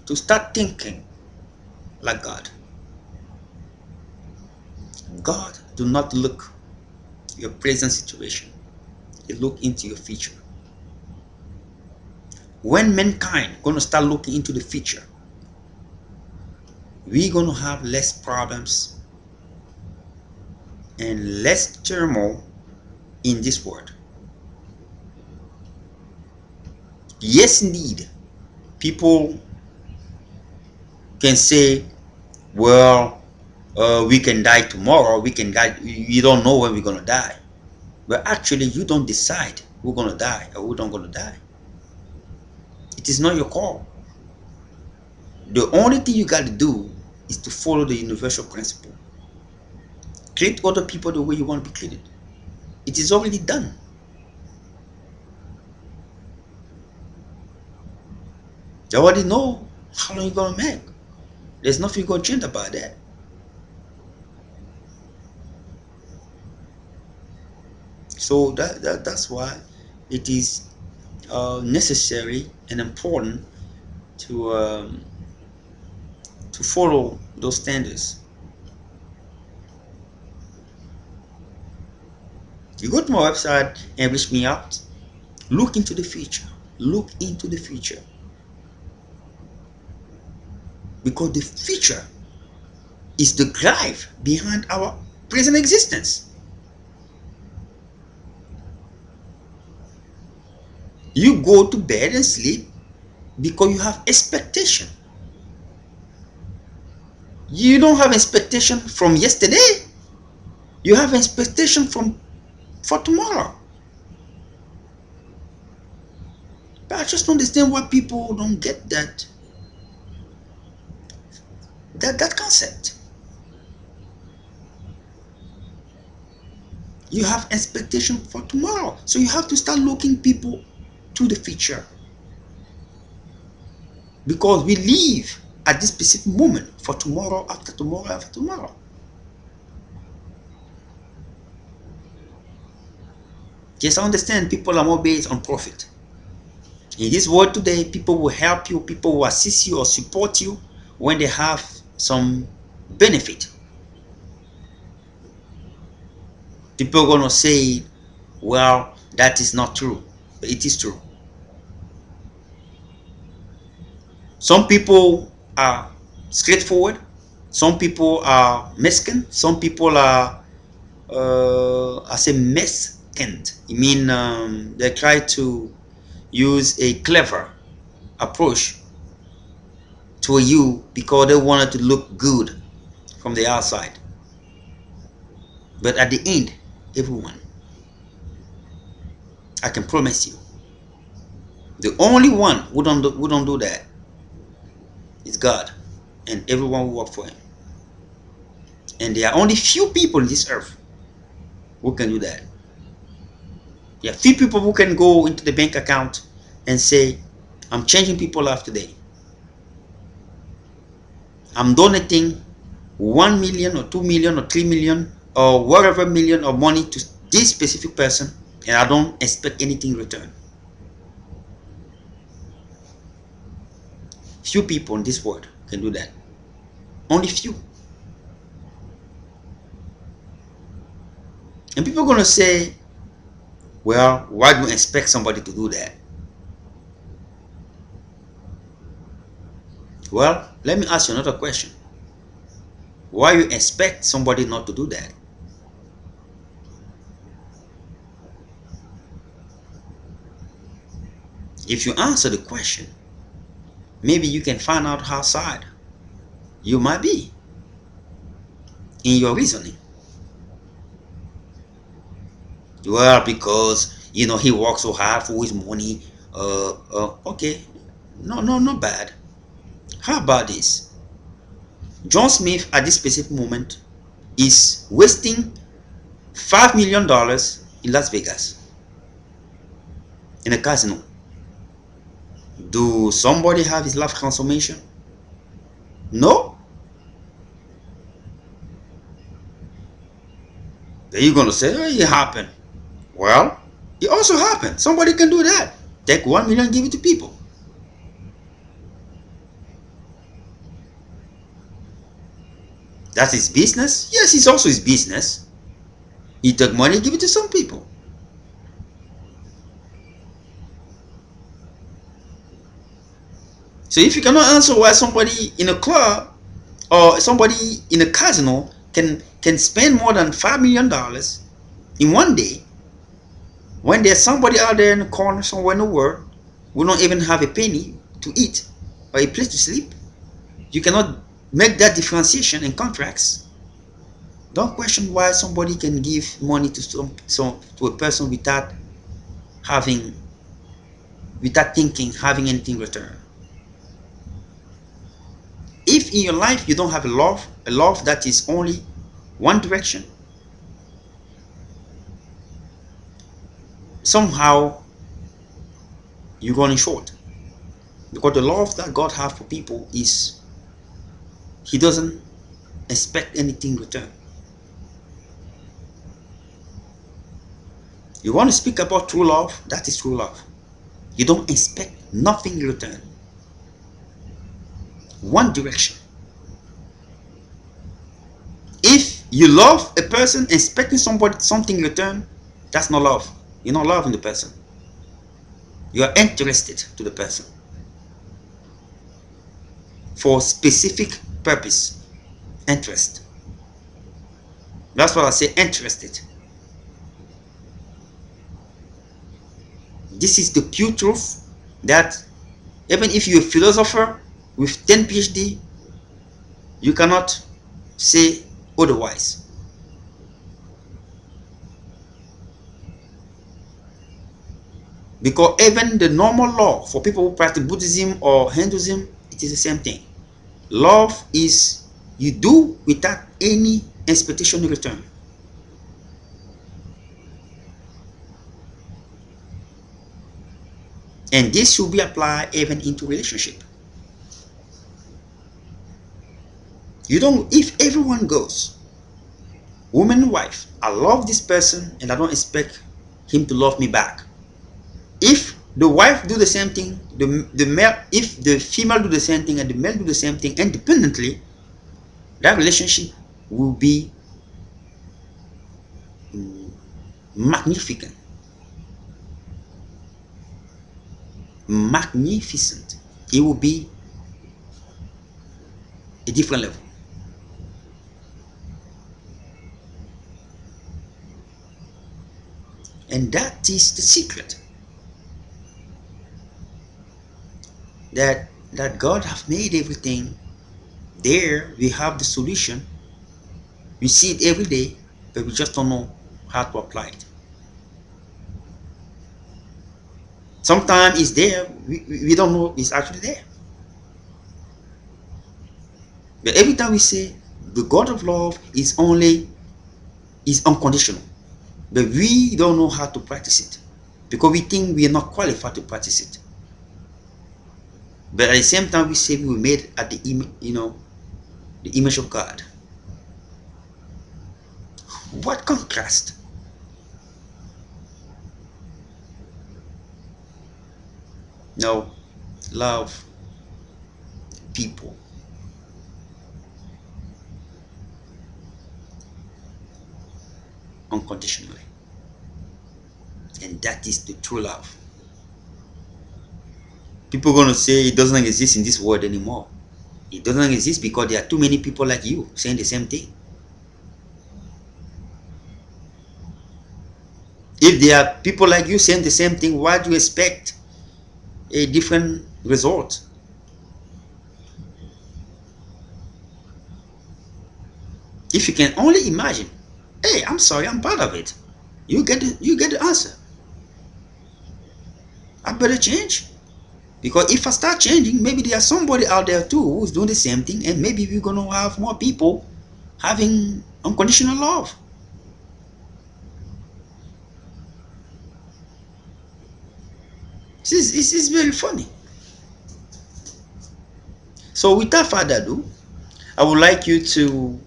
to start thinking like God. God do not look your present situation. He look into your future. When mankind gonna start looking into the future, we're gonna have less problems and less turmoil in this world. Yes, indeed, people can say, well, we can die tomorrow, we can die, you don't know when we're gonna die. But actually, you don't decide who's gonna die or who don't gonna die. It is not your call. The only thing you got to do is to follow the universal principle. Treat other people the way you want to be treated. It is already done. They already know how long you're gonna make. There's nothing you're gonna change about that. So that's why it is necessary and important to follow those standards. You go to my website and reach me out. Look into the future. Look into the future, because the future is the drive behind our present existence. You go to bed and sleep because you have expectation. You don't have expectation from yesterday. You have expectation for tomorrow. But I just don't understand why people don't get that concept. You have expectation for tomorrow, so you have to start looking people to the future, because we live at this specific moment for tomorrow, after tomorrow, after tomorrow. Yes, I understand people are more based on profit. In this world today, people will help you, people will assist you or support you when they have some benefit. People are going to say, well, that is not true. But it is true. Some people are straightforward. Some people are Mexican. Some people are, I say, Mexican. I mean, they try to use a clever approach to you because they wanted to look good from the outside. But at the end, everyone, I can promise you, the only one who don't do that is God, and everyone who work for Him. And there are only few people in this earth who can do that. There are few people who can go into the bank account and say, I'm changing people's life today. I'm donating 1 million or 2 million or 3 million or whatever million of money to this specific person, and I don't expect anything in return. Few people in this world can do that. Only few. And people are going to say, well, why do you expect somebody to do that? Well, let me ask you another question. Why you expect somebody not to do that? If you answer the question, maybe you can find out how sad you might be in your reasoning. Well, because he works so hard for his money. Okay, no, not bad. How about this? John Smith at this specific moment is wasting $5 million in Las Vegas in a casino. Do somebody have his life transformation? No. Then you're gonna say, oh, it happened. Well, it also happened. Somebody can do that. Take 1 million, give it to people. That's his business. Yes, it's also his business. He took money, give it to some people. So if you cannot answer why somebody in a club or somebody in a casino can spend more than $5 million in one day, when there's somebody out there in the corner somewhere in the world who don't even have a penny to eat or a place to sleep, you cannot make that differentiation in contracts. Don't question why somebody can give money to a person having without thinking having anything in return. If in your life you don't have a love that is only one direction, somehow you're running short. Because the love that God has for people is He doesn't expect anything in return. You want to speak about true love? That is true love. You don't expect nothing in return. One direction. If you love a person expecting something in return, that's not love. You're not loving the person. You are interested to the person for specific purpose. Interest. That's what I say, interested. This is the pure truth that even if you're a philosopher with 10 PhD, You cannot say otherwise. Because even the normal law for people who practice Buddhism or Hinduism, it is the same thing. Love is you do without any expectation in return. And this should be applied even into relationship. You don't, if everyone goes, woman and wife, I love this person and I don't expect him to love me back. If the wife do the same thing, the male, if the female do the same thing and the male do the same thing independently, that relationship will be magnificent, magnificent. It will be a different level. And that is the secret that God have made everything there. We have the solution. We see it every day, but we just don't know how to apply it. Sometimes it's there, we don't know it's actually there. But every time we say the God of love is unconditional, but we don't know how to practice it because we think we are not qualified to practice it. But at the same time, we say we were made at the image, the image of God. What contrast? No, love people unconditionally, and that is the true love. People are gonna say it doesn't exist in this world anymore. It doesn't exist because there are too many people like you saying the same thing. If there are people like you saying the same thing, why do you expect a different result? If you can only imagine, hey, I'm sorry, I'm part of it. You get the answer. I better change. Because if I start changing, maybe there's somebody out there too who's doing the same thing, and maybe we're gonna have more people having unconditional love. This is very funny. So without further ado, I would like you to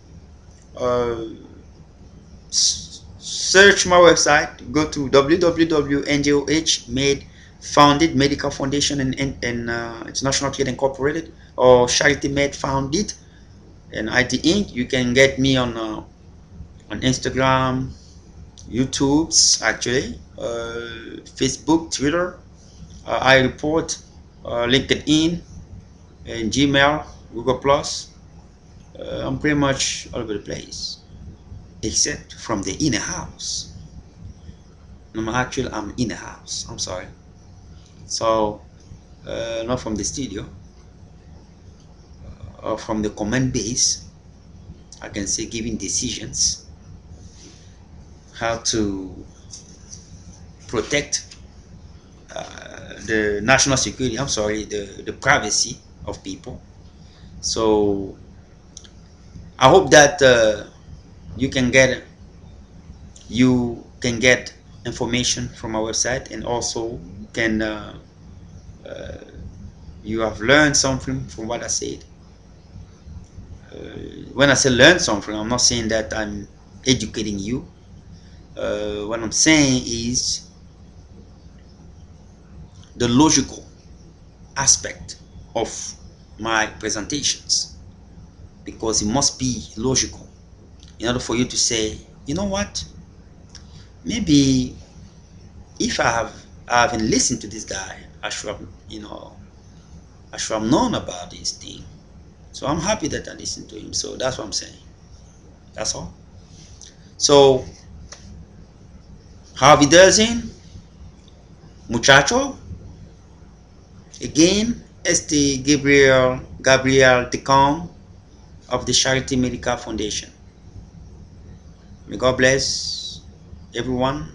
uh, search my website. Go to www.njoh made founded medical foundation and international trade incorporated, or charity made founded and IT Inc. You can get me on Instagram, YouTube's actually, Facebook, Twitter. I report, LinkedIn, and Gmail, Google Plus. I'm pretty much all over the place, except from the inner house. I'm in the house. I'm sorry. So, not from the studio or from the command base. I can say giving decisions how to protect the national security. I'm sorry, the privacy of people. So I hope that you can get you can get information from our website, and also can you have learned something from what I said. When I say learn something, I'm not saying that I'm educating you. What I'm saying is the logical aspect of my presentations, because it must be logical in order for you to say, you know what, maybe if I haven't listened to this guy, I should have, I should have known about this thing. So I'm happy that I listened to him. So that's what I'm saying. That's all. So Harvey Dazin, muchacho, again, este Gabriel Decon, of the Charity Medical Foundation. May God bless everyone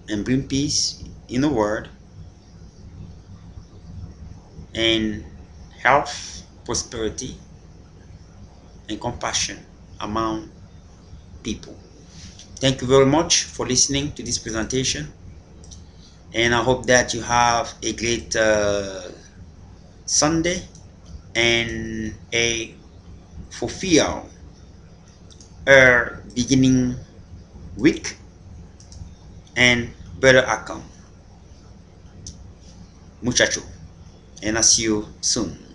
and bring peace in the world and health, prosperity, and compassion among people. Thank you very much for listening to this presentation, and I hope that you have a great Sunday and a fulfill beginning week and better outcome. Muchacho, and I'll see you soon.